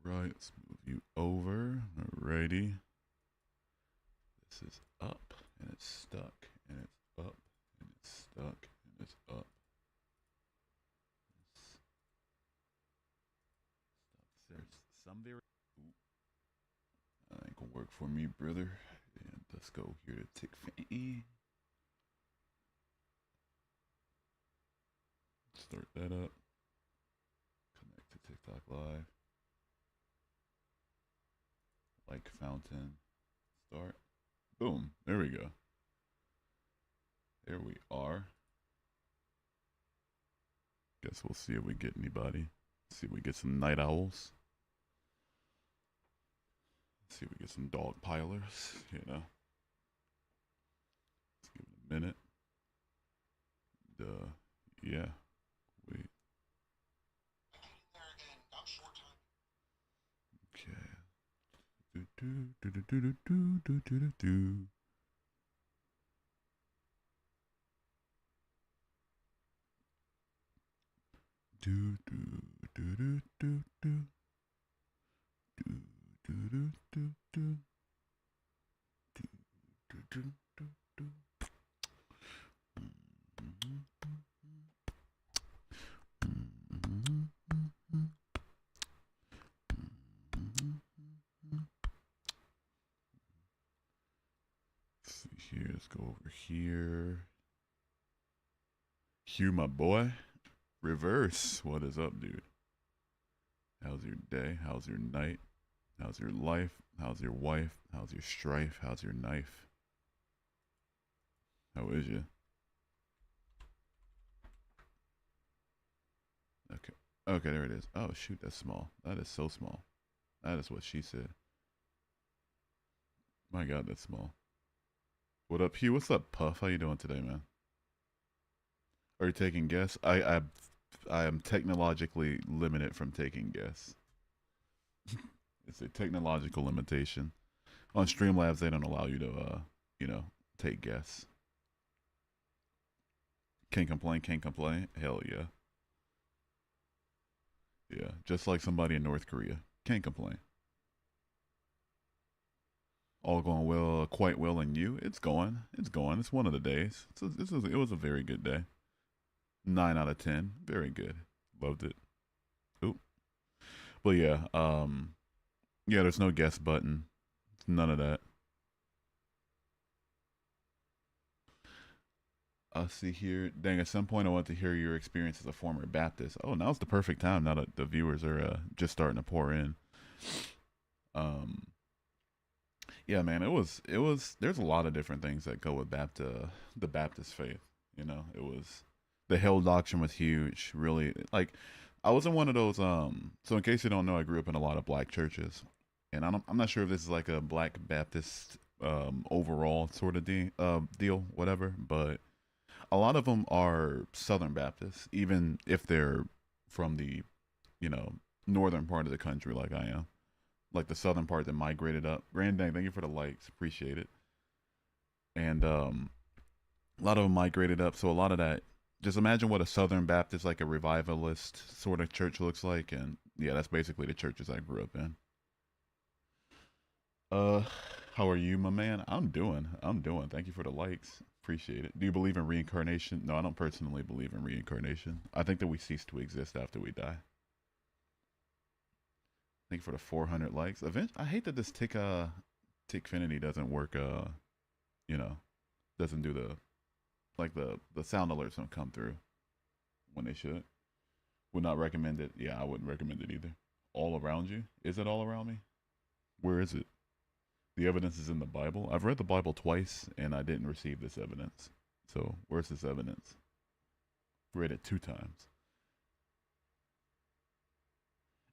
Right, let's move you over. Alrighty. This is up and it's stuck and it's up and it's stuck and it's up. It's There's some very. Ooh, that ain't gonna work for me, brother. And let's go here to Tick. Start that up. Connect to TikTok Live. Like fountain. Start. Boom. There we go. There we are. Guess we'll see if we get anybody. See if we get some night owls. See if we get some dog pilers, you know. Let's give it a minute. Yeah. Wait. Okay. Do do do do do do do do do do. Do do do do do do do do do do do do do do do. Let's see here. Let's go over here. Hugh, my boy. Reverse. What is up, dude? How's your day? How's your night? How's your life? How's your wife? How's your strife? How's your knife? How is you? Okay. Okay, there it is. Oh, shoot, that's small. That is so small. That is what she said. My God, that's small. What up, Hugh? What's up, Puff? How you doing today, man? Are you taking guests? I am technologically limited from taking guests. It's a technological limitation. On Streamlabs, they don't allow you to, you know, take guests. Can't complain, can't complain. Hell yeah. Yeah, just like somebody in North Korea. Can't complain. All going well, quite well, and you? It's going. It's going. It's one of the days. It was a very good day. 9 out of 10. Very good. Loved it. Oop. But yeah, yeah, there's no guest button. None of that. I'll see here. Dang, at some point I want to hear your experience as a former Baptist. Oh, now's the perfect time now that the viewers are just starting to pour in. Um, yeah, man, there's a lot of different things that go with the Baptist faith. You know, it was the hell doctrine was huge. Really, like I wasn't one of those. So in case you don't know, I grew up in a lot of black churches, and I'm not sure if this is like a black Baptist overall sort of deal, whatever. But a lot of them are Southern Baptists, even if they're from the, you know, northern part of the country, like I am, like the southern part that migrated up. Grandang, thank you for the likes, appreciate it. And a lot of them migrated up, so a lot of that. Just imagine what a Southern Baptist, like a revivalist sort of church, looks like, and yeah, that's basically the churches I grew up in. Uh, how are you, my man? I'm doing. Thank you for the likes. Appreciate it. Do you believe in reincarnation? No, I don't personally believe in reincarnation. I think that we cease to exist after we die. Thank you for the 400 likes. I hate that this Tickfinity doesn't work. You know, doesn't do the sound alerts don't come through when they should. Would not recommend it. Yeah, I wouldn't recommend it either. All around you? Is it all around me? Where is it? The evidence is in the Bible. I've read the Bible twice and I didn't receive this evidence. So where's this evidence? Read it 2 times.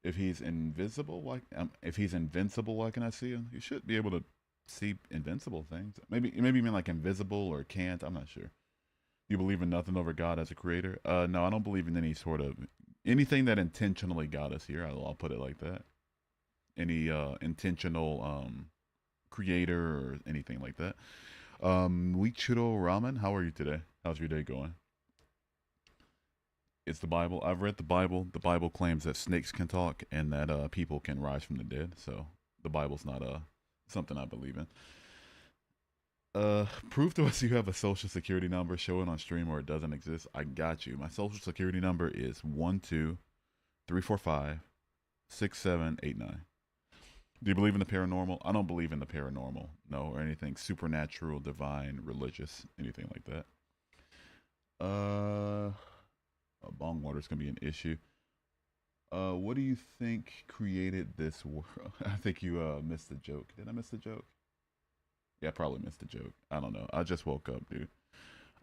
If he's invisible, if he's invincible, why can I see him? You should be able to see invincible things. Maybe you mean like invisible or can't. I'm not sure. You believe in nothing over God as a creator? No, I don't believe in any sort of anything that intentionally got us here. I'll put it like that. Any intentional creator or anything like that. Wichiro Ramen, how are you today? How's your day going? It's the Bible. I've read the Bible. The Bible claims that snakes can talk and that people can rise from the dead. So the Bible's not something I believe in. Prove to us you have a social security number. Show it on stream or it doesn't exist. I got you. My social security number is 123456789. Do you believe in the paranormal? I don't believe in the paranormal, no, or anything supernatural, divine, religious, anything like that. Bong water is gonna be an issue. What do you think created this world? I think you missed the joke. Did I miss the joke? Yeah, I probably missed the joke. I don't know. I just woke up, dude.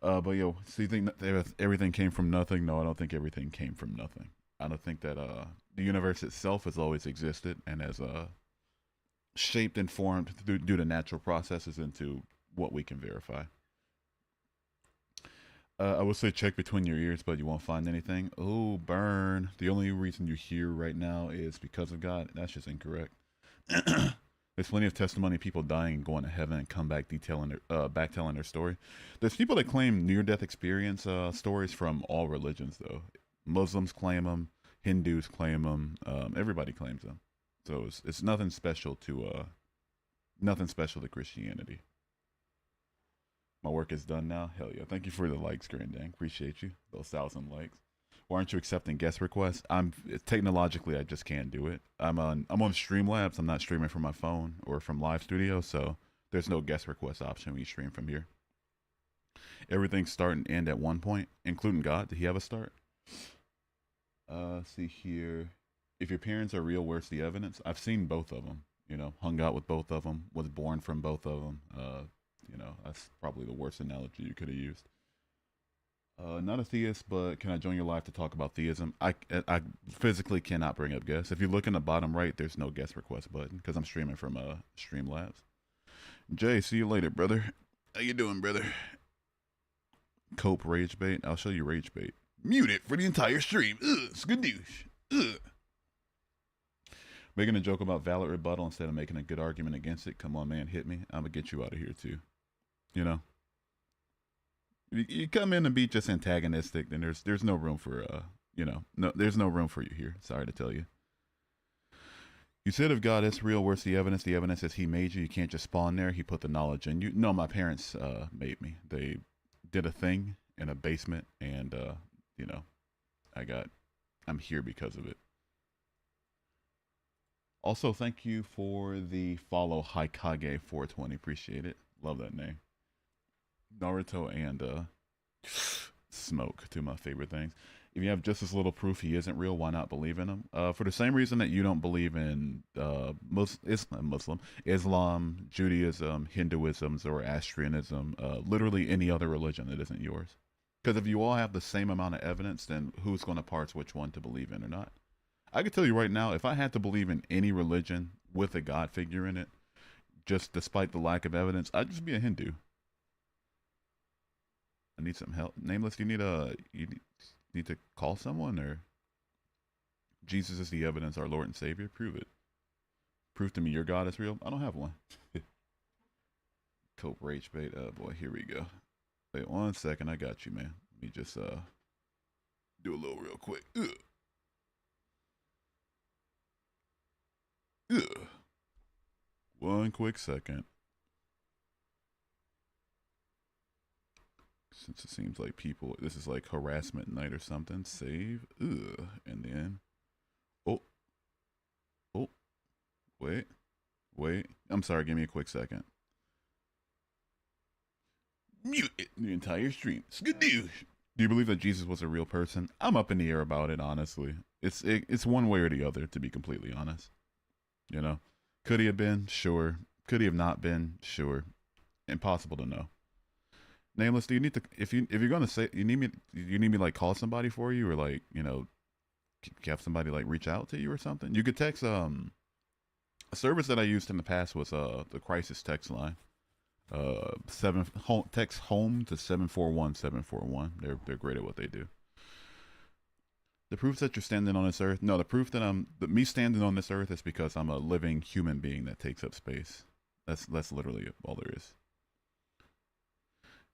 But yo, so you think that everything came from nothing? No, I don't think everything came from nothing. I don't think that the universe itself has always existed and has shaped and formed due to natural processes into what we can verify. I would say check between your ears, but you won't find anything. Oh, burn. The only reason you hear right now is because of God. That's just incorrect. There's plenty of testimony of people dying and going to heaven and come back back telling their story. There's people that claim near-death experience stories from all religions, though. Muslims claim them, Hindus claim them, everybody claims them. So it's nothing special to Christianity. My work is done now. Hell yeah! Thank you for the likes, Grandang. Appreciate you. Those 1,000 likes. Why aren't you accepting guest requests? I'm technologically, I just can't do it. I'm on Streamlabs. I'm not streaming from my phone or from Live Studio, so there's no guest request option when you stream from here. Everything start and end at one point, including God. Did he have a start? See here. If your parents are real, where's the evidence? I've seen both of them. You know, hung out with both of them. Was born from both of them. You know, that's probably the worst analogy you could have used. Not a theist, but can I join your live to talk about theism? I physically cannot bring up guests. If you look in the bottom right, there's no guest request button because I'm streaming from Streamlabs. Jay, see you later, brother. How you doing, brother? Cope rage bait. I'll show you rage bait. Mute it for the entire stream. Ugh, skadoosh. Ugh. Making a joke about valid rebuttal instead of making a good argument against it. Come on, man, hit me. I'm gonna get you out of here too. You know. You come in and be just antagonistic, then there's no room for there's no room for you here. Sorry to tell you. You said if God is real, where's the evidence? The evidence is he made you. You can't just spawn there. He put the knowledge in you. No, my parents made me. They did a thing in a basement, and I'm here because of it. Also, thank you for the follow, Haikage 420. Appreciate it. Love that name. Naruto and Smoke, two of my favorite things. If you have just as little proof he isn't real, why not believe in him? For the same reason that you don't believe in Islam, Judaism, Hinduism, Zoroastrianism, literally any other religion that isn't yours. Because if you all have the same amount of evidence, then who's going to parse which one to believe in or not? I can tell you right now, if I had to believe in any religion with a God figure in it, just despite the lack of evidence, I'd just be a Hindu. I need some help. Nameless, you need to call someone, or Jesus is the evidence, our Lord and Savior. Prove it. Prove to me your God is real. I don't have one. Cope rage bait. Oh boy, here we go. Wait 1 second. I got you, man. Let me just do a little real quick. Ugh. Ugh. 1 quick second. Since it seems like this is like harassment night or something. Save. Ugh. And then. Oh. Wait. I'm sorry. Give me a quick second. Mute it. The entire stream. Skadoosh. Do you believe that Jesus was a real person? I'm up in the air about it, honestly. It's one way or the other, to be completely honest. You know, could he have been? Sure. Could he have not been? Sure. Impossible to know. Nameless, do you need to if you're gonna say you need me like call somebody for you, or like have somebody like reach out to you or something? You could text a service that I used in the past was the crisis text line. Text home to 741-741. They're great at what they do. The proof that you're standing on this earth. No, the proof that me standing on this earth is because I'm a living human being that takes up space. That's literally all there is.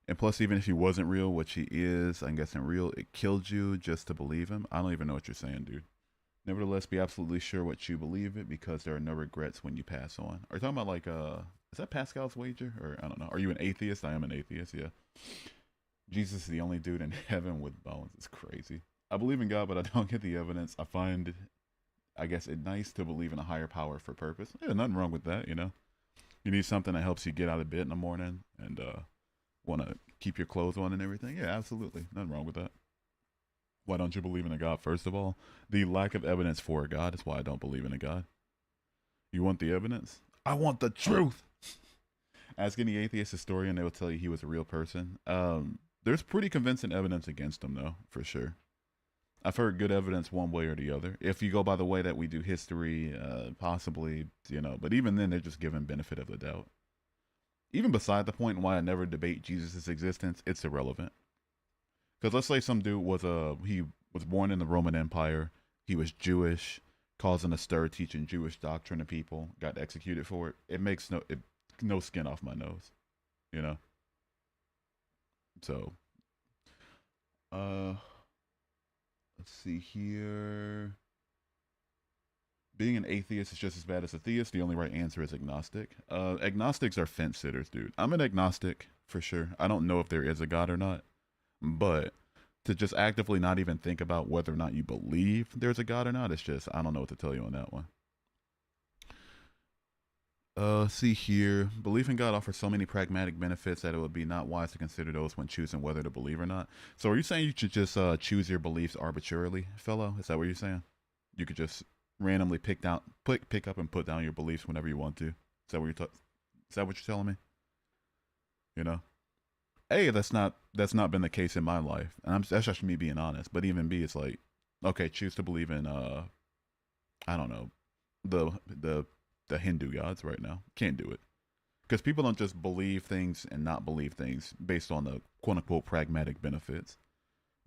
And plus, even if he wasn't real, which he is, I'm guessing real, it killed you just to believe him. I don't even know what you're saying, dude. Nevertheless, be absolutely sure what you believe it because there are no regrets when you pass on. Are you talking about like is that Pascal's wager? Or I don't know. Are you an atheist? I am an atheist, yeah. Jesus is the only dude in heaven with bones. It's crazy. I believe in God, but I don't get the evidence. I find I guess it's nice to believe in a higher power for purpose. Yeah, nothing wrong with that, you know. You need something that helps you get out of bed in the morning and want to keep your clothes on and everything. Yeah, absolutely. Nothing wrong with that. Why don't you believe in a God, first of all? The lack of evidence for a God is why I don't believe in a God. You want the evidence? I want the truth. Ask any atheist historian, they will tell you he was a real person. There's pretty convincing evidence against him, though, for sure. I've heard good evidence one way or the other. If you go by the way that we do history, possibly, you know, but even then, they're just given benefit of the doubt. Even beside the point why I never debate Jesus' existence, it's irrelevant. Because let's say some dude was he was born in the Roman Empire, he was Jewish, causing a stir, teaching Jewish doctrine to people, got executed for it. It makes no skin off my nose, you know. So, let's see here. Being an atheist is just as bad as a theist. The only right answer is agnostic. Agnostics are fence sitters, dude. I'm an agnostic for sure. I don't know if there is a God or not, but to just actively not even think about whether or not you believe there's a God or not, it's just, I don't know what to tell you on that one. See here. Belief in God offers so many pragmatic benefits that it would be not wise to consider those when choosing whether to believe or not. So are you saying you should just choose your beliefs arbitrarily, fellow? Is that what you're saying? You could just randomly pick up and put down your beliefs whenever you want to. Is that what is that what you're telling me? You know? A, that's not been the case in my life. And that's just me being honest. But even B, it's like, okay, choose to believe in I don't know, the Hindu gods right now. Can't do it. Because people don't just believe things and not believe things based on the quote unquote pragmatic benefits.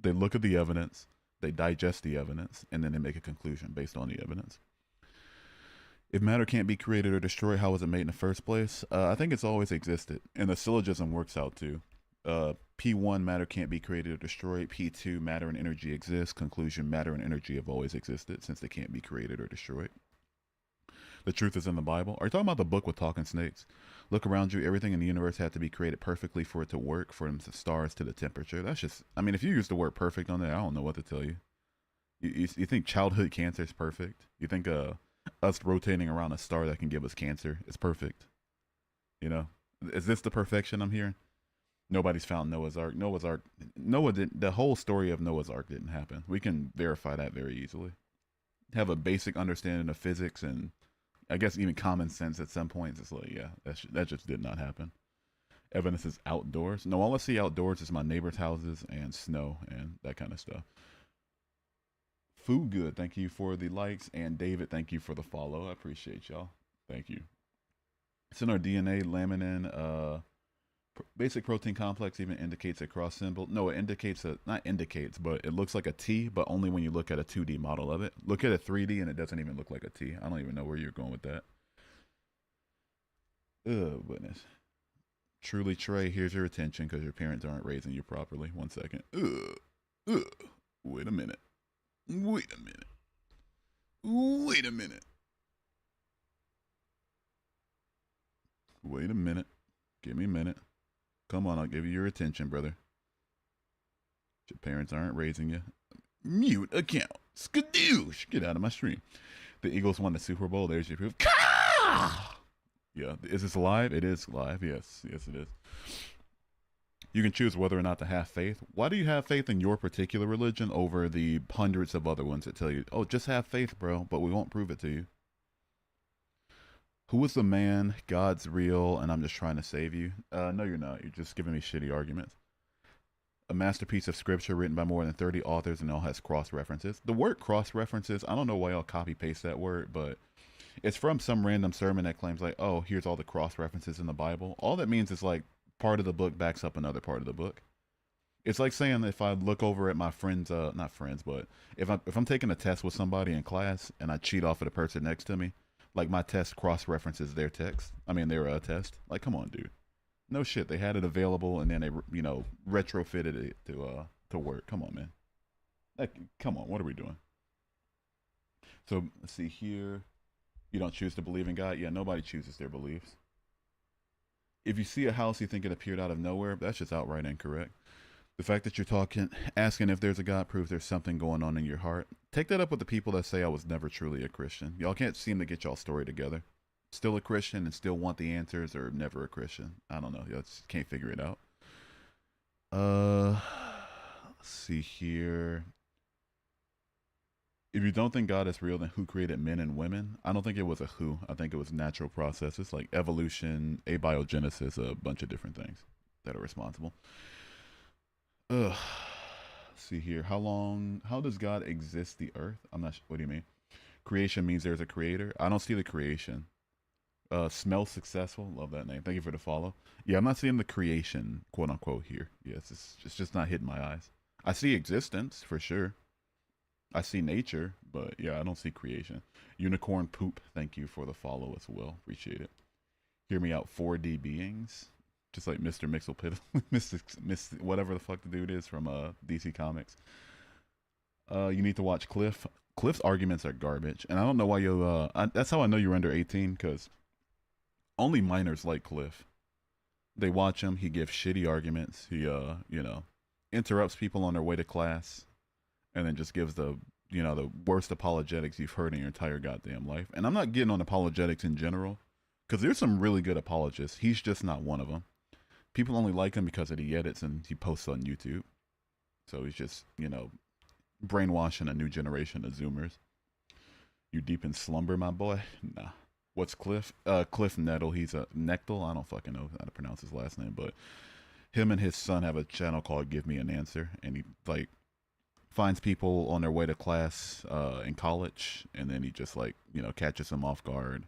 They look at the evidence, they digest the evidence, and then they make a conclusion based on the evidence. If matter can't be created or destroyed, how was it made in the first place? I think it's always existed. And the syllogism works out too. P1, matter can't be created or destroyed. P2, matter and energy exist. Conclusion, matter and energy have always existed since they can't be created or destroyed. The truth is in the Bible. Are you talking about the book with talking snakes? Look around you. Everything in the universe had to be created perfectly for it to work, from the stars to the temperature. That's just, I mean, if you use the word perfect on there, I don't know what to tell you. You think childhood cancer is perfect? You think us rotating around a star that can give us cancer is perfect? You know? Is this the perfection I'm hearing? Nobody's found Noah's Ark. Noah didn't, the whole story of Noah's Ark didn't happen. We can verify that very easily. Have a basic understanding of physics and I guess even common sense at some points. It's like, yeah, that just did not happen. Evidence is outdoors. No, all I see outdoors is my neighbors' houses and snow and that kind of stuff. Food good. Thank you for the likes. And David, thank you for the follow. I appreciate y'all. Thank you. It's in our DNA, laminin, basic protein complex even indicates a cross symbol. No, it indicates not indicates, but it looks like a T, but only when you look at a 2D model of it. Look at a 3D and it doesn't even look like a T. I don't even know where you're going with that. Oh, goodness. Truly, Trey, here's your attention because your parents aren't raising you properly. 1 second. Wait a minute. Wait a minute. Wait a minute. Wait a minute. Give me a minute. Come on, I'll give you your attention, brother. Your parents aren't raising you. Mute account. Skadoosh. Get out of my stream. The Eagles won the Super Bowl. There's your proof. Yeah. Is this live? It is live. Yes. Yes, it is. You can choose whether or not to have faith. Why do you have faith in your particular religion over the hundreds of other ones that tell you, oh, just have faith, bro, but we won't prove it to you? Who is the man? God's real, and I'm just trying to save you. No, you're not. You're just giving me shitty arguments. A masterpiece of scripture written by more than 30 authors and all has cross references. The word cross references, I don't know why y'all copy paste that word, but it's from some random sermon that claims like, oh, here's all the cross references in the Bible. All that means is like part of the book backs up another part of the book. It's like saying if I look over at my friends, not friends, but if I'm taking a test with somebody in class and I cheat off of the person next to me, like my test cross references their text. I mean their test. Like, come on, dude. No shit, they had it available and then they retrofitted it to work. Come on, man. Like, come on, what are we doing? So let's see here. You don't choose to believe in God. Yeah, nobody chooses their beliefs. If you see a house you think it appeared out of nowhere, that's just outright incorrect. The fact that you're asking if there's a God proves there's something going on in your heart. Take that up with the people that say I was never truly a Christian. Y'all can't seem to get y'all story together. Still a Christian and still want the answers, or never a Christian. I don't know. Y'all just can't figure it out. Let's see here. If you don't think God is real, then who created men and women? I don't think it was a who. I think it was natural processes like evolution, abiogenesis, a bunch of different things that are responsible. Ugh. Let's see here. How does God exist the earth? I'm not what do you mean? Creation means there's a creator. I don't see the creation. Smell successful. Love that name. Thank you for the follow. Yeah, I'm not seeing the creation, quote unquote, here. Yeah, it's just not hitting my eyes. I see existence for sure. I see nature, but yeah, I don't see creation. Unicorn poop. Thank you for the follow as well. Appreciate it. Hear me out. 4D beings, just like Mr. Mixelpit, Mr. Whatever the fuck the dude is from DC Comics. You need to watch Cliff. Cliff's arguments are garbage, and I don't know why you. That's how I know you're under 18, because only minors like Cliff. They watch him. He gives shitty arguments. He interrupts people on their way to class, and then just gives the worst apologetics you've heard in your entire goddamn life. And I'm not getting on apologetics in general, because there's some really good apologists. He's just not one of them. People only like him because of the edits and he posts on YouTube. So he's just brainwashing a new generation of Zoomers. You deep in slumber, my boy? Nah. What's Cliff? Cliff Nettle. He's a Nectal. I don't fucking know how to pronounce his last name, but him and his son have a channel called Give Me an Answer, and he finds people on their way to class in college, and then he just catches them off guard,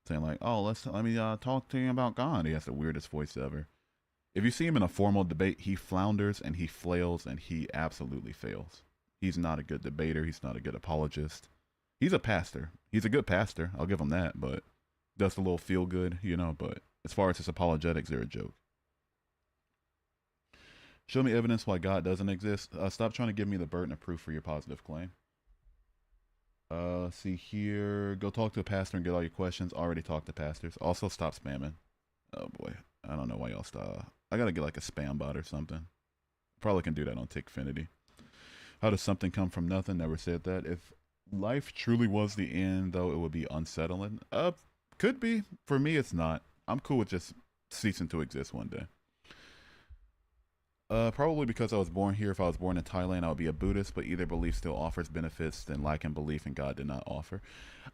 saying like, "Oh, let me talk to you about God." He has the weirdest voice ever. If you see him in a formal debate, he flounders and he flails and he absolutely fails. He's not a good debater. He's not a good apologist. He's a pastor. He's a good pastor. I'll give him that, but does a little feel good, but as far as his apologetics, they're a joke. Show me evidence why God doesn't exist. Stop trying to give me the burden of proof for your positive claim. See here. Go talk to a pastor and get all your questions. Already talked to pastors. Also, stop spamming. Oh boy. I don't know why y'all stop. I gotta get like a spam bot or something. Probably can do that on Tickfinity. How does something come from nothing? Never said that. If life truly was the end, though, it would be unsettling. Could be. For me, it's not. I'm cool with just ceasing to exist one day. Probably because I was born here. If I was born in Thailand, I would be a Buddhist, but either belief still offers benefits than lacking belief in God did not offer.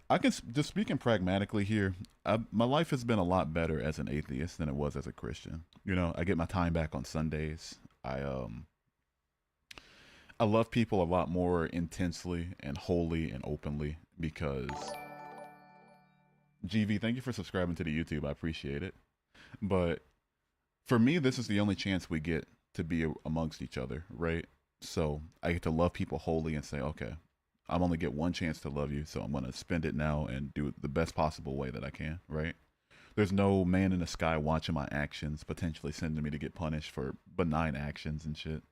I can, just speaking pragmatically here, my life has been a lot better as an atheist than it was as a Christian. I get my time back on Sundays. I love people a lot more intensely and wholly and openly because GV, thank you for subscribing to the YouTube. I appreciate it. But for me, this is the only chance we get to be amongst each other, right? So I get to love people wholly and say, okay, I'm only get one chance to love you, so I'm going to spend it now and do it the best possible way that I can, right? There's no man in the sky watching my actions, potentially sending me to get punished for benign actions and shit.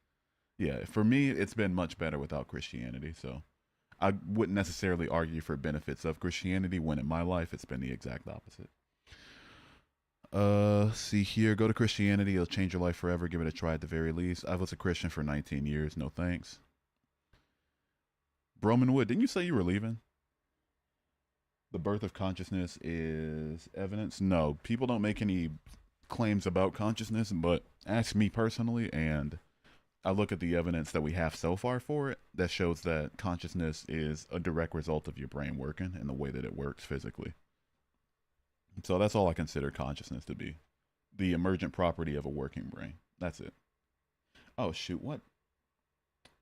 Yeah, for me, it's been much better without Christianity, so I wouldn't necessarily argue for benefits of Christianity when in my life it's been the exact opposite. See here, go to Christianity, it'll change your life forever, give it a try at the very least. I was a Christian for 19 years, no thanks. Broman Wood, didn't you say you were leaving? The birth of consciousness is evidence? No, people don't make any claims about consciousness, but ask me personally, and I look at the evidence that we have so far for it that shows that consciousness is a direct result of your brain working and the way that it works physically. So that's all I consider consciousness to be. The emergent property of a working brain. That's it. Oh, shoot. What?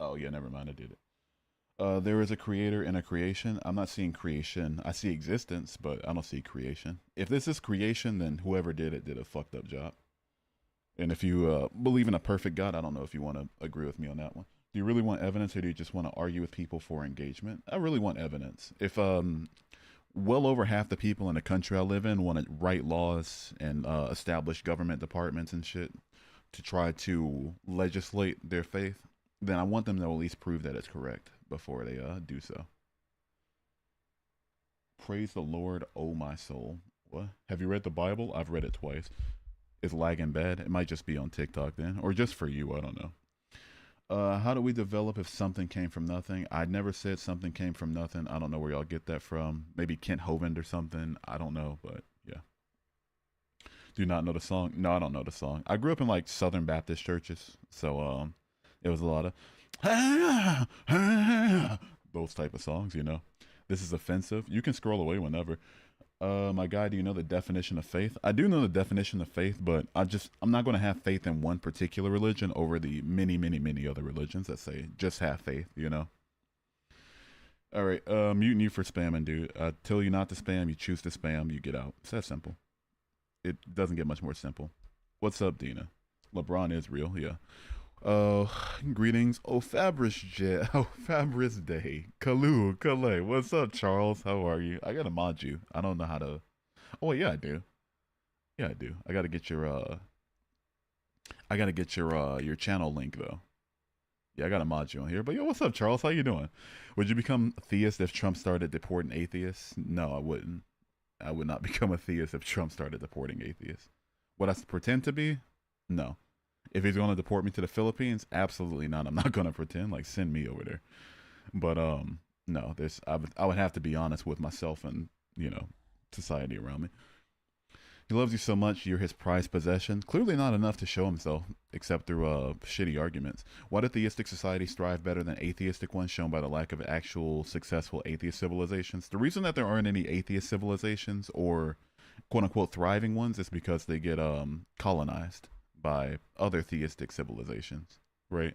Oh, yeah, never mind. I did it. There is a creator and a creation. I'm not seeing creation. I see existence, but I don't see creation. If this is creation, then whoever did it did a fucked up job. And if you believe in a perfect God, I don't know if you want to agree with me on that one. Do you really want evidence, or do you just want to argue with people for engagement? I really want evidence. If well over half the people in the country I live in want to write laws and establish government departments and shit to try to legislate their faith, then I want them to at least prove that it's correct before they do so. Praise the Lord, oh my soul. What? Have you read the Bible? I've read it twice. Is lagging bad? It might just be on TikTok then, or just for you. I don't know. How do we develop if something came from nothing? I never said something came from nothing. I don't know where y'all get that from. Maybe Kent Hovind or something. I don't know, but yeah. Do not know the song? No, I don't know the song. I grew up in like Southern Baptist churches, so it was a lot of those type of songs. You know, this is offensive. You can scroll away whenever. My guy, do you know the definition of faith? I do know the definition of faith, but I'm not going to have faith in one particular religion over the many, many, many other religions that say just have faith, you know? All right, muting you for spamming, dude. I tell you not to spam, you choose to spam, you get out. It's that simple. It doesn't get much more simple. What's up, Dina? LeBron is real, yeah. Uh, Greetings. Oh, Fabris Jet. Oh, Fabris Day. Kalu, Calais. What's up, Charles? How are you? I gotta mod you. I don't know how to. Oh, yeah, I do. Yeah, I do. I gotta get your channel link though. Yeah, I gotta mod you on here. But yo, what's up, Charles? How you doing? Would you become a theist if Trump started deporting atheists? No, I wouldn't. I would not become a theist if Trump started deporting atheists. Would I pretend to be? No. If he's going to deport me to the Philippines, absolutely not. I'm not going to pretend. Like, send me over there. But no. I would have to be honest with myself and society around me. He loves you so much, you're his prized possession. Clearly not enough to show himself, except through shitty arguments. Why do theistic societies thrive better than atheistic ones, shown by the lack of actual successful atheist civilizations? The reason that there aren't any atheist civilizations or quote-unquote thriving ones is because they get colonized by other theistic civilizations, right?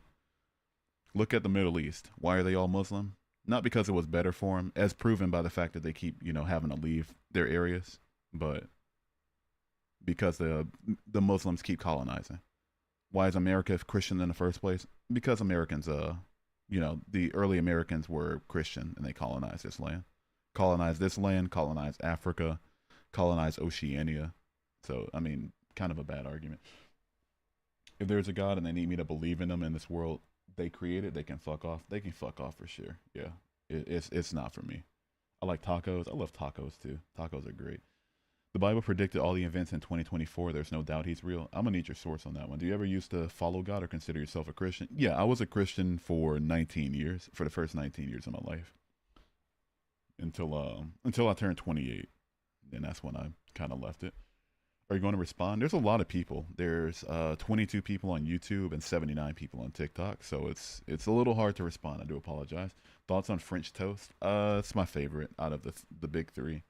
Look at the Middle East. Why are they all Muslim? Not because it was better for them, as proven by the fact that they keep, having to leave their areas, but because the Muslims keep colonizing. Why is America Christian in the first place? Because Americans, the early Americans were Christian and they colonized this land. Colonized Africa, colonized Oceania. So, I mean, kind of a bad argument. If there's a God and they need me to believe in them in this world they created, they can fuck off. They can fuck off for sure. Yeah, it's not for me. I like tacos. I love tacos too. Tacos are great. The Bible predicted all the events in 2024. There's no doubt he's real. I'm gonna need your source on that one. Do you ever used to follow God or consider yourself a Christian? Yeah, I was a Christian for 19 years, for the first 19 years of my life, until I turned 28. And that's when I kind of left it. Are you going to respond? There's a lot of people. There's 22 people on YouTube and 79 people on TikTok, so it's a little hard to respond. I do apologize. Thoughts on French toast? It's my favorite out of the big three.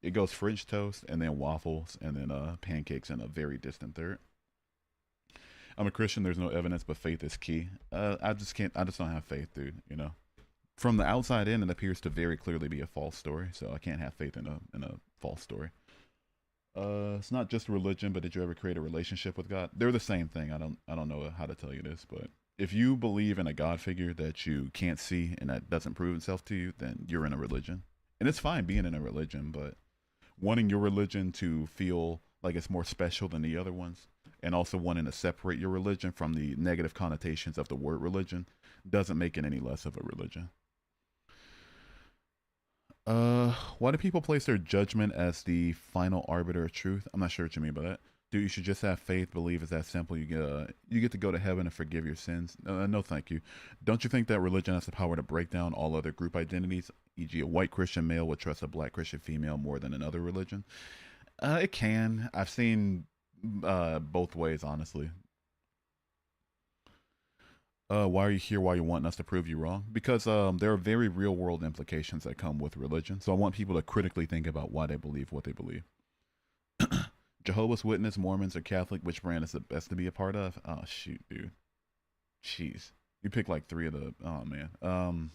It goes French toast and then waffles and then pancakes in a very distant third. I'm a Christian. There's no evidence, but faith is key. I just can't. I just don't have faith, dude. From the outside in, it appears to very clearly be a false story. So I can't have faith in a false story. It's not just religion, but did you ever create a relationship with God? They're the same thing. I don't know how to tell you this, but if you believe in a God figure that you can't see and that doesn't prove itself to you, then you're in a religion. And it's fine being in a religion, but wanting your religion to feel like it's more special than the other ones, and also wanting to separate your religion from the negative connotations of the word religion, doesn't make it any less of a religion. Why do people place their judgment as the final arbiter of truth? I'm not sure what you mean by that. Dude, you should just have faith, believe it's that simple. You get to go to heaven and forgive your sins. No, thank you. Don't you think that religion has the power to break down all other group identities? E.g., a white Christian male would trust a black Christian female more than another religion? It can. I've seen both ways, honestly. Why are you here? Why are you wanting us to prove you wrong? Because there are very real world implications that come with religion. So I want people to critically think about why they believe what they believe. Jehovah's Witness, Mormons, or Catholic, which brand is the best to be a part of? Oh, shoot, dude. Jeez. You pick like three of the... Oh, man.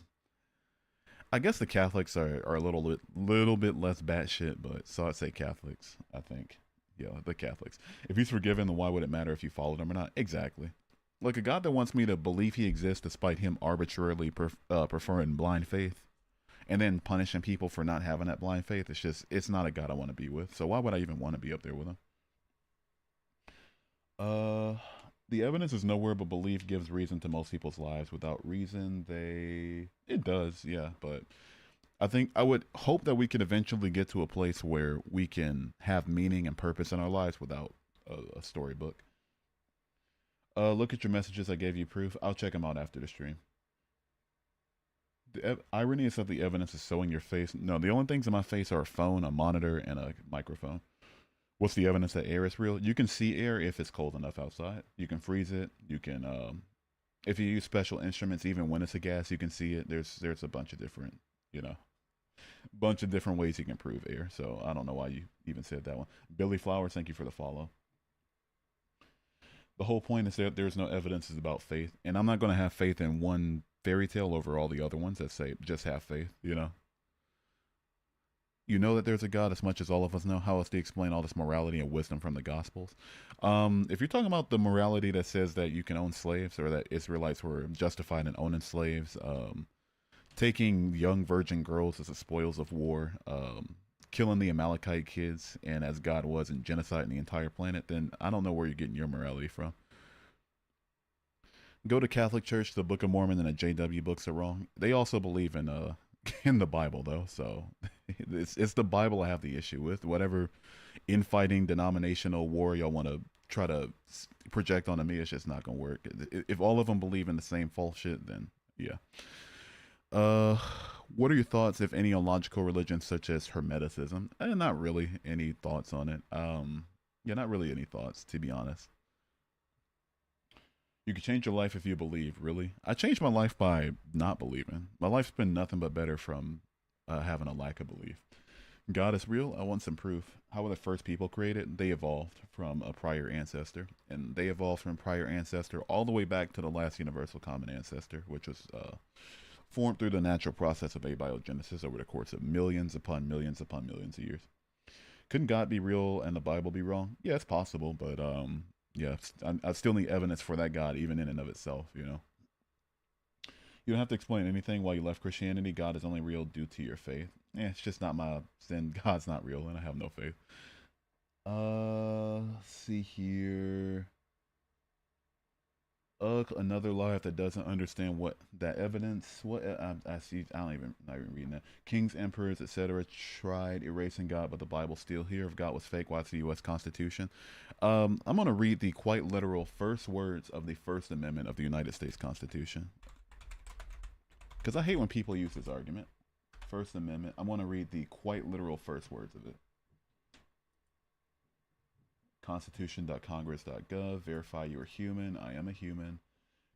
I guess the Catholics are a little bit less batshit, but so I'd say Catholics, I think. Yeah, the Catholics. If he's forgiven, then why would it matter if you followed him or not? Exactly. Like a God that wants me to believe he exists despite him arbitrarily preferring blind faith and then punishing people for not having that blind faith. It's not a God I want to be with. So why would I even want to be up there with him? Uh, the evidence is nowhere, but belief gives reason to most people's lives. Without reason, it does, yeah. But I think I would hope that we can eventually get to a place where we can have meaning and purpose in our lives without a storybook. Look at your messages. I gave you proof. I'll check them out after the stream. The irony is that the evidence is so in your face. No, the only things in my face are a phone, a monitor, and a microphone. What's the evidence that air is real? You can see air if it's cold enough outside. You can freeze it. You can, if you use special instruments, even when it's a gas, you can see it. There's a bunch of different, you know, bunch of different ways you can prove air. So I don't know why you even said that one. Billy Flowers, thank you for the follow. The whole point is that there's no evidence is about faith, and I'm not going to have faith in one fairy tale over all the other ones that say just have faith. You know that there's a God as much as all of us know. How else do you explain all this morality and wisdom from the Gospels? If you're talking about the morality that says that you can own slaves or that Israelites were justified in owning slaves, taking young virgin girls as the spoils of war, killing the Amalekite kids, and as God was in genocide in the entire planet, then I don't know where you're getting your morality from. Go to Catholic Church, the Book of Mormon, and the JW books are wrong. They also believe in in the Bible though, so it's the Bible I have the issue with. Whatever infighting denominational war y'all want to try to project onto me, it's just not gonna work. If all of them believe in the same false shit, then yeah. What are your thoughts, if any, on logical religions such as Hermeticism? Not really any thoughts on it. Yeah, not really any thoughts, to be honest. You can change your life if you believe. Really, I changed my life by not believing. My life's been nothing but better from having a lack of belief. God is real. I want some proof. How were the first people created? They evolved from a prior ancestor, and they evolved from prior ancestor all the way back to the last universal common ancestor, which was formed through the natural process of abiogenesis over the course of millions upon millions upon millions of years. Couldn't God be real and the Bible be wrong? Yeah, it's possible, but yeah, I still need evidence for that God, even in and of itself. You don't have to explain anything why you left Christianity. God is only real due to your faith. Yeah, it's just not my sin. God's not real, and I have no faith. Let's see here. Another life that doesn't understand what that evidence. What I see. I don't even not even reading that. Kings, emperors, etc. tried erasing God, but the Bible's still here. If God was fake, why it's the U.S. Constitution? I'm gonna read the quite literal first words of the First Amendment of the United States Constitution, because I hate when people use this argument. First Amendment. I'm gonna read the quite literal first words of it. Constitution.congress.gov. Verify you are human. I am a human.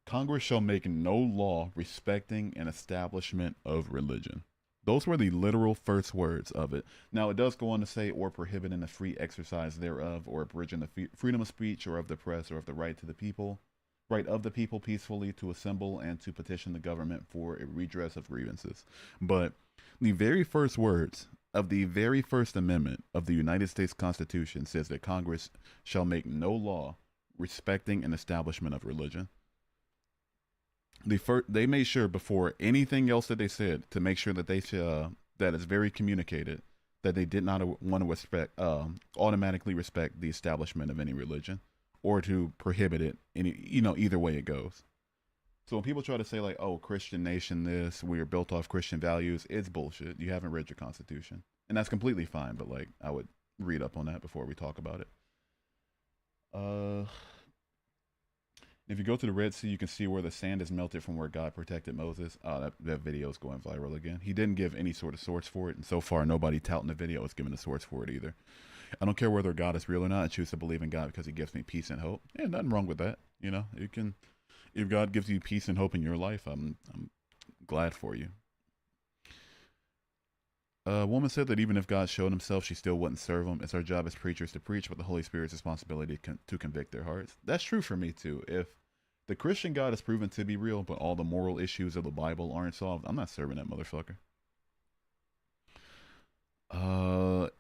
Congress shall make no law respecting an establishment of religion. Those were the literal first words of it. Now, it does go on to say, or prohibiting the free exercise thereof, or abridging the freedom of speech, or of the press, or of the right to the people, right of the people peacefully to assemble and to petition the government for a redress of grievances. But the very first words of the very First Amendment of the United States Constitution says that Congress shall make no law respecting an establishment of religion. They made sure before anything else that they said to make sure that that is very communicated that they did not want to automatically respect the establishment of any religion or to prohibit it either way it goes. So when people try to say like, oh, Christian nation, this, we're built off Christian values, it's bullshit. You haven't read your Constitution. And that's completely fine, but like, I would read up on that before we talk about it. If you go to the Red Sea, you can see where the sand is melted from where God protected Moses. That video is going viral again. He didn't give any sort of source for it, and so far nobody touting the video is giving a source for it either. I don't care whether God is real or not. I choose to believe in God because he gives me peace and hope. Yeah, nothing wrong with that. You can, if God gives you peace and hope in your life, I'm glad for you. A woman said that even if God showed himself, she still wouldn't serve him. It's our job as preachers to preach, but the Holy Spirit's responsibility to convict their hearts. That's true for me too. If the Christian God is proven to be real, but all the moral issues of the Bible aren't solved, I'm not serving that motherfucker.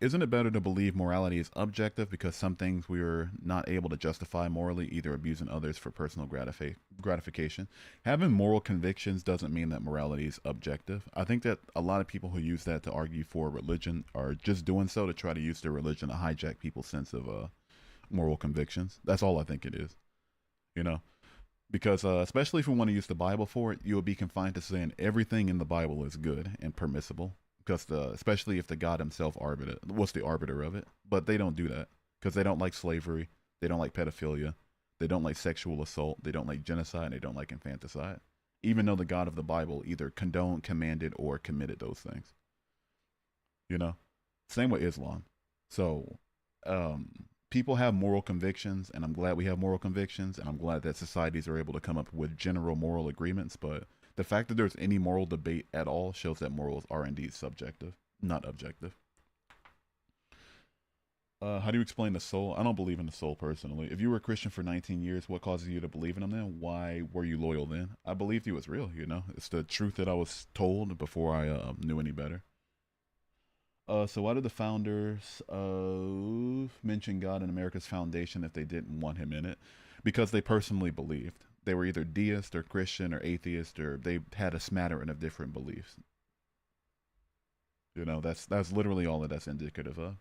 Isn't it better to believe morality is objective because some things we are not able to justify morally, either abusing others for personal gratification? Having moral convictions doesn't mean that morality is objective. I think that a lot of people who use that to argue for religion are just doing so to try to use their religion to hijack people's sense of moral convictions. That's all I think it is, you know? Because especially if we want to use the Bible for it, you will be confined to saying everything in the Bible is good and permissible. Because especially if the God Himself was the arbiter of it, but they don't do that because they don't like slavery, they don't like pedophilia, they don't like sexual assault, they don't like genocide, and they don't like infanticide. Even though the God of the Bible either condoned, commanded, or committed those things. You know, same with Islam. So, people have moral convictions, and I'm glad we have moral convictions, and I'm glad that societies are able to come up with general moral agreements. But the fact that there's any moral debate at all shows that morals are indeed subjective, not objective. How do you explain the soul? I don't believe in the soul personally. If you were a Christian for 19 years, what causes you to believe in Him then? Why were you loyal then? I believed He was real, you know? It's the truth that I was told before I knew any better. So why did the founders mention God in America's foundation if they didn't want Him in it? Because they personally believed. They were either deist or Christian or atheist, or they had a smattering of different beliefs. You know, that's literally all that that's indicative of.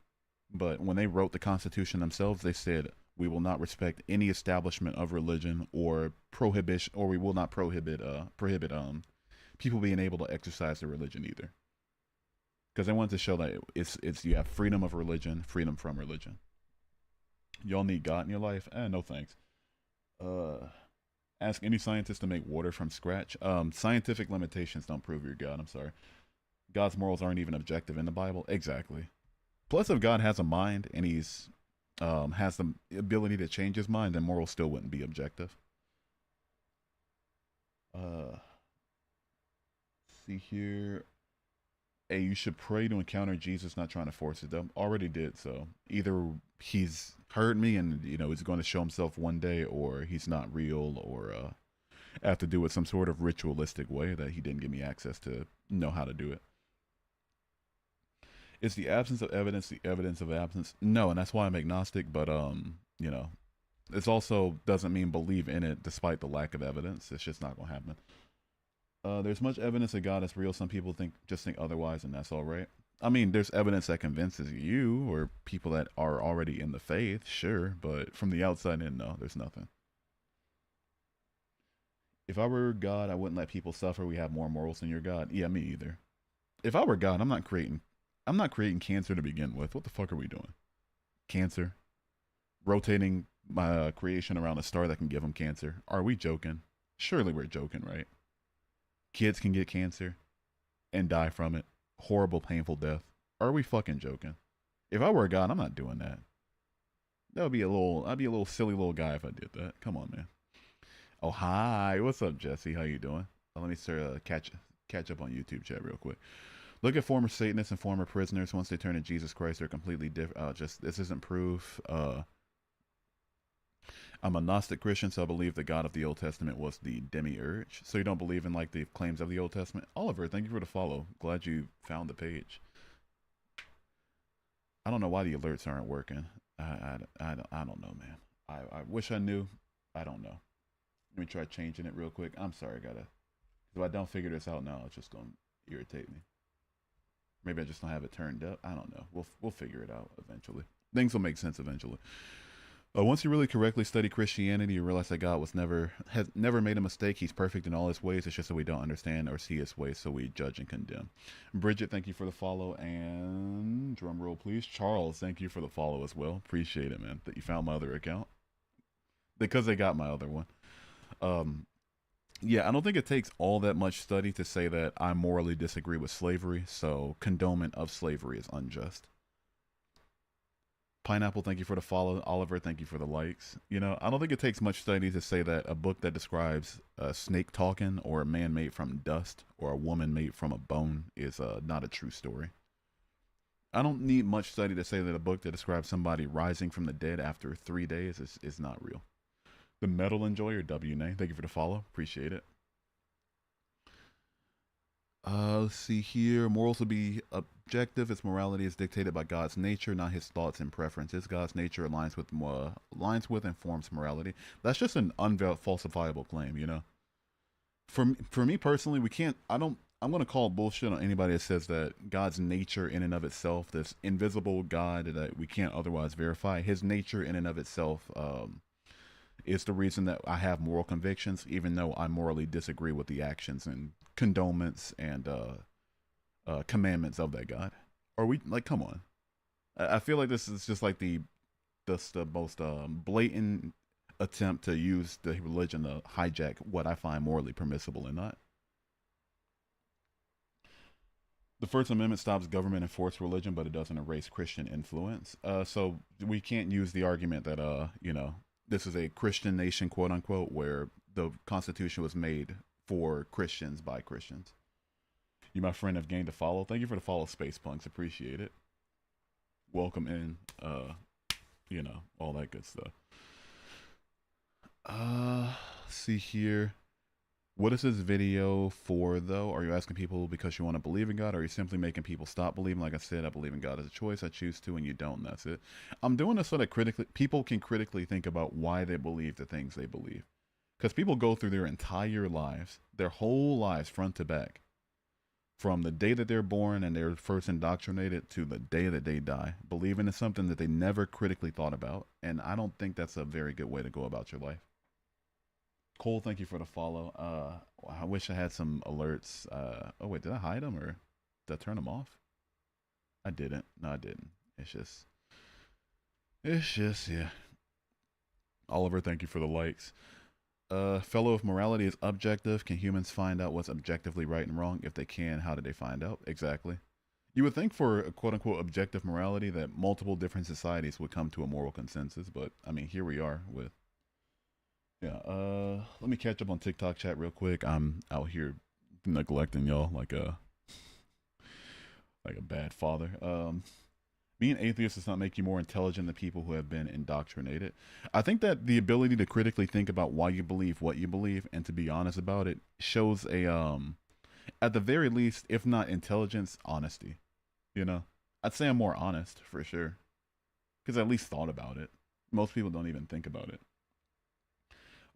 But when they wrote the Constitution themselves, they said we will not respect any establishment of religion or prohibition, or we will not prohibit people being able to exercise their religion either. Because they wanted to show that it's you have freedom of religion, freedom from religion. Y'all need God in your life? No thanks. Ask any scientist to make water from scratch. Scientific limitations don't prove you're God. I'm sorry. God's morals aren't even objective in the Bible. Exactly. Plus, if God has a mind and He's has the ability to change His mind, then morals still wouldn't be objective. See here. Hey, you should pray to encounter Jesus, not trying to force it though. Already did so. Either He's heard me and He's going to show Himself one day, or He's not real, or I have to do it some sort of ritualistic way that He didn't give me access to know how to do it. Is the absence of evidence the evidence of absence? No, and that's why I'm agnostic. But this also doesn't mean believe in it despite the lack of evidence. It's just not gonna happen. There's much evidence that God is real. Some people think otherwise, and that's all right. I mean, there's evidence that convinces you or people that are already in the faith, sure, but from the outside in, no, there's nothing. If I were God, I wouldn't let people suffer. We have more morals than your God. Yeah, me either. If I were God, I'm not creating cancer to begin with. What the fuck are we doing? Cancer, rotating my creation around a star that can give them cancer. Are we joking? Surely we're joking, right? Kids can get cancer and die from it. Horrible, painful death. Are we fucking joking? If I were a god, I'm not doing that. I'd be a little silly little guy if I did that. Come on, man. Oh, hi. What's up, Jesse? How you doing? Let me catch up on YouTube chat real quick. Look at former Satanists and former prisoners. Once they turn to Jesus Christ, they're completely different. This isn't proof. I'm a Gnostic Christian, so I believe the God of the Old Testament was the demiurge. So you don't believe in like the claims of the Old Testament? Oliver, thank you for the follow. Glad you found the page. I don't know why the alerts aren't working. I don't know, man. I wish I knew. I don't know. Let me try changing it real quick. I'm sorry, if I don't figure this out now, it's just gonna irritate me. Maybe I just don't have it turned up. I don't know. We'll figure it out eventually. Things will make sense eventually. Once you really correctly study Christianity, you realize that God has never made a mistake. He's perfect in all His ways. It's just that we don't understand or see His ways, so we judge and condemn. Bridget, thank you for the follow, and drum roll, please. Charles, thank you for the follow as well. Appreciate it, man. That you found my other account because they got my other one. Yeah, I don't think it takes all that much study to say that I morally disagree with slavery. So condonement of slavery is unjust. Pineapple, thank you for the follow. Oliver, thank you for the likes. I don't think it takes much study to say that a book that describes a snake talking or a man made from dust or a woman made from a bone is not a true story. I don't need much study to say that a book that describes somebody rising from the dead after 3 days is not real. The Metal Enjoyer, WNA, thank you for the follow. Appreciate it. Let's see here. Morals will be objective. Its morality is dictated by God's nature, not his thoughts and preferences. God's nature aligns with and forms morality. That's just an unfalsifiable claim, you know. For me personally, we can't. I don't. I'm gonna call bullshit on anybody that says that God's nature in and of itself, this invisible God that we can't otherwise verify, his nature in and of itself is the reason that I have moral convictions, even though I morally disagree with the actions and condonements and commandments of that God. Are we like? Come on. I feel like this is just like the most blatant attempt to use the religion to hijack what I find morally permissible and not. The First Amendment stops government enforced religion, but it doesn't erase Christian influence. So we can't use the argument that this is a Christian nation, quote unquote, where the Constitution was made for Christians by Christians. You, my friend, have gained a follow. Thank you for the follow, Space Punks. Appreciate it. Welcome in. All that good stuff. See here. What is this video for, though? Are you asking people because you want to believe in God, or are you simply making people stop believing? Like I said, I believe in God as a choice. I choose to, and you don't. And that's it. I'm doing this so that people can critically think about why they believe the things they believe. Because people go through their entire lives, their whole lives, front to back, from the day that they're born and they're first indoctrinated to the day that they die, believing in something that they never critically thought about. And I don't think that's a very good way to go about your life. Cole, thank you for the follow. I wish I had some alerts. Oh wait, did I hide them or did I turn them off? I didn't. No, I didn't. It's just, yeah. Oliver, thank you for the likes. Fellow, if morality is objective, can humans find out what's objectively right and wrong? If they can, how did they find out? Exactly. You would think for a quote unquote objective morality that multiple different societies would come to a moral consensus, but I mean, here we are with. Yeah, let me catch up on TikTok chat real quick. I'm out here neglecting y'all like a bad father. Being atheist does not make you more intelligent than people who have been indoctrinated. I think that the ability to critically think about why you believe what you believe and to be honest about it shows at the very least, if not intelligence, honesty. You know, I'd say I'm more honest for sure, because I at least thought about it. Most people don't even think about it.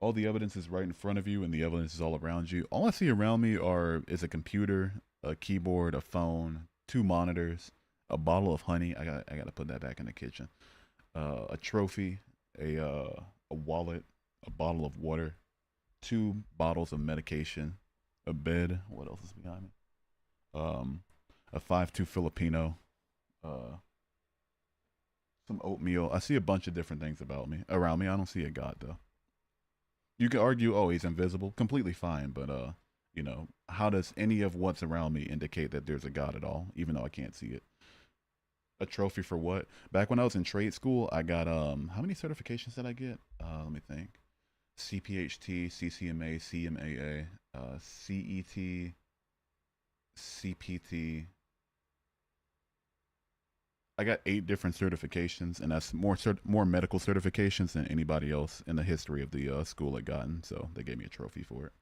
All the evidence is right in front of you, and the evidence is all around you. All I see around me is a computer, a keyboard, a phone, two monitors, a bottle of honey. I gotta put that back in the kitchen. A trophy, a wallet, a bottle of water, two bottles of medication, a bed. What else is behind me? A 5'2" Filipino, some oatmeal. I see a bunch of different things around me. I don't see a God though. You could argue, oh, he's invisible. Completely fine, but how does any of what's around me indicate that there's a God at all, even though I can't see it? A trophy for what? Back when I was in trade school, I got how many certifications did I get? Let me think. CPHT, CCMA, CMAA, CET, CPT. I got 8 different certifications, and that's more medical certifications than anybody else in the history of the school had gotten. So they gave me a trophy for it.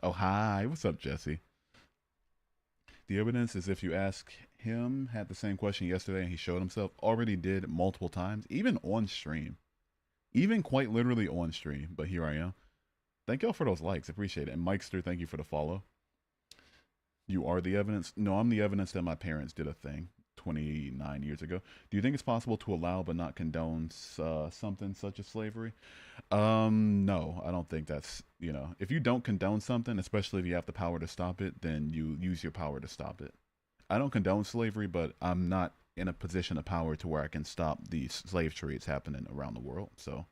Oh, hi. What's up, Jesse? The evidence is if you ask him, had the same question yesterday, and he showed himself, already did multiple times, even on stream. Even quite literally on stream. But here I am. Thank y'all for those likes. Appreciate it. And Mikester, thank you for the follow. You are the evidence? No, I'm the evidence that my parents did a thing 29 years ago. Do you think it's possible to allow but not condone something such as slavery? No, I don't think that's, if you don't condone something, especially if you have the power to stop it, then you use your power to stop it. I don't condone slavery, but I'm not in a position of power to where I can stop these slave trades happening around the world. So,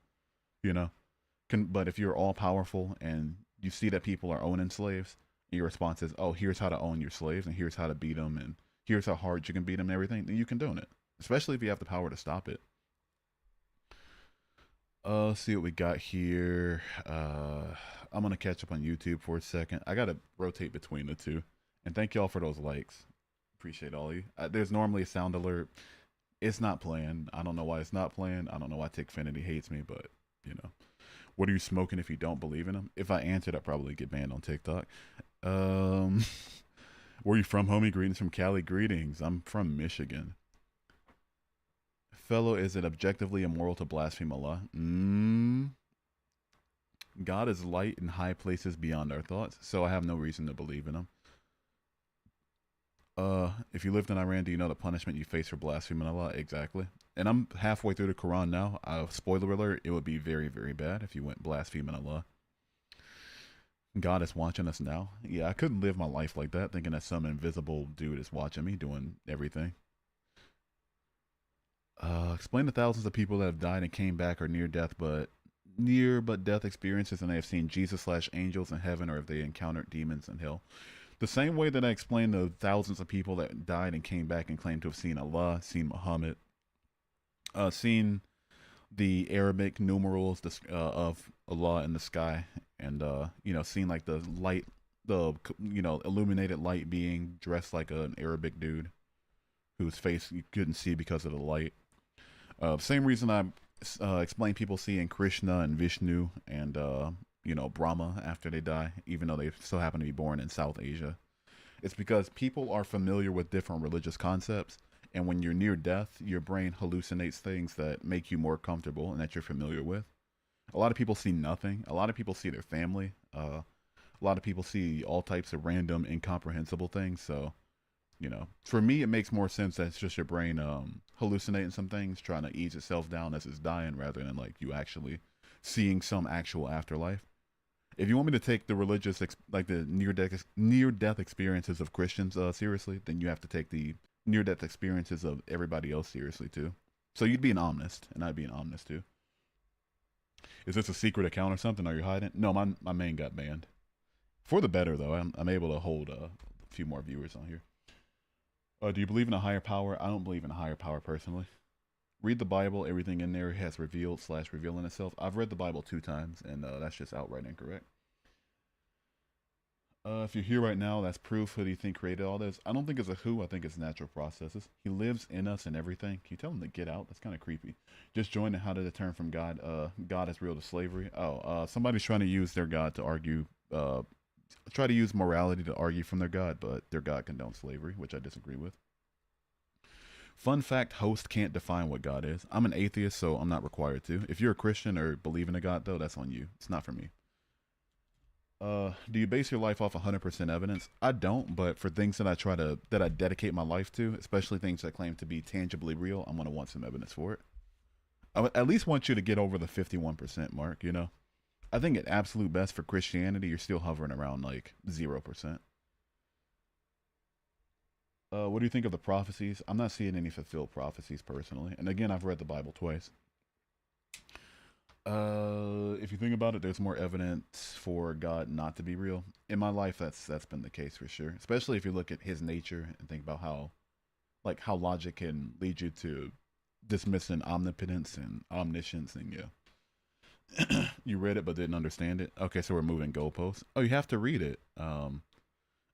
but if you're all powerful and you see that people are owning slaves, and your response is, oh, here's how to own your slaves, and here's how to beat them, and here's how hard you can beat them and everything, then you condone it. Especially if you have the power to stop it. Let's see what we got here. I'm going to catch up on YouTube for a second. I got to rotate between the two. And thank y'all for those likes. Appreciate all of you. There's normally a sound alert. It's not playing. I don't know why it's not playing. I don't know why Tickfinity hates me, but, What are you smoking if you don't believe in them? If I answered, I'd probably get banned on TikTok. Where you from, homie? Greetings from Cali. Greetings. I'm from Michigan. Fellow, is it objectively immoral to blaspheme Allah? God is light in high places beyond our thoughts, so I have no reason to believe in him. If you lived in Iran, do you know the punishment you face for blaspheming Allah? Exactly. And I'm halfway through the Quran now. Spoiler alert, it would be very, very bad if you went blaspheming Allah. God is watching us now. Yeah, I couldn't live my life like that, thinking that some invisible dude is watching me doing everything. Explain the thousands of people that have died and came back or near but death experiences, and they have seen Jesus slash angels in heaven, or if they encountered demons in hell. The same way that I explained the thousands of people that died and came back and claimed to have seen Allah, seen Muhammad, seen the Arabic numerals of Allah in the sky, and seen like the light, the illuminated light being dressed like an Arabic dude whose face you couldn't see because of the light. Same reason I explain people seeing Krishna and Vishnu and Brahma after they die, even though they still happen to be born in South Asia. It's because people are familiar with different religious concepts, and when you're near death, your brain hallucinates things that make you more comfortable and that you're familiar with. A lot of people see nothing. A lot of people see their family. A lot of people see all types of random, incomprehensible things. So, for me, it makes more sense that it's just your brain hallucinating some things, trying to ease itself down as it's dying, rather than like you actually seeing some actual afterlife. If you want me to take the like the near death experiences of Christians seriously, then you have to take the near death experiences of everybody else seriously too. So you'd be an omnist, and I'd be an omnist too. Is this a secret account or something? Are you hiding? No, my main got banned. For the better though. I'm able to hold a few more viewers on here. Do you believe in a higher power? I don't believe in a higher power personally. Read the Bible. Everything in there has revealed slash revealing itself. I've read the Bible 2 times, and that's just outright incorrect. If you're here right now, that's proof. Who do you think created all this? I don't think it's a who. I think it's natural processes. He lives in us and everything. Can you tell him to get out? That's kind of creepy. Just join the how did it turn from God? God is real to slavery. Somebody's trying to use their God to argue. Try to use morality to argue from their God, but their God condones slavery, which I disagree with. Fun fact: host can't define what God is. I'm an atheist, so I'm not required to. If you're a Christian or believe in a God, though, that's on you. It's not for me. Do you base your life off 100% evidence? I don't, but for things that I dedicate my life to, especially things that claim to be tangibly real, I'm gonna want some evidence for it. I would at least want you to get over the 51% mark. I think at absolute best for Christianity, you're still hovering around like 0%. What do you think of the prophecies? I'm not seeing any fulfilled prophecies personally, and again, I've read the Bible twice. If you think about it, there's more evidence for God not to be real. In my life, that's been the case for sure. Especially if you look at His nature and think about how logic can lead you to dismissing omnipotence and omniscience, and you read it but didn't understand it. Okay, so we're moving goalposts. Oh, you have to read it.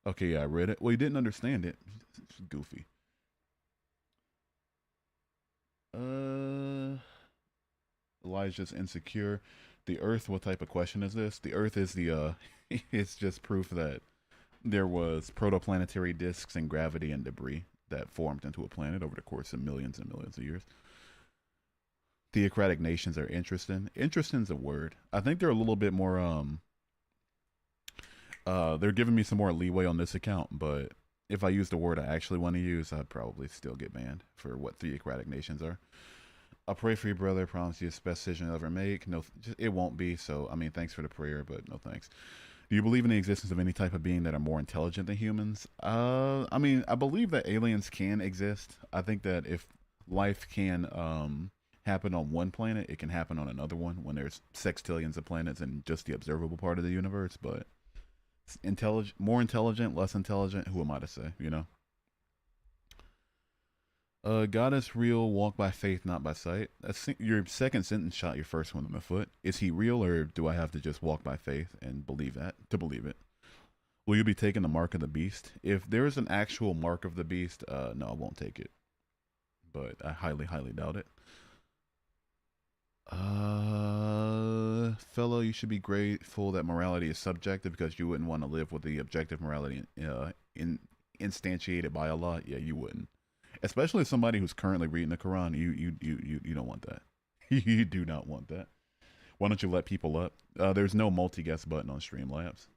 Okay, yeah, I read it. Well, you didn't understand it. It's goofy. Uh. Elijah's insecure. The Earth. What type of question is this? The Earth is the. It's just proof that there was protoplanetary disks and gravity and debris that formed into a planet over the course of millions and millions of years. Theocratic nations are interesting. Interesting's a word. I think they're a little bit more. They're giving me some more leeway on this account, but if I use the word I actually want to use, I'd probably still get banned for what theocratic nations are. I'll pray for you, brother. I promise you it's the best decision I'll ever make. No, it won't be. So, I mean, thanks for the prayer, but no thanks. Do you believe in the existence of any type of being that are more intelligent than humans? I mean, I believe that aliens can exist. I think that if life can happen on one planet, it can happen on another one when there's sextillions of planets and just the observable part of the universe. But more intelligent, less intelligent. Who am I to say? God is real. Walk by faith, not by sight. Your second sentence shot your first one in the foot. Is he real, or do I have to just walk by faith and believe that to believe it? Will you be taking the mark of the beast? If there is an actual mark of the beast, no, I won't take it. But I highly, highly doubt it. Fellow, you should be grateful that morality is subjective because you wouldn't want to live with the objective morality instantiated by Allah, yeah, you wouldn't. Especially somebody who's currently reading the Quran, you don't want that. You do not want that. Why don't you let people up? There's no multi-guest button on Streamlabs.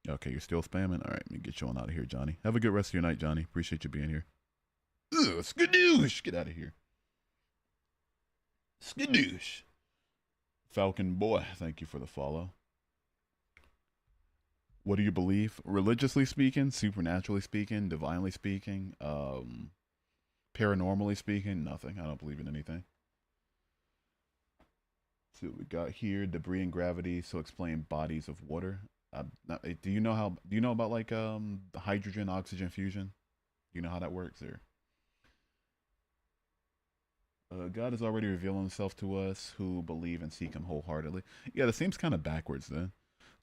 Okay, you're still spamming? All right, let me get you on out of here, Johnny. Have a good rest of your night, Johnny. Appreciate you being here. Ugh, skadoosh! Get out of here. Skadoosh! Falcon Boy, thank you for the follow. What do you believe? Religiously speaking, supernaturally speaking, divinely speaking, paranormally speaking, nothing. I don't believe in anything. So we got here debris and gravity. So explain bodies of water. Do you know how? Do you know about like the hydrogen oxygen fusion? Do you know how that works? Or God has already revealed Himself to us who believe and seek Him wholeheartedly. Yeah, that seems kind of backwards then.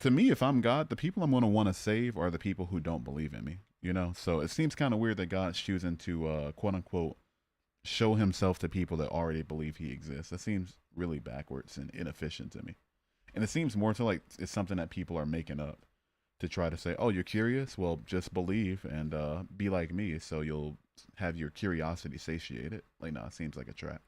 To me, if I'm God, the people I'm going to want to save are the people who don't believe in me. You know, so it seems kind of weird that God's choosing to quote unquote show Himself to people that already believe He exists. That seems really backwards and inefficient to me. And it seems more to like it's something that people are making up to try to say, "Oh, you're curious? Well, just believe and be like me, so you'll have your curiosity satiated." Like, no, it seems like a trap.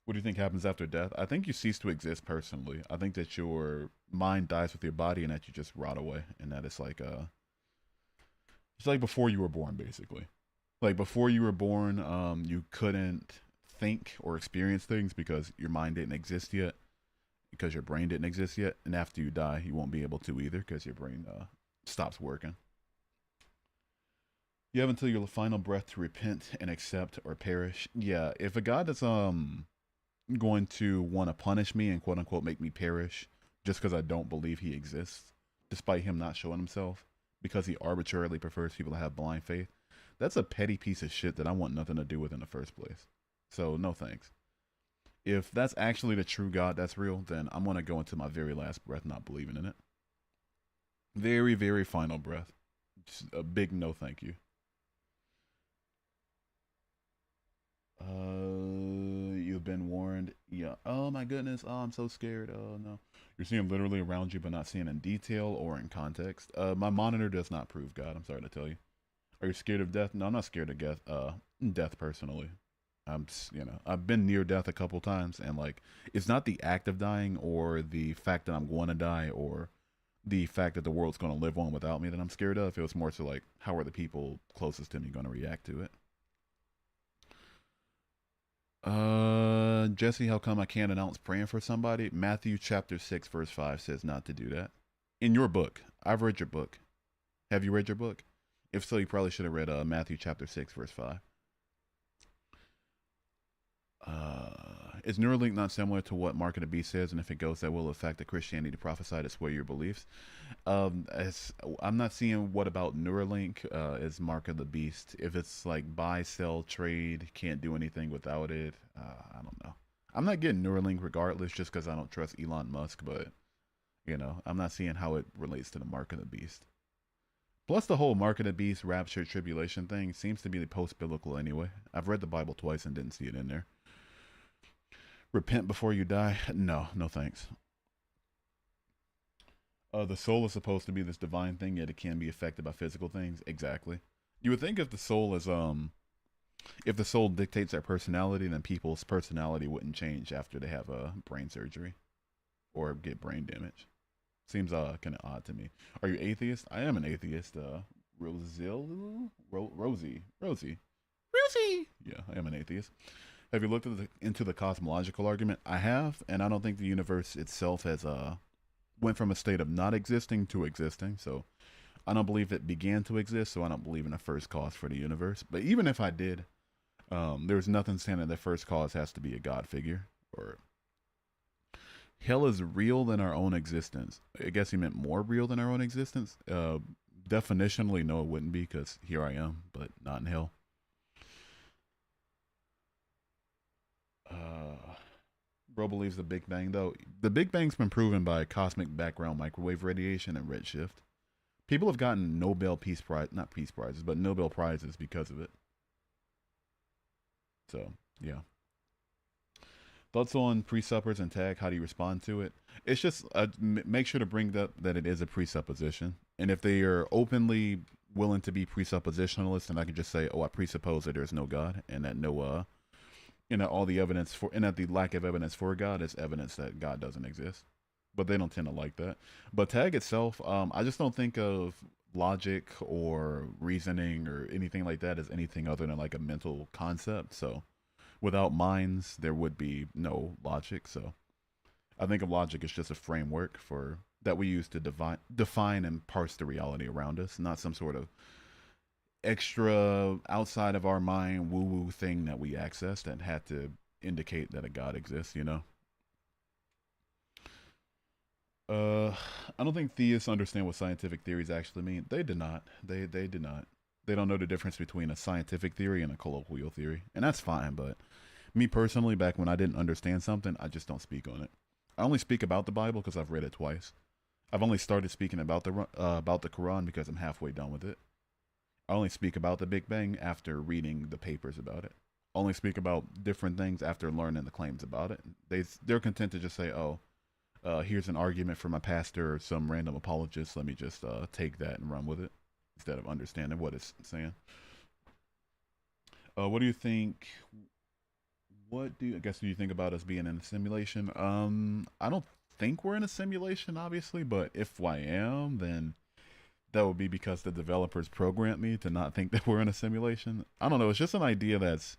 What do you think happens after death? I think you cease to exist personally. I think that your mind dies with your body and that you just rot away, and that it's like before you were born, basically. Like before you were born, you couldn't think or experience things because your mind didn't exist yet, because your brain didn't exist yet, and after you die, you won't be able to either because your brain stops working. You have until your final breath to repent and accept or perish. Yeah, if a God that's going to want to punish me and quote unquote make me perish just because I don't believe He exists, despite Him not showing Himself, because He arbitrarily prefers people to have blind faith, that's a petty piece of shit that I want nothing to do with in the first place. So no thanks. If that's actually the true God that's real, then I'm gonna go into my very last breath not believing in it. Very, very final breath. Just a big no thank you. You've been warned. Yeah. Oh my goodness. Oh, I'm so scared. Oh no. You're seeing literally around you, but not seeing in detail or in context. My monitor does not prove God. I'm sorry to tell you. Are you scared of death? No, I'm not scared of death. Death personally. I've been near death a couple times, and like, it's not the act of dying or the fact that I'm going to die or the fact that the world's going to live on without me that I'm scared of. It was more so like, how are the people closest to me going to react to it? Jesse, how come I can't announce praying for somebody? Matthew chapter 6, verse 5 says not to do that. In your book. I've read your book. Have you read your book? If so, you probably should have read Matthew chapter 6, verse 5. Is Neuralink not similar to what Mark of the Beast says? And if it goes that will affect the Christianity to prophesy to sway your beliefs? I'm not seeing what about Neuralink is Mark of the Beast. If it's like buy, sell, trade, can't do anything without it, I don't know. I'm not getting Neuralink regardless just because I don't trust Elon Musk, but, I'm not seeing how it relates to the Mark of the Beast. Plus, the whole Mark of the Beast, rapture, tribulation thing seems to be post-biblical anyway. I've read the Bible twice and didn't see it in there. Repent before you die? No, no thanks. The soul is supposed to be this divine thing, yet it can be affected by physical things. Exactly. You would think if the soul dictates their personality, then people's personality wouldn't change after they have a brain surgery or get brain damage. Seems kind of odd to me. Are you atheist? I am an atheist. Rosie. Yeah, I am an atheist. Have you looked into the cosmological argument? I have, and I don't think the universe itself has went from a state of not existing to existing. So I don't believe it began to exist. So I don't believe in a first cause for the universe. But even if I did, there's nothing saying that the first cause has to be a God figure. Or hell is real than our own existence. I guess he meant more real than our own existence. Definitionally, no, it wouldn't be because here I am, but not in hell. Bro believes the Big Bang, though. The Big Bang's been proven by cosmic background microwave radiation and redshift. People have gotten Nobel Peace Prize, not Peace Prizes, but Nobel Prizes because of it. So, yeah. Thoughts on presuppers and tag? How do you respond to it? It's just make sure to bring up that it is a presupposition. And if they are openly willing to be presuppositionalists, then I can just say, oh, I presuppose that there's no God, and that no and that all the evidence for, and that the lack of evidence for God is evidence that God doesn't exist. But they don't tend to like that. But tag itself, I just don't think of logic or reasoning or anything like that as anything other than like a mental concept. So without minds, there would be no logic. So I think of logic as just a framework for that we use to define and parse the reality around us, not some sort of extra outside of our mind woo woo thing that we access that had to indicate that a God exists, you know? Uh, I don't think theists understand what scientific theories actually mean. They did not. They did not. They don't know the difference between a scientific theory and a colloquial theory, and that's fine. But me personally, back when I didn't understand something, I just don't speak on it. I only speak about the Bible because I've read it twice. I've only started speaking about the Quran because I'm halfway done with it. I only speak about the Big Bang after reading the papers about it. I only speak about different things after learning the claims about it. They're content to just say, "Oh, here's an argument from a pastor or some random apologist. Let me just take that and run with it," instead of understanding what it's saying. What do you think? What do you, I guess do you think about us being in a simulation? I don't think we're in a simulation, obviously, but if I am, then that would be because the developers programmed me to not think that we're in a simulation. I don't know. It's just an idea that's,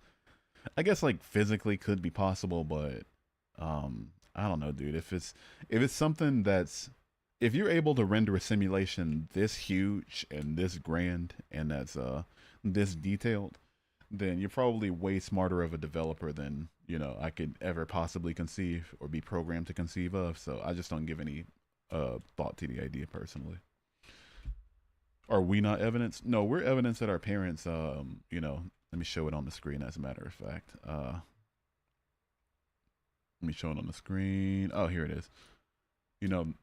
I guess, like physically could be possible, but I don't know, dude. If it's something that's, if you're able to render a simulation this huge and this grand and that's this detailed, then you're probably way smarter of a developer than I could ever possibly conceive or be programmed to conceive of. So I just don't give any thought to the idea personally. Are we not evidence? No, we're evidence that our parents. Let me show it on the screen. As a matter of fact, let me show it on the screen. Oh, here it is. You know,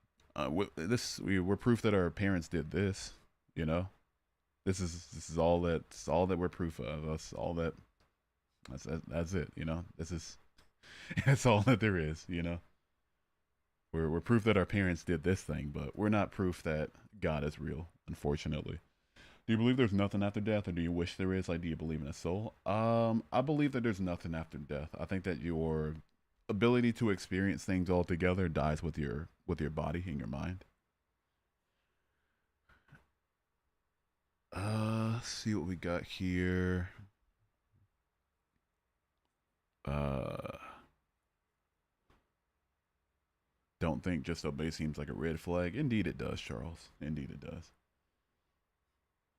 we're proof that our parents did this. You know, this is all that we're proof of. That's all that. That's it. This is that's all that there is. We're proof that our parents did this thing, but we're not proof that God is real. Unfortunately. Do you believe there's nothing after death, or do you wish there is? Like, do you believe in a soul? I believe that there's nothing after death. I think that your ability to experience things altogether dies with your body and your mind. Let's see what we got here. Uh, don't think just obey seems like a red flag. Indeed, it does, Charles. Indeed, it does.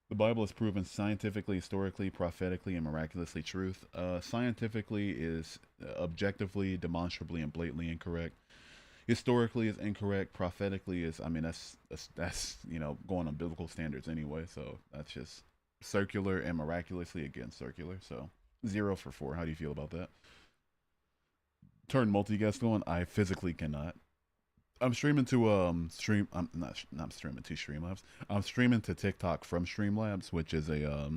The Bible is proven scientifically, historically, prophetically, and miraculously truth. Scientifically is objectively, demonstrably, and blatantly incorrect. Historically is incorrect. Prophetically is, I mean, that's going on biblical standards anyway. So that's just circular and miraculously again circular. So 0 for 4. How do you feel about that? Turn multi-guest on. I physically cannot. I'm streaming to I'm not streaming to Streamlabs. I'm streaming to TikTok from Streamlabs, which is a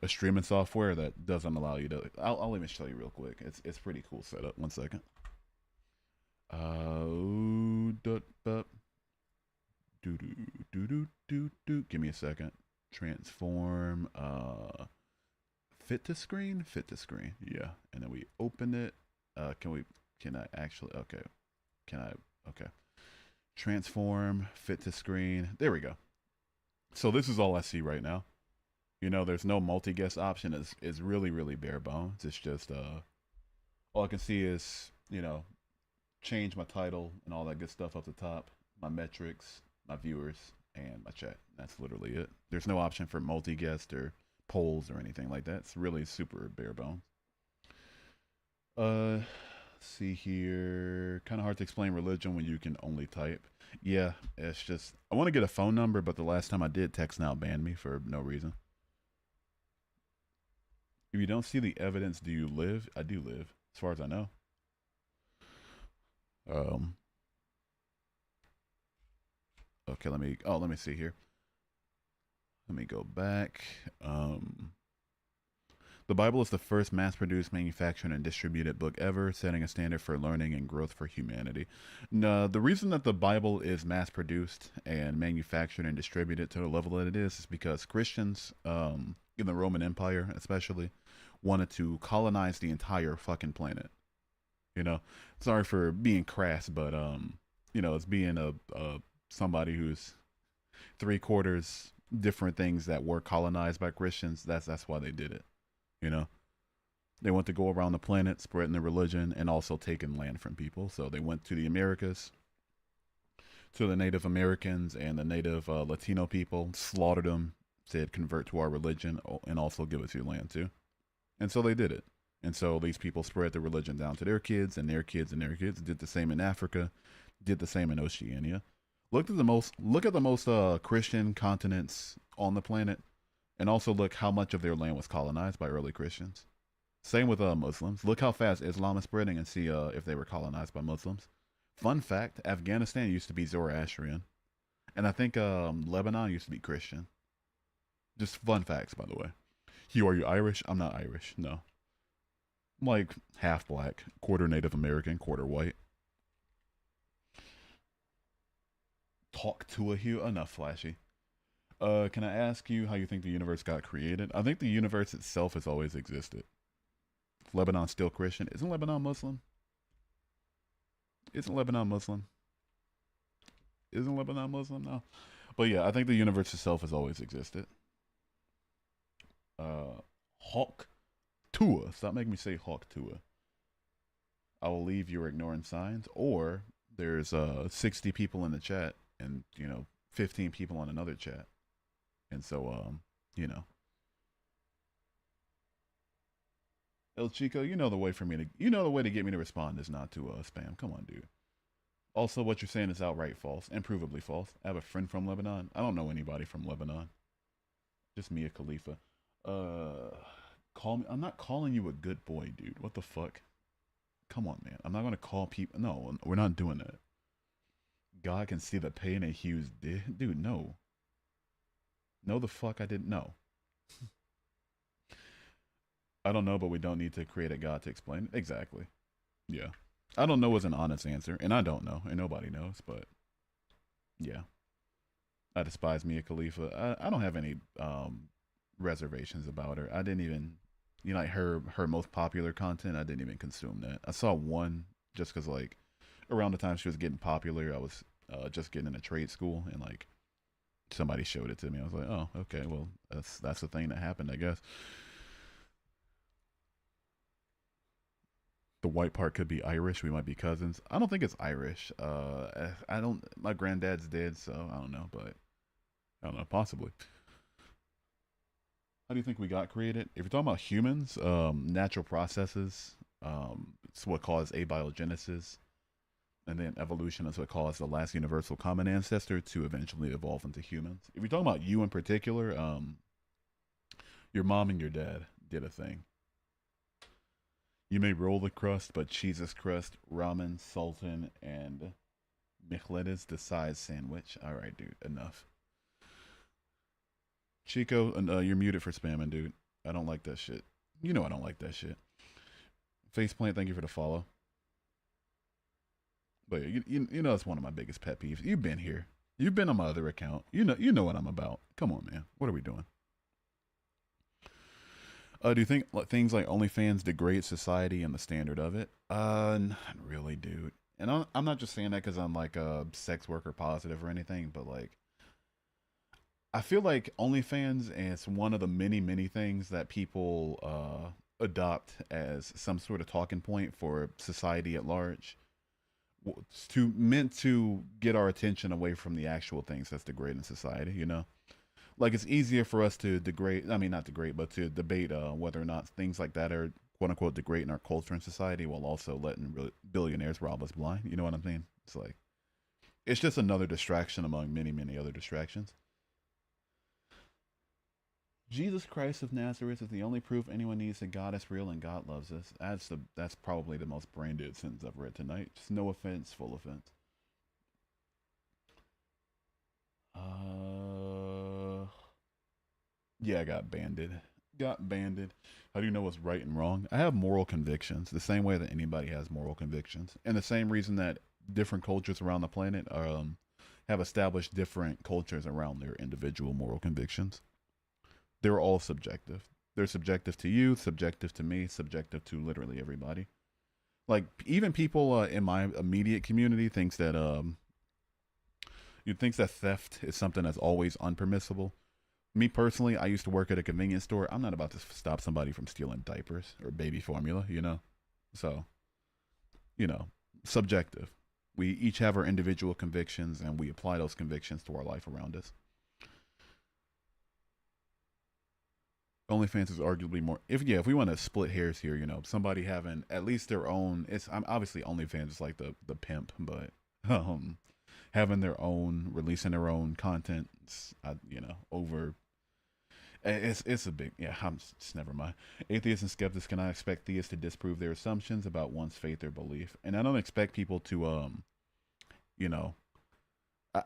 streaming software that doesn't allow you to. I'll even show you real quick. It's pretty cool setup. One second. Do do do. Give me a second. Transform. Fit to screen. Fit to screen. Yeah, and then we open it. Can we? Can I actually? Okay. Can I? Okay. Transform, fit to screen. There we go. So this is all I see right now. There's no multi-guest option. It's really, really bare bones. It's just all I can see is, change my title and all that good stuff up the top, my metrics, my viewers, and my chat. That's literally it. There's no option for multi-guest or polls or anything like that. It's really super bare bones. Uh see here. Kind of hard to explain religion when you can only type. Yeah, it's just I want to get a phone number, but the last time I did, Text Now banned me for no reason. If you don't see the evidence, do you live? I do live, as far as I know. Um. Okay, let me see here. Let me go back. The Bible is the first mass produced, manufactured, and distributed book ever, setting a standard for learning and growth for humanity. No, the reason that the Bible is mass produced and manufactured and distributed to the level that it is because Christians, in the Roman Empire especially, wanted to colonize the entire fucking planet. You know, sorry for being crass, but it's being a somebody who's three quarters different things that were colonized by Christians. That's why they did it. You know, they want to go around the planet spreading their religion and also taking land from people. So they went to the Americas, to the Native Americans and the Native Latino people, slaughtered them, said convert to our religion and also give us your land too. And so they did it. And so these people spread the religion down to their kids and their kids and their kids. Did the same in Africa, did the same in Oceania. Look at the most Christian continents on the planet, and also look how much of their land was colonized by early Christians. Same with Muslims. Look how fast Islam is spreading, and see if they were colonized by Muslims. Fun fact: Afghanistan used to be Zoroastrian, and I think Lebanon used to be Christian. Just fun facts, by the way. Hugh, are you Irish? I'm not Irish. No, I'm like half black, quarter Native American, quarter white. Talk to a Hugh. Enough flashy. Can I ask you how you think the universe got created? I think the universe itself has always existed. Lebanon's still Christian. Isn't Lebanon Muslim? Isn't Lebanon Muslim? Isn't Lebanon Muslim? No. But yeah, I think the universe itself has always existed. Hawk Tua. Stop making me say Hawk Tua. I will leave your ignoring signs. Or there's 60 people in the chat and 15 people on another chat. And so you know. El Chico, the way to get me to respond is not to spam. Come on, dude. Also, what you're saying is outright false and provably false. I have a friend from Lebanon. I don't know anybody from Lebanon. Just Mia Khalifa. Call me. I'm not calling you a good boy, dude. What the fuck? Come on, man. I'm not gonna call people. No, we're not doing that. God can see the pain in Hughes did. Dude, no. No, the fuck I didn't know. I don't know, but we don't need to create a God to explain it. Exactly. Yeah. I don't know is an honest answer, and I don't know, and nobody knows, but yeah. I despise Mia Khalifa. I don't have any reservations about her. I didn't even, like her most popular content, I didn't even consume that. I saw one just because, like, around the time she was getting popular, I was just getting into trade school, and, like, somebody showed it to me. I was like, oh, okay, well, that's the thing that happened, I guess. The white part could be Irish. We might be cousins. I don't think it's Irish. I don't. My granddad's dead, so I don't know. But I don't know. Possibly. How do you think we got created? If you're talking about humans, natural processes, it's what caused abiogenesis, and then evolution is what caused the last universal common ancestor to eventually evolve into humans. If you're talking about you in particular, your mom and your dad did a thing. You may roll the crust, but cheese's crust, ramen, sultan, and Micheletta's the size sandwich. All right, dude, enough. Chico, you're muted for spamming, dude. I don't like that shit. You know I don't like that shit. Faceplant, thank you for the follow. But you know it's one of my biggest pet peeves. You've been here. You've been on my other account. You know what I'm about. Come on, man. What are we doing? Do you think things like OnlyFans degrade society and the standard of it? Not really, dude. And I'm not just saying that because I'm like a sex worker positive or anything, but like, I feel like OnlyFans is one of the many, many things that people adopt as some sort of talking point for society at large. It's meant to get our attention away from the actual things that's degrading society, like it's easier for us to degrade, I mean not degrade, but to debate whether or not things like that are quote unquote degrading our culture and society, while also letting billionaires rob us blind. You know what I'm saying? It's like, it's just another distraction among many, many other distractions. Jesus Christ of Nazareth is the only proof anyone needs that God is real and God loves us. That's probably the most brain dead sentence I've read tonight. Just no offense, full offense. Yeah, I got banded. got banded. How do you know what's right and wrong? I have moral convictions, the same way that anybody has moral convictions, and the same reason that different cultures around the planet have established different cultures around their individual moral convictions. They're all subjective. They're subjective to you, subjective to me, subjective to literally everybody. Like even people in my immediate community thinks that you thinks that theft is something that's always unpermissible. Me personally, I used to work at a convenience store. I'm not about to stop somebody from stealing diapers or baby formula, you know? So, you know, subjective. We each have our individual convictions and we apply those convictions to our life around us. OnlyFans is arguably more. If we want to split hairs here, you know, somebody having at least their own. It's I'm obviously OnlyFans is like the pimp, but um, having their own, releasing their own content, you know, over. It's a big I'm just never mind. Atheists and skeptics cannot expect theists to disprove their assumptions about one's faith or belief, and I don't expect people to you know,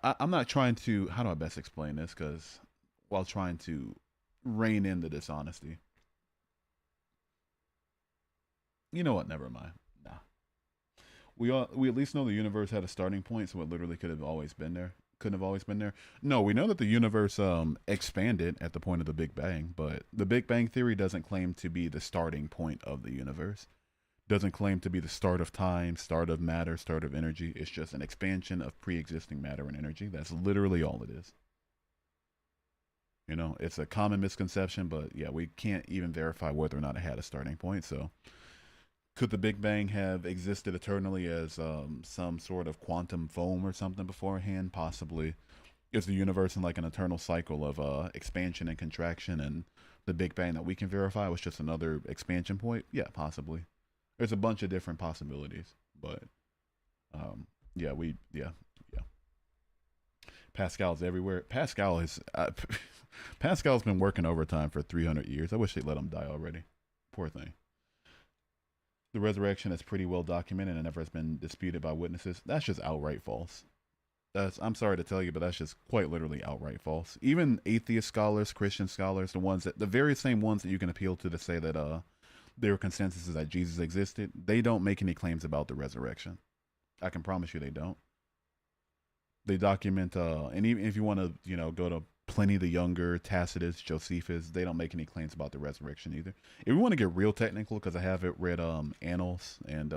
I'm not trying to. How do I best explain this? Because while trying to rein in the dishonesty. You know what? Never mind. Nah. We at least know the universe had a starting point, so it literally could have always been there. Couldn't have always been there. No, we know that the universe expanded at the point of the Big Bang, but the Big Bang theory doesn't claim to be the starting point of the universe. Doesn't claim to be the start of time, start of matter, start of energy. It's just an expansion of pre-existing matter and energy. That's literally all it is. You know, it's a common misconception, but yeah, we can't even verify whether or not it had a starting point. So, could the Big Bang have existed eternally as some sort of quantum foam or something beforehand? Possibly. Is the universe in like an eternal cycle of expansion and contraction, and the Big Bang that we can verify was just another expansion point? Yeah, possibly. There's a bunch of different possibilities, but yeah. Pascal's everywhere. Pascal's been working overtime for 300 years. I wish they'd let him die already. Poor thing. The resurrection is pretty well documented and never has been disputed by witnesses. That's just outright false. I'm sorry to tell you, but that's just quite literally outright false. Even atheist scholars, Christian scholars, the very same ones that you can appeal to say that their consensus is that Jesus existed, they don't make any claims about the resurrection. I can promise you they don't. They document, and even if you want to, you know, go to Pliny the Younger, Tacitus, Josephus, they don't make any claims about the resurrection either. If we want to get real technical, because I haven't read Annals and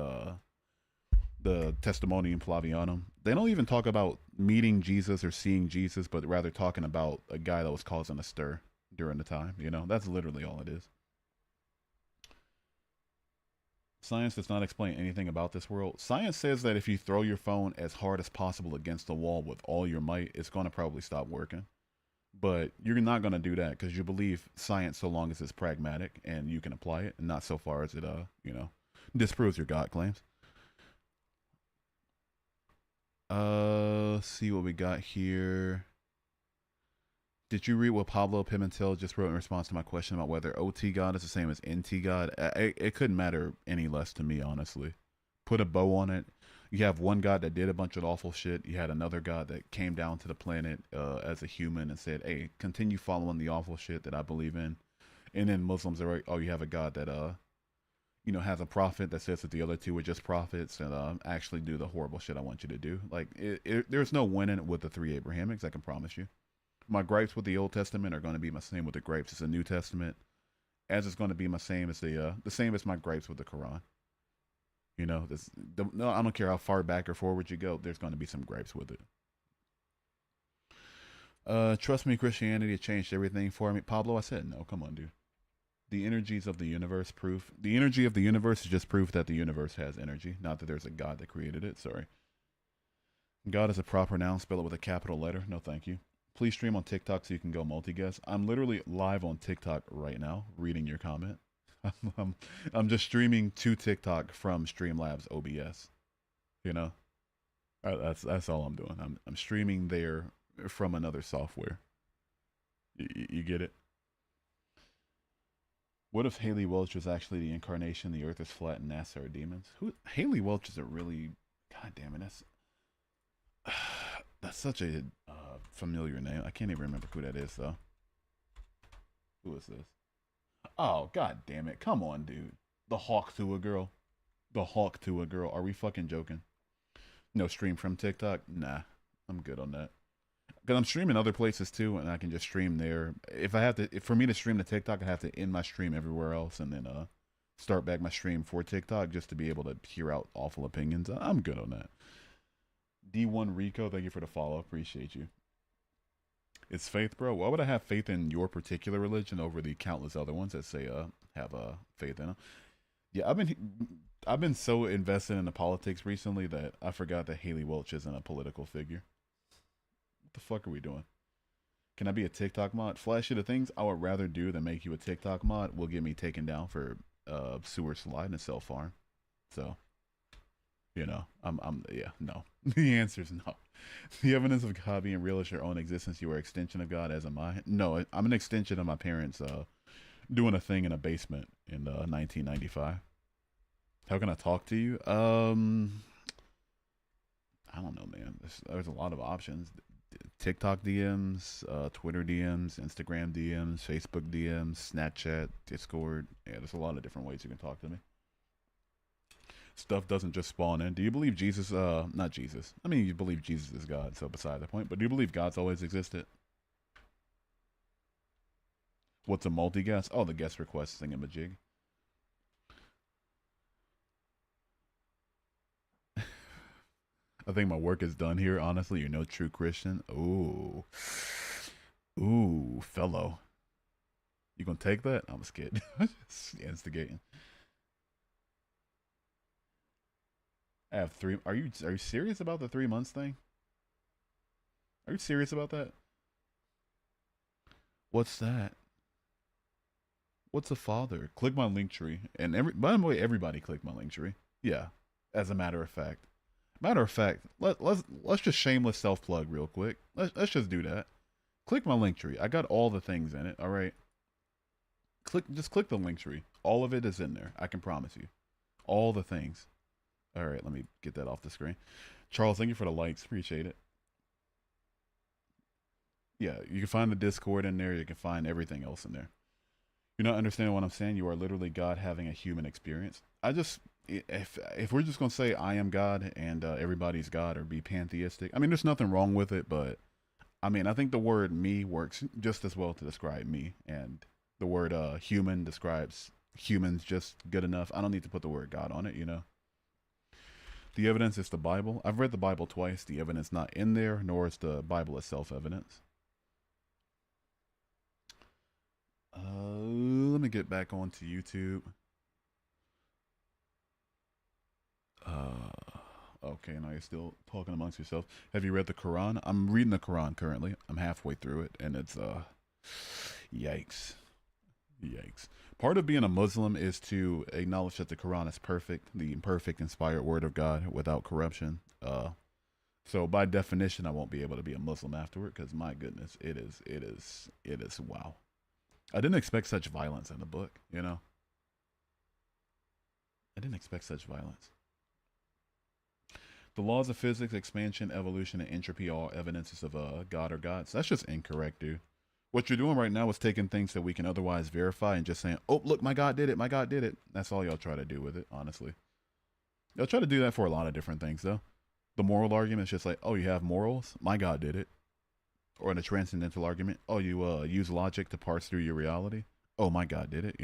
the Testimonium Flavianum, they don't even talk about meeting Jesus or seeing Jesus, but rather talking about a guy that was causing a stir during the time. You know, that's literally all it is. Science does not explain anything about this world. Science says that if you throw your phone as hard as possible against the wall with all your might, it's going to probably stop working. But you're not going to do that because you believe science so long as it's pragmatic and you can apply it, and not so far as it, you know, disproves your God claims. See what we got here. Did you read what Pablo Pimentel just wrote in response to my question about whether OT God is the same as NT God? It couldn't matter any less to me, honestly. Put a bow on it. You have one God that did a bunch of awful shit. You had another God that came down to the planet as a human and said, "Hey, continue following the awful shit that I believe in." And then Muslims are like, "Oh, you have a God that you know, has a prophet that says that the other two are just prophets and actually do the horrible shit I want you to do." Like, there's no winning with the three Abrahamics. I can promise you. My gripes with the Old Testament are going to be my same with the gripes as the New Testament, as it's going to be my same as the same as my gripes with the Quran. You know, no, I don't care how far back or forward you go. There's going to be some gripes with it. Trust me, Christianity changed everything for me. Pablo, I said no. Come on, dude. The energies of the universe proof. The energy of the universe is just proof that the universe has energy, not that there's a God that created it. Sorry. God is a proper noun. Spell it with a capital letter. No, thank you. Please stream on TikTok so you can go multi-guest. I'm literally live on TikTok right now, reading your comment. I'm just streaming to TikTok from Streamlabs OBS. You know, that's all I'm doing. I'm streaming there from another software. You get it? What if Haley Welch was actually the incarnation? The Earth is flat and NASA are demons. Who? Haley Welch is a really, God damn it, that's such a familiar name. I can't even remember who that is though. Who is this? Oh, god damn it. Come on, dude. The hawk to a girl. The hawk to a girl. Are we fucking joking? No stream from TikTok? Nah. I'm good on that. Because I'm streaming other places too, and I can just stream there. If I have to, for me to stream to TikTok, I have to end my stream everywhere else, and then start back my stream for TikTok just to be able to hear out awful opinions. I'm good on that. D1 Rico, thank you for the follow. Appreciate you. It's faith, bro. Why would I have faith in your particular religion over the countless other ones that say have faith in them? Yeah, I've been so invested in the politics recently that I forgot that Haley Welch isn't a political figure. What the fuck are we doing? Can I be a TikTok mod? Flash you the things I would rather do than make you a TikTok mod will get me taken down for sewer slide and self farm. So, yeah, no. The answer is no. The evidence of God being real is your own existence. You are an extension of God, as am I. No, I'm an extension of my parents doing a thing in a basement in 1995. How can I talk to you? I don't know, man. There's a lot of options. TikTok DMs, Twitter DMs, Instagram DMs, Facebook DMs, Snapchat, Discord. Yeah, there's a lot of different ways you can talk to me. Stuff doesn't just spawn in. Do you believe Jesus, not Jesus. I mean, you believe Jesus is God, so beside the point. But do you believe God's always existed? What's a multi-guest? Oh, the guest request thingamajig. I think my work is done here. Honestly, you're no true Christian. Ooh. Ooh, fellow. You gonna take that? I'm scared. Instigating. I have 3. Are you serious about the 3 months thing? Are you serious about that? What's that? What's a father? Click my link tree. And by the way, everybody click my link tree. Yeah. As a matter of fact. Matter of fact, let's just shameless self plug real quick. Let's just do that. Click my link tree. I got all the things in it. All right. Just click the link tree. All of it is in there. I can promise you. All the things. All right. Let me get that off the screen. Charles, thank you for the likes. Appreciate it. Yeah, you can find the Discord in there. You can find everything else in there. You're not understanding what I'm saying. You are literally God having a human experience. If we're just gonna say I am God and everybody's God or be pantheistic, I mean, there's nothing wrong with it, but I mean, I think the word me works just as well to describe me, and the word human describes humans just good enough. I don't need to put the word God on it, The evidence is the Bible. I've read the Bible twice. The evidence not in there, nor is the Bible itself evidence. Let me get back onto YouTube. Okay, now you're still talking amongst yourself. Have you read the Quran? I'm reading the Quran currently. I'm halfway through it, and it's yikes. Yikes. Part of being a Muslim is to acknowledge that the Quran is perfect, the imperfect, inspired word of God without corruption. So by definition, I won't be able to be a Muslim afterward because my goodness, it is wow. I didn't expect such violence in the book, I didn't expect such violence. The laws of physics, expansion, evolution, and entropy are all evidences of God or gods. That's just incorrect, dude. What you're doing right now is taking things that we can otherwise verify and just saying, oh, look, my God did it. My God did it. That's all y'all try to do with it, honestly. Y'all try to do that for a lot of different things, though. The moral argument is just like, oh, you have morals? My God did it. Or in a transcendental argument, oh, you use logic to parse through your reality? Oh, my God did it,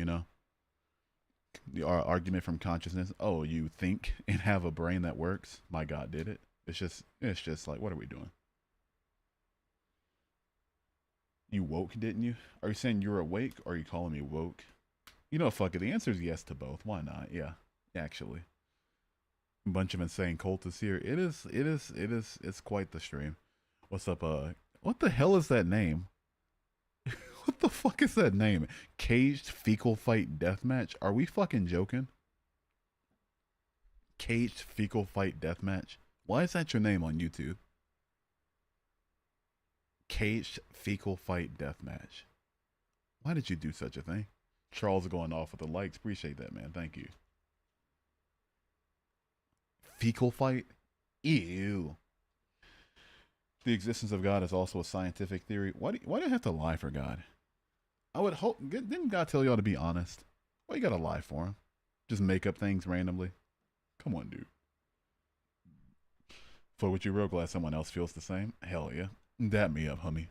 The argument from consciousness, oh, you think and have a brain that works? My God did it. It's just like, what are we doing? You woke, didn't you? Are you saying you're awake or are you calling me woke? Fuck it. The answer is yes to both. Why not? Yeah, actually. A bunch of insane cultists here. It's quite the stream. What's up, what the hell is that name? What the fuck is that name? Caged Fecal Fight Deathmatch? Are we fucking joking? Caged Fecal Fight Deathmatch? Why is that your name on YouTube? Caged Fecal Fight Deathmatch. Why did you do such a thing? Charles going off with the likes. Appreciate that, man. Thank you. Fecal fight? Ew. The existence of God is also a scientific theory. Why do you have to lie for God? I would hope. Didn't God tell y'all to be honest? Why you gotta lie for him? Just make up things randomly. Come on, dude. For what you real glad someone else feels the same? Hell yeah. Dap me up, homie.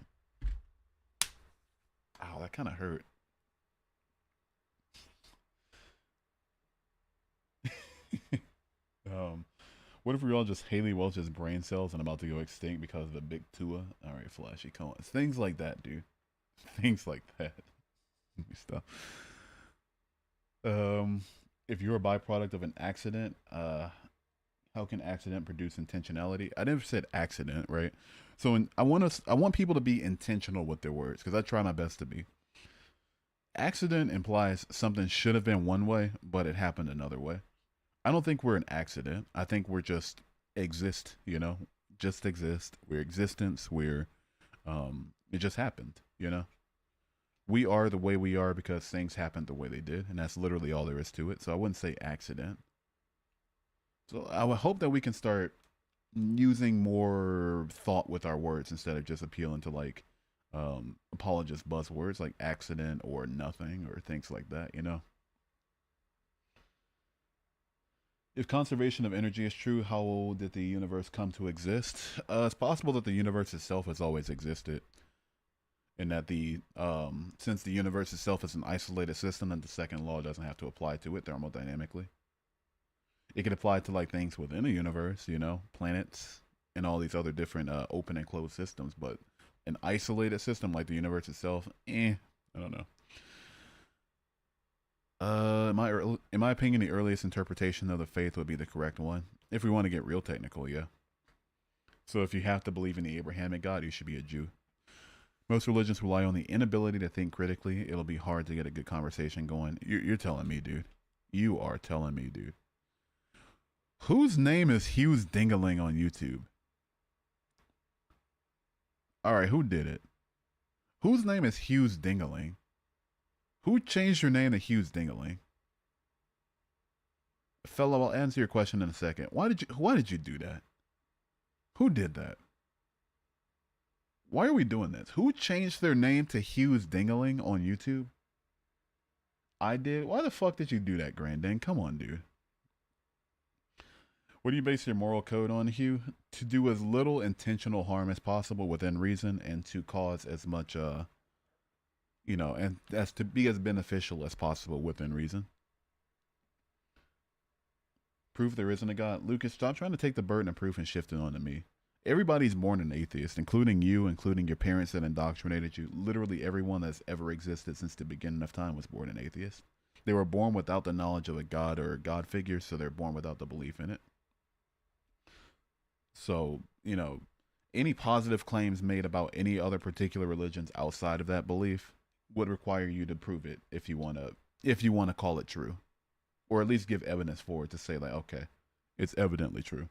Ow, that kind of hurt. um, what if we all just Haley Welch's brain cells and about to go extinct because of the big Tua? All right, flashy coins. Things like that, dude. Things like that. Stuff. Um, if you're a byproduct of an accident, how can accident produce intentionality? I never said accident, right? So I want people to be intentional with their words because I try my best to be. Accident implies something should have been one way, but it happened another way. I don't think we're an accident. I think we're just exist, just exist. We're existence. It just happened, We are the way we are because things happened the way they did, and that's literally all there is to it. So I wouldn't say accident. So I would hope that we can start using more thought with our words instead of just appealing to like apologist buzzwords like accident or nothing or things like that. If conservation of energy is true, how did the universe come to exist? It's possible that the universe itself has always existed, and that the since the universe itself is an isolated system, then the second law doesn't have to apply to it thermodynamically. It could apply to like things within a universe, planets and all these other different open and closed systems, but an isolated system like the universe itself, I don't know. In my opinion, the earliest interpretation of the faith would be the correct one. If we want to get real technical, yeah. So if you have to believe in the Abrahamic God, you should be a Jew. Most religions rely on the inability to think critically. It'll be hard to get a good conversation going. You're telling me, dude. You are telling me, dude. Whose name is Hughes Dingaling on YouTube? All right, who did it? Whose name is Hughes Dingaling? Who changed your name to Hughes Dingaling? Fellow, I'll answer your question in a second. Why did you do that? Who did that? Why are we doing this? Who changed their name to Hughes Dingaling on YouTube? I did. Why the fuck did you do that, Grandin? Come on, dude. What do you base your moral code on, Hugh? To do as little intentional harm as possible within reason, and to cause as much, and as to be as beneficial as possible within reason. Proof there isn't a God. Lucas, stop trying to take the burden of proof and shift it onto me. Everybody's born an atheist, including you, including your parents that indoctrinated you. Literally everyone that's ever existed since the beginning of time was born an atheist. They were born without the knowledge of a God or a God figure, so they're born without the belief in it. So, any positive claims made about any other particular religions outside of that belief would require you to prove it if you want to call it true, or at least give evidence for it to say like, okay, it's evidently true.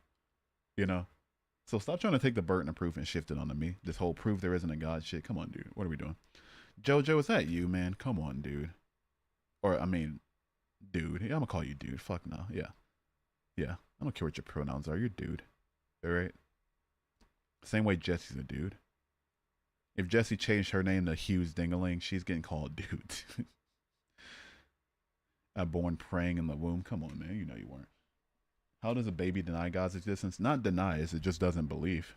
So stop trying to take the burden of proof and shift it onto me. This whole prove there isn't a God shit. Come on, dude. What are we doing? Jojo, is that you, man? Come on, dude. Or, I mean, dude. Yeah, I'm going to call you dude. Fuck no. Yeah. Yeah. I don't care what your pronouns are. You're dude. All right? Same way Jesse's a dude. If Jessie changed her name to Hughes Dingaling, she's getting called dude. I'm born praying in the womb. Come on, man. You know you weren't. How does a baby deny God's existence? Not denies, it just doesn't believe,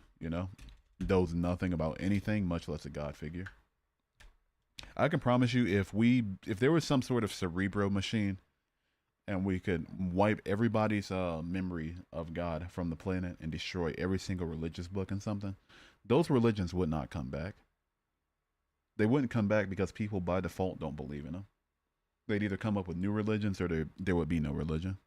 Knows nothing about anything, much less a God figure. I can promise you if there was some sort of cerebro machine and we could wipe everybody's memory of God from the planet and destroy every single religious book and something, those religions would not come back. They wouldn't come back because people by default don't believe in them. They'd either come up with new religions or there would be no religion.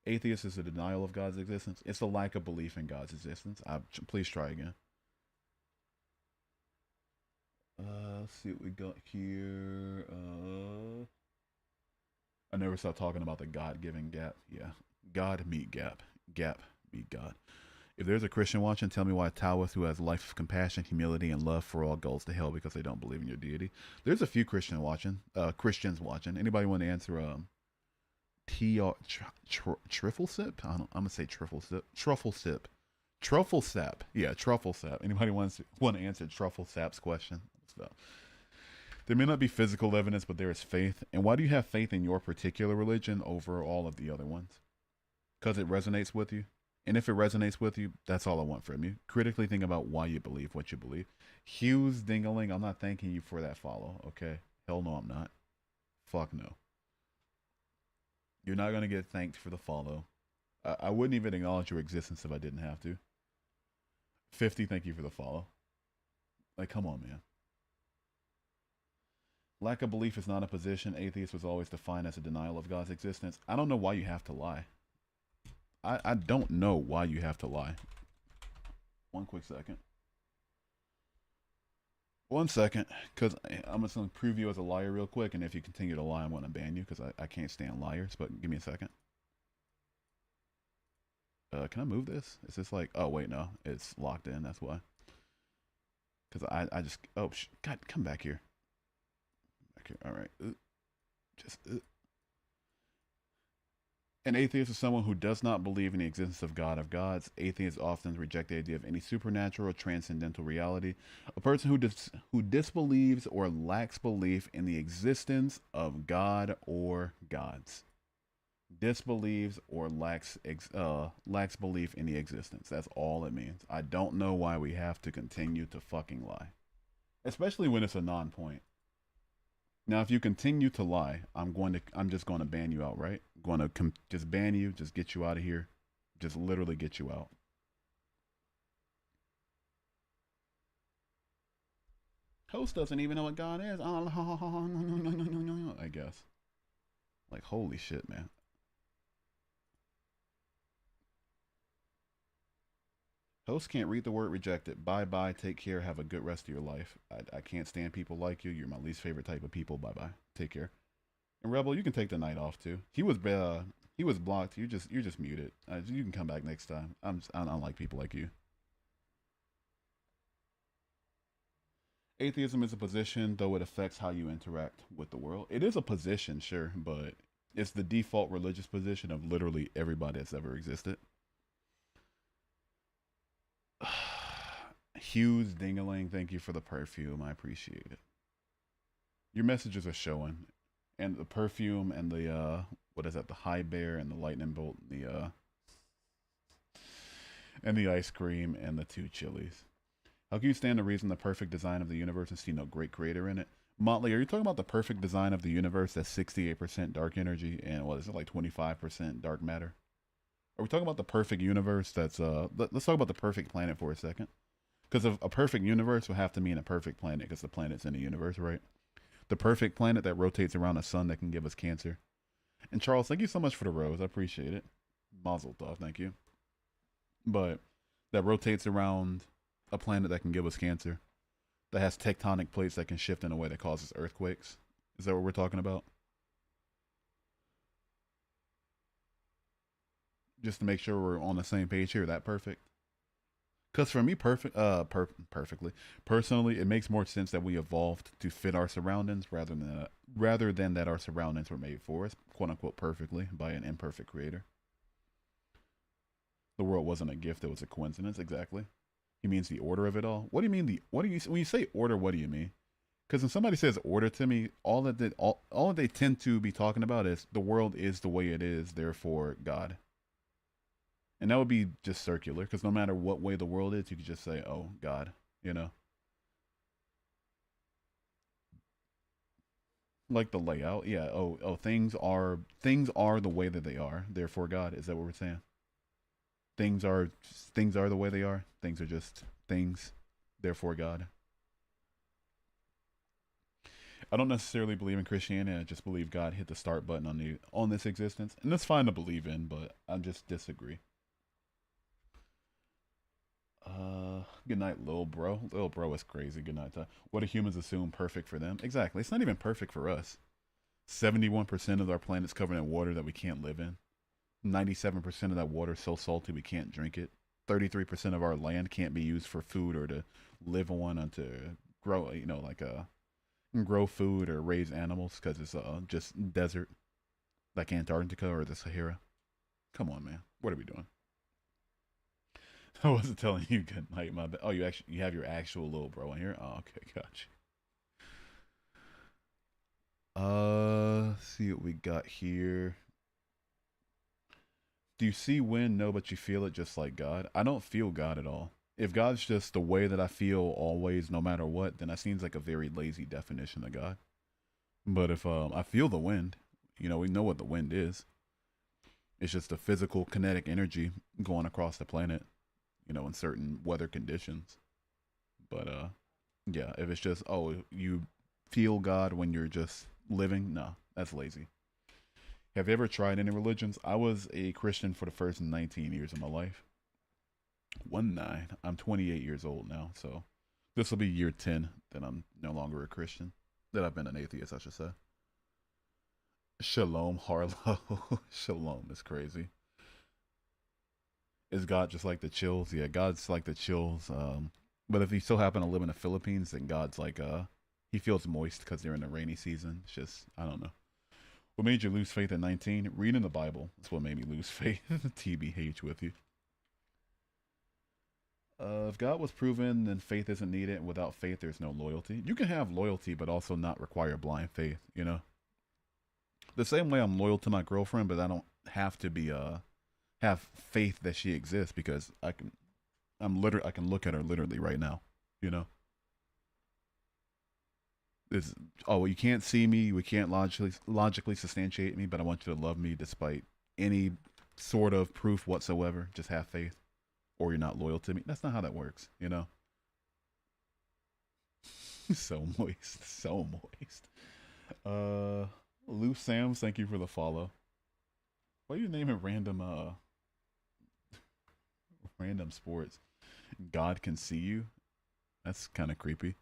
Atheist is a denial of God's existence. It's a lack of belief in God's existence. Please try again. Let's see what we got here. I never stopped talking about the God-giving gap. Yeah. God meet gap. Gap meet God. If there's a Christian watching, tell me why a Taoist who has a life of compassion, humility, and love for all goes to hell because they don't believe in your deity. There's a few Christians watching. Anybody want to answer Truffle sip? I'm gonna say truffle sip. Truffle sap. Yeah, truffle sap. Anybody want to answer truffle sap's question? So, There may not be physical evidence, but there is faith. And why do you have faith in your particular religion over all of the other ones? Because it resonates with you. And if it resonates with you, that's all I want from you. Critically think about why you believe what you believe. Hughes Dingaling, I'm not thanking you for that follow, okay? Hell no, I'm not. Fuck no. You're not going to get thanked for the follow. I wouldn't even acknowledge your existence if I didn't have to. 50, thank you for the follow. Like, come on, man. Lack of belief is not a position. Atheist was always defined as a denial of God's existence. I don't know why you have to lie. I don't know why you have to lie. One quick second. 1 second, because I'm just going to prove you as a liar real quick, and if you continue to lie, I'm going to ban you, because I can't stand liars, but give me a second. Can I move this? Is this like, oh wait, no, it's locked in, that's why. Because I just, oh, God, come back here. Back here, all right. Just, An atheist is someone who does not believe in the existence of God of gods. Atheists often reject the idea of any supernatural or transcendental reality. A person who disbelieves or lacks belief in the existence of God or gods. Disbelieves or lacks belief in the existence. That's all it means. I don't know why we have to continue to fucking lie, especially when it's a non-point. Now, if you continue to lie, I'm just going to ban you outright. I'm going to just ban you, just get you out of here, just literally get you out. Host doesn't even know what God is. I guess. Like, holy shit, man. Host can't read the word rejected. Bye bye. Take care. Have a good rest of your life. I can't stand people like you. You're my least favorite type of people. Bye bye. Take care. And Rebel, you can take the night off too. He was blocked. You're just muted. You can come back next time. I don't like people like you. Atheism is a position, though it affects how you interact with the world. It is a position, sure, but it's the default religious position of literally everybody that's ever existed. Hughes Dingaling, thank you for the perfume. I appreciate it. Your messages are showing. And the perfume and the what is that, the high bear and the lightning bolt, and the ice cream and the 2 chilies. How can you stand to reason the perfect design of the universe and see no great creator in it? Motley, are you talking about the perfect design of the universe that's 68% dark energy and what is it, like 25% dark matter? Are we talking about the perfect universe that's let's talk about the perfect planet for a second. Because a perfect universe would have to mean a perfect planet because the planet's in the universe, right? The perfect planet that rotates around a sun that can give us cancer. And Charles, thank you so much for the rose. I appreciate it. Mazel tov, thank you. But that rotates around a planet that can give us cancer. That has tectonic plates that can shift in a way that causes earthquakes. Is that what we're talking about? Just to make sure we're on the same page here, that perfect? Because for me, perfectly, personally, it makes more sense that we evolved to fit our surroundings rather than that our surroundings were made for us, quote unquote, perfectly by an imperfect creator. The world wasn't a gift; it was a coincidence. Exactly. He means the order of it all. What do you mean when you say order? What do you mean? Because when somebody says order to me, all that they tend to be talking about is the world is the way it is, therefore God. And that would be just circular, because no matter what way the world is, you could just say, oh, God, you know? Like the layout, yeah. Oh, things are the way that they are, therefore God. Is that what we're saying? Things are the way they are. Things are just things, therefore God. I don't necessarily believe in Christianity. I just believe God hit the start button on this existence, and that's fine to believe in, but I just disagree. Good night, little bro. Little bro is crazy. Good night. What do humans assume perfect for them? Exactly. It's not even perfect for us. 71% of our planet's covered in water that we can't live in. 97% of that water is so salty we can't drink it. 33% of our land can't be used for food or to live on and to grow, grow food or raise animals because it's just desert like Antarctica or the Sahara. Come on, man. What are we doing? I wasn't telling you good night, my bad. Oh, you have your actual little bro in here? Oh, okay, gotcha. See what we got here. Do you see wind? No, but you feel it just like God. I don't feel God at all. If God's just the way that I feel always, no matter what, then that seems like a very lazy definition of God. But if I feel the wind, we know what the wind is. It's just a physical kinetic energy going across the planet, in certain weather conditions. But yeah, if it's just you feel God when you're just living, no, that's lazy. Have you ever tried any religions? I was a Christian for the first 19 years of my life. 1 9. I'm 28 years old now, so this will be year 10 that I'm no longer a Christian. That I've been an atheist, I should say. Shalom, Harlow. Shalom is crazy. Is God just like the chills? Yeah, God's like the chills. But if you still happen to live in the Philippines, then God's like he feels moist because they're in the rainy season. It's just I don't know. What made you lose faith at 19? Reading the Bible. That's what made me lose faith. TBH with you. If God was proven, then faith isn't needed. Without faith, there's no loyalty. You can have loyalty, but also not require blind faith. The same way I'm loyal to my girlfriend, but I don't have to be have faith that she exists because I can look at her literally right now. You know, it's you can't see me, we can't logically substantiate me, but I want you to love me despite any sort of proof whatsoever. Just have faith, or you're not loyal to me. That's not how that works. So moist, so moist. Lou Sams, thank you for the follow. Why are you naming random sports? God can see you. That's kind of creepy.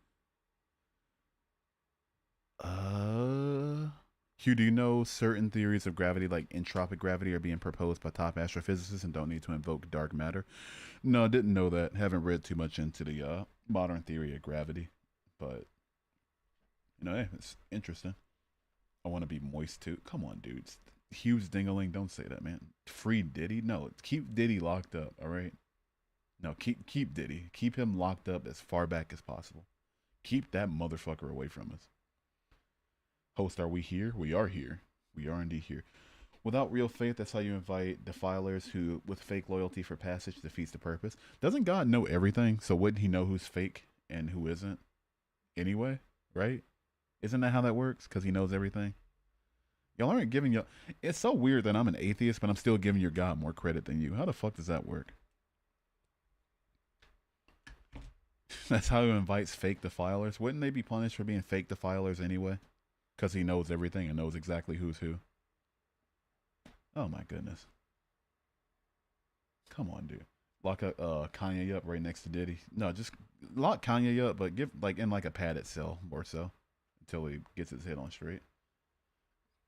Hugh, do you know certain theories of gravity, like entropic gravity, are being proposed by top astrophysicists and don't need to invoke dark matter? No, I didn't know that. Haven't read too much into the modern theory of gravity, but hey, it's interesting. I want to be moist too. Come on, dudes. Hughes Dingaling, don't say that, man. Free Diddy? No, keep Diddy locked up. All right. No, keep Diddy. Keep him locked up as far back as possible. Keep that motherfucker away from us. Host, are we here? We are here. We are indeed here. Without real faith, that's how you invite defilers who, with fake loyalty for passage, defeats the purpose. Doesn't God know everything? So wouldn't he know who's fake and who isn't? Anyway, right? Isn't that how that works? Because he knows everything? Y'all aren't giving you. It's so weird that I'm an atheist, but I'm still giving your God more credit than you. How the fuck does that work? That's how he invites fake defilers. Wouldn't they be punished for being fake defilers anyway? Because he knows everything and knows exactly who's who. Oh my goodness. Come on, dude. Lock Kanye up right next to Diddy. No, just lock Kanye up, but give in like a padded cell or so until he gets his head on straight.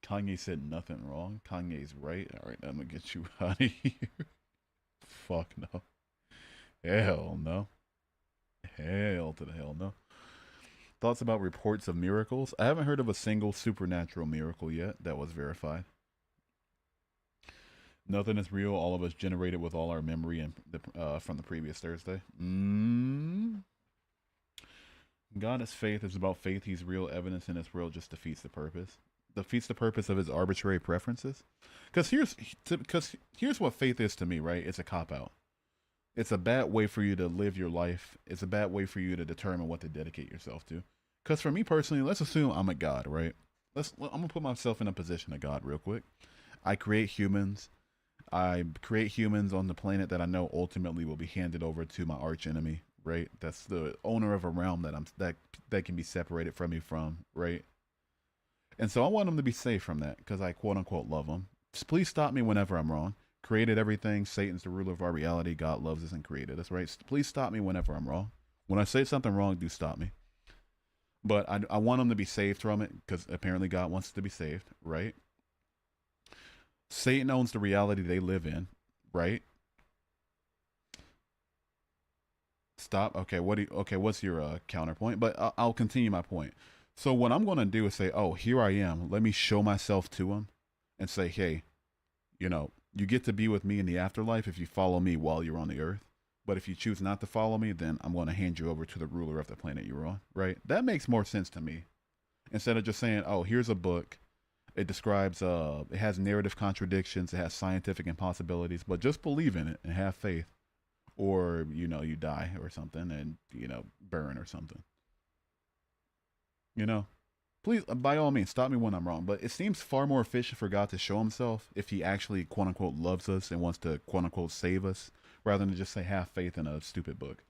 Kanye said nothing wrong. Kanye's right. All right, I'm gonna get you out of here. Fuck no. Hell no. Hell to the hell no. Thoughts about reports of miracles? I haven't heard of a single supernatural miracle yet that was verified. Nothing is real. All of us generated with all our memory and from the previous Thursday. God is faith. Is about faith. He's real. Evidence in this world just defeats the purpose. Defeats the purpose of his arbitrary preferences. Because here's what faith is to me. Right? It's a cop out. It's a bad way for you to live your life. It's a bad way for you to determine what to dedicate yourself to. Because for me personally, let's assume I'm a god, right? I'm gonna put myself in a position of God real quick. I create humans. I create humans on the planet that I know ultimately will be handed over to my arch enemy, right? That's the owner of a realm that can be separated from me from, right? And so I want them to be safe from that because I quote unquote love them. Just please stop me whenever I'm wrong. Created everything. Satan's the ruler of our reality. God loves us and created us, right? Please stop me whenever I'm wrong. When I say something wrong, do stop me. But I want them to be saved from it because apparently God wants to be saved, right? Satan owns the reality they live in, right? Stop. Okay, what's your counterpoint? But I'll continue my point. So what I'm going to do is say, oh, here I am. Let me show myself to him and say, hey, you get to be with me in the afterlife if you follow me while you're on the earth. But if you choose not to follow me, then I'm going to hand you over to the ruler of the planet you're on, right? That makes more sense to me. Instead of just saying, "Oh, here's a book. It describes it has narrative contradictions, it has scientific impossibilities, but just believe in it and have faith, or you die or something, and burn or something." You know, please, by all means, stop me when I'm wrong, but it seems far more efficient for God to show Himself if He actually quote unquote loves us and wants to quote unquote save us, rather than just say have faith in a stupid book.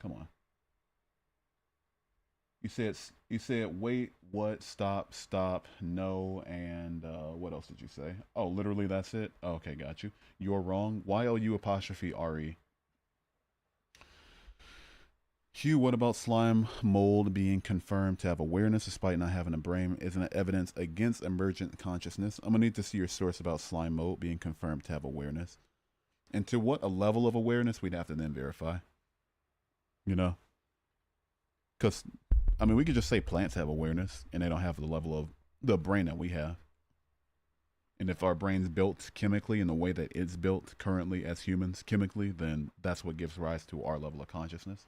Come on. You said wait, what, stop, no, and what else did you say? Oh, literally that's it. Oh, okay, got you. You're wrong. YOU apostrophe RE. Hugh, what about slime mold being confirmed to have awareness despite not having a brain? Isn't it evidence against emergent consciousness? I'm gonna need to see your source about slime mold being confirmed to have awareness. And to what a level of awareness we'd have to then verify. You know? Because, I mean, we could just say plants have awareness and they don't have the level of the brain that we have. And if our brain's built chemically in the way that it's built currently as humans chemically, then that's what gives rise to our level of consciousness.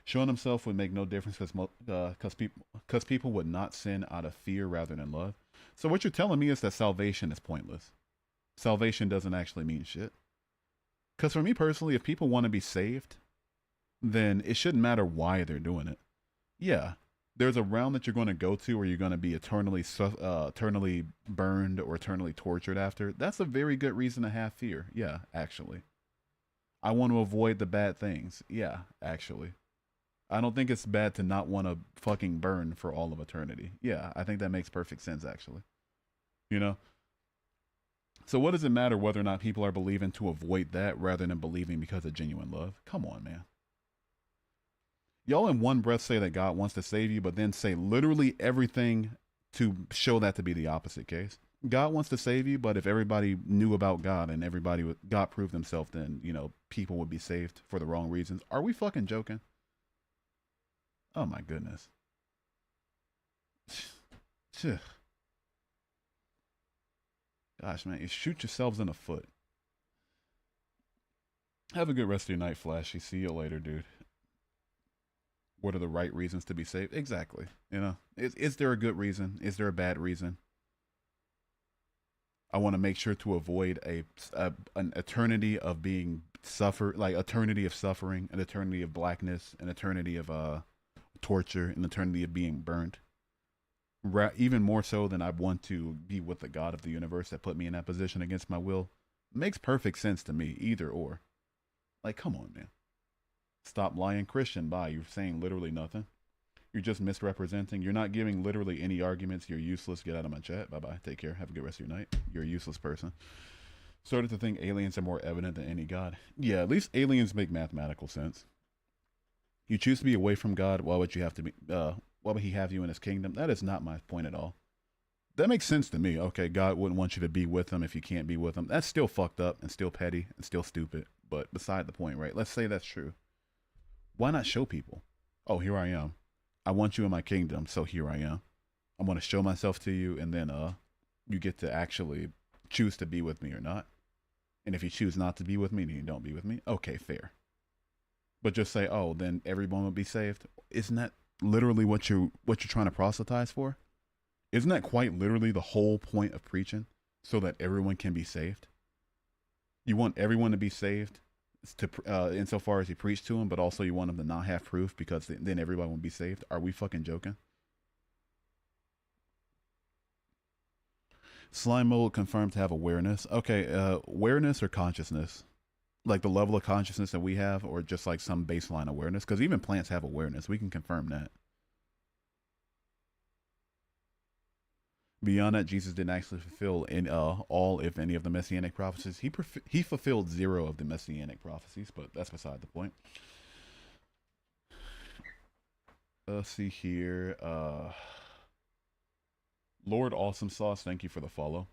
Showing himself would make no difference because people would not sin out of fear rather than love. So what you're telling me is that salvation is pointless. Salvation doesn't actually mean shit. Because for me personally, if people want to be saved, then it shouldn't matter why they're doing it. Yeah, there's a realm that you're going to go to where you're going to be eternally burned or eternally tortured after. That's a very good reason to have fear. Yeah, actually. I want to avoid the bad things. Yeah, actually. I don't think it's bad to not want to fucking burn for all of eternity. Yeah, I think that makes perfect sense, actually. You know? So what does it matter whether or not people are believing to avoid that rather than believing because of genuine love? Come on, man. Y'all in one breath say that God wants to save you, but then say literally everything to show that to be the opposite case. God wants to save you, but if everybody knew about God and God proved Himself, then people would be saved for the wrong reasons. Are we fucking joking? Oh my goodness. Gosh, man, you shoot yourselves in the foot. Have a good rest of your night, Flashy. See you later, dude. What are the right reasons to be saved? Exactly. Is there a good reason? Is there a bad reason? I want to make sure to avoid an eternity of being eternity of suffering, an eternity of blackness, an eternity of torture, an eternity of being burnt. Even more so than I want to be with the God of the universe that put me in that position against my will. Makes perfect sense to me, either or. Like, come on, man. Stop lying, Christian. Bye. You're saying literally nothing. You're just misrepresenting. You're not giving literally any arguments. You're useless. Get out of my chat. Bye-bye. Take care. Have a good rest of your night. You're a useless person. Started to think aliens are more evident than any god. Yeah, at least aliens make mathematical sense. You choose to be away from God. Why would you have to be? Why would He have you in His kingdom? That is not my point at all. That makes sense to me. Okay, God wouldn't want you to be with Him if you can't be with Him. That's still fucked up and still petty and still stupid. But beside the point, right? Let's say that's true. Why not show people? Oh, here I am. I want you in my kingdom, so here I am. I'm going to show myself to you, and then you get to actually choose to be with me or not. And if you choose not to be with me, then you don't be with me. Okay, fair. But just say, oh, then everyone will be saved. Isn't that literally what you're trying to proselytize for? Isn't that quite literally the whole point of preaching? So that everyone can be saved? You want everyone to be saved insofar as you preach to them, but also you want them to not have proof because then everybody will be saved? Are we fucking joking? Slime mold confirmed to have awareness. Okay, awareness or consciousness? Like the level of consciousness that we have, or just like some baseline awareness? Because even plants have awareness. We can confirm that. Beyond that, Jesus didn't actually fulfill all, if any, of the messianic prophecies. He fulfilled 0 of the messianic prophecies, but that's beside the point. Let's see here. Lord Awesome Sauce, thank you for the follow.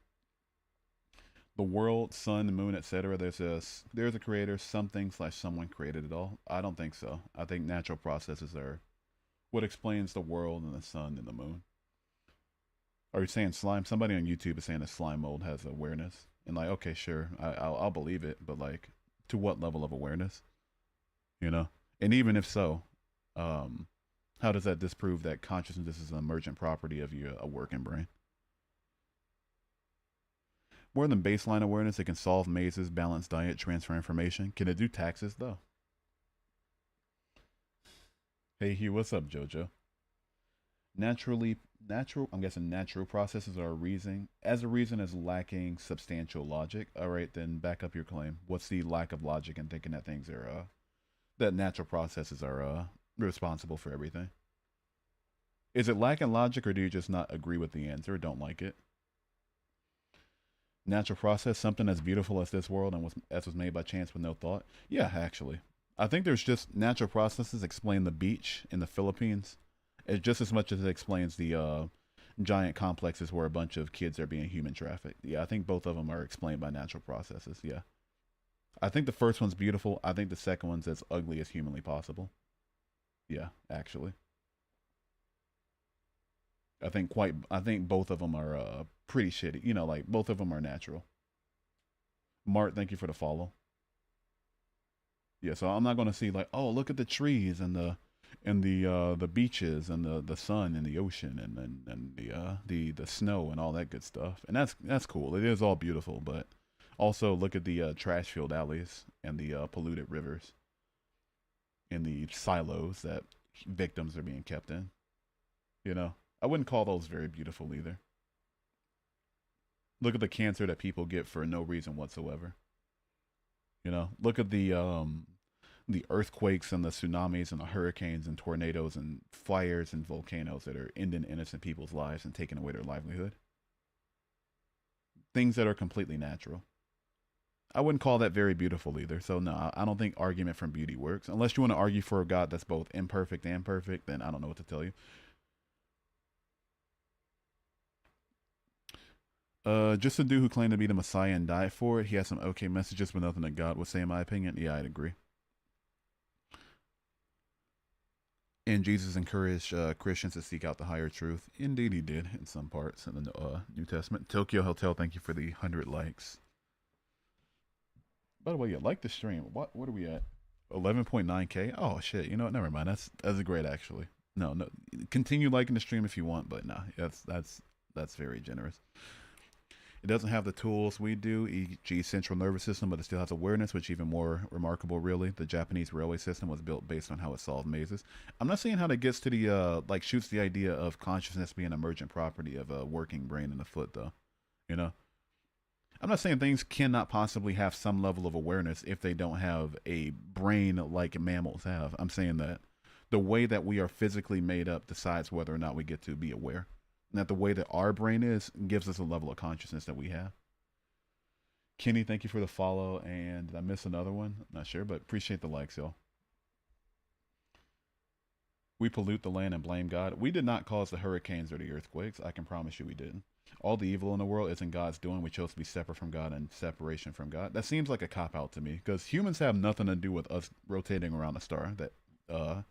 The world, sun, moon, etc. There's a creator. Something/someone created it all. I don't think so. I think natural processes are what explains the world and the sun and the moon. Are you saying slime? Somebody on YouTube is saying that slime mold has awareness, and like, okay, sure, I'll believe it, but like, to what level of awareness? And even if so, How does that disprove that consciousness is an emergent property of your a working brain? More than baseline awareness, it can solve mazes, balance diet, transfer information. Can it do taxes though? Hey Hugh, what's up, Jojo? Naturally, natural. I'm guessing natural processes are a reason. As a reason as lacking substantial logic. All right, then back up your claim. What's the lack of logic in thinking that things are that natural processes are responsible for everything? Is it lacking logic, or do you just not agree with the answer or don't like it? Natural process, something as beautiful as this world and as was made by chance with no thought. Yeah, actually, I think there's just natural processes explain the beach in the Philippines, it's just as much as it explains the giant complexes where a bunch of kids are being human trafficked. Yeah, I think both of them are explained by natural processes. Yeah, I think the first one's beautiful. I think the second one's as ugly as humanly possible. Yeah, actually, I think both of them are pretty shitty. You know, like both of them are natural. Mart, thank you for the follow. Yeah, so I'm not gonna see like, oh, look at the trees and the beaches and the sun and the ocean and the snow and all that good stuff. And that's cool. It is all beautiful, but also look at the trash filled alleys and the polluted rivers and the silos that victims are being kept in. You know, I wouldn't call those very beautiful either. Look at the cancer that people get for no reason whatsoever. You know, look at the earthquakes and the tsunamis and the hurricanes and tornadoes and fires and volcanoes that are ending innocent people's lives and taking away their livelihood. Things that are completely natural. I wouldn't call that very beautiful either. So no, I don't think argument from beauty works. Unless you want to argue for a God that's both imperfect and perfect, then I don't know what to tell you. Just a dude who claimed to be the Messiah and died for it. He has some okay messages, but nothing that God would say, in my opinion. Yeah, I'd agree. And Jesus encouraged Christians to seek out the higher truth. Indeed, he did in some parts in the New Testament. Tokyo Hotel, thank you for the 100 likes. By the way, yeah, like the stream. What are we at? 11.9K. Oh shit. You know what? Never mind. That's great actually. No, no. Continue liking the stream if you want, but no, that's very generous. It doesn't have the tools we do, e.g., central nervous system, but it still has awareness, which is even more remarkable, really. The Japanese railway system was built based on how it solved mazes. I'm not saying how that gets to the, like, shoots the idea of consciousness being an emergent property of a working brain in the foot, though. You know? I'm not saying things cannot possibly have some level of awareness if they don't have a brain like mammals have. I'm saying that the way that we are physically made up decides whether or not we get to be aware. And that the way that our brain is gives us a level of consciousness that we have. Kenny, thank you for the follow. And did I miss another one? I'm not sure, but appreciate the likes, y'all. We pollute the land and blame God. We did not cause the hurricanes or the earthquakes. I can promise you we didn't. All the evil in the world isn't God's doing. We chose to be separate from God and separation from God. That seems like a cop out to me because humans have nothing to do with us rotating around a star that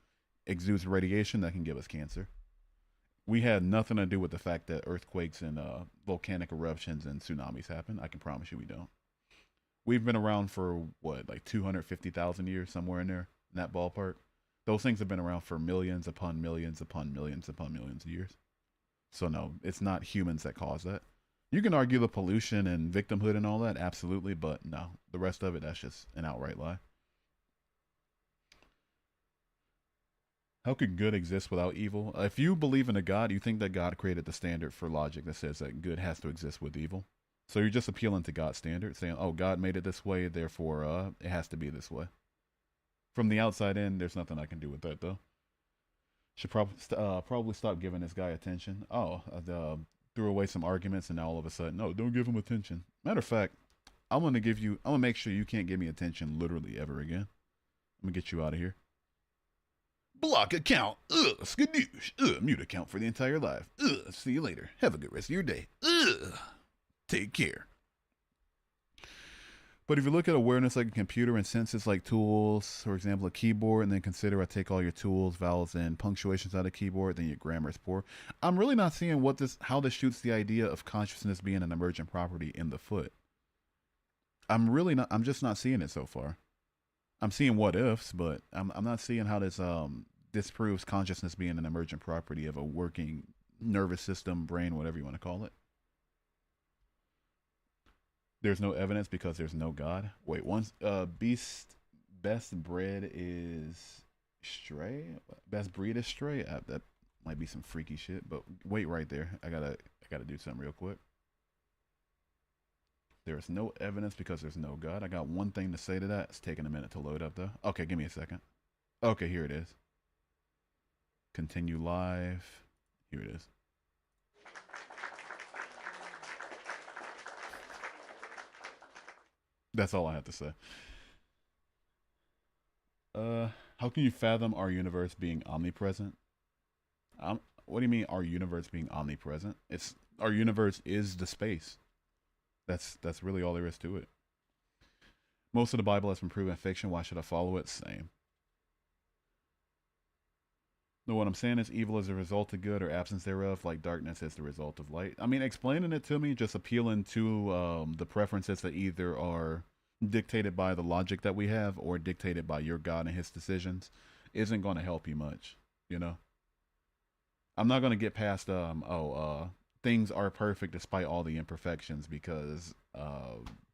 exudes radiation that can give us cancer. We had nothing to do with the fact that earthquakes and volcanic eruptions and tsunamis happen. I can promise you we don't. We've been around for what, like 250,000 years, somewhere in there, in that ballpark. Those things have been around for millions upon millions upon millions upon millions of years. So no, it's not humans that cause that. You can argue the pollution and victimhood and all that, absolutely, but no, the rest of it, that's just an outright lie. How could good exist without evil? If you believe in a God, you think that God created the standard for logic that says that good has to exist with evil. So you're just appealing to God's standard, saying, "Oh, God made it this way, therefore it has to be this way." From the outside in, there's nothing I can do with that, though. Should probably stop giving this guy attention. Oh, I threw away some arguments, and now all of a sudden, no, don't give him attention. Matter of fact, I'm gonna make sure you can't give me attention literally ever again. I'm gonna get you out of here. Block account. Ugh, skadoosh. Ugh, mute account for the entire life. Ugh, see you later. Have a good rest of your day. Ugh, take care. But if you look at awareness like a computer and senses like tools, for example, a keyboard, and then consider I take all your tools, vowels, and punctuations out of keyboard, then your grammar is poor. I'm really not seeing how this shoots the idea of consciousness being an emergent property in the foot. I'm just not seeing it so far. I'm seeing what ifs, but I'm not seeing how this disproves consciousness being an emergent property of a working nervous system, brain, whatever you want to call it. There's no evidence because there's no God. Wait, once beast best bred is stray. Best breed is stray. That might be some freaky shit. But wait right there. I gotta do something real quick. There is no evidence because there's no God. I got one thing to say to that. It's taking a minute to load up though. Okay, give me a second. Okay, here it is. Continue live. Here it is. That's all I have to say. How can you fathom our universe being omnipresent? What do you mean our universe being omnipresent? It's our universe is the space. That's really all there is to it. Most of the Bible has been proven fiction. Why should I follow it? Same. No, what I'm saying is evil is a result of good or absence thereof, like darkness is the result of light. I mean, explaining it to me, just appealing to the preferences that either are dictated by the logic that we have or dictated by your God and his decisions, isn't going to help you much, you know? I'm not going to get past, things are perfect despite all the imperfections because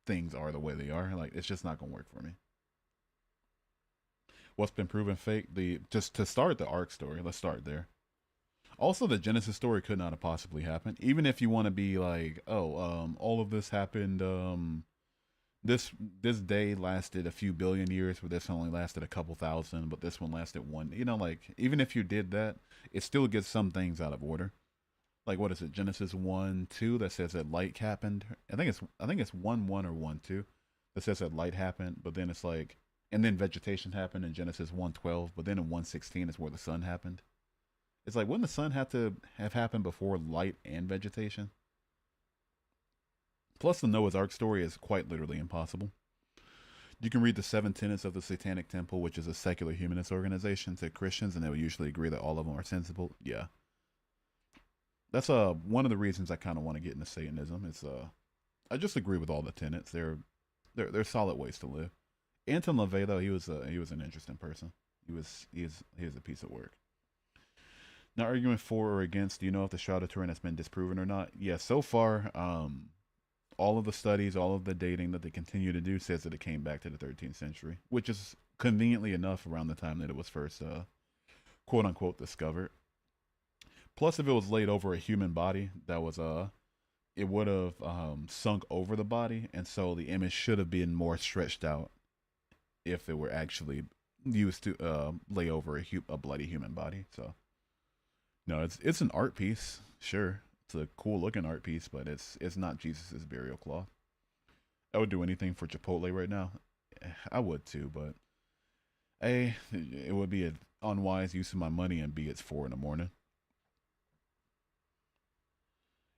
things are the way they are. Like, it's just not going to work for me. What's been proven fake? Just to start the arc story, let's start there. Also, the Genesis story could not have possibly happened. Even if you want to be like, all of this happened. This day lasted a few billion years, but this only lasted a couple thousand. But this one lasted one. You know, like even if you did that, it still gets some things out of order. Like what is it? Genesis 1:2 that says that light happened. I think it's 1:1 or 1:2 that says that light happened, but then it's like and then vegetation happened in Genesis 1:12, but then in 1:16 is where the sun happened. It's like, wouldn't the sun have to have happened before light and vegetation? Plus, the Noah's Ark story is quite literally impossible. You can read the seven tenets of the Satanic Temple, which is a secular humanist organization, to Christians, and they will usually agree that all of them are sensible. Yeah, that's one of the reasons I kind of want to get into Satanism. It's I just agree with all the tenets. They're solid ways to live. Anton LaVey, though, he was an interesting person. He is a piece of work. Now, arguing for or against, do you know if the Shroud of Turin has been disproven or not? Yeah, so far, all of the studies, all of the dating that they continue to do says that it came back to the 13th century, which is conveniently enough around the time that it was first, quote unquote, discovered. Plus, if it was laid over a human body, that was it would have sunk over the body, and so the image should have been more stretched out if it were actually used to lay over a bloody human body. So, no, it's an art piece, sure. It's a cool looking art piece, but it's not Jesus's burial cloth. I would do anything for Chipotle right now. I would too, but A, it would be an unwise use of my money, and B, it's 4 in the morning.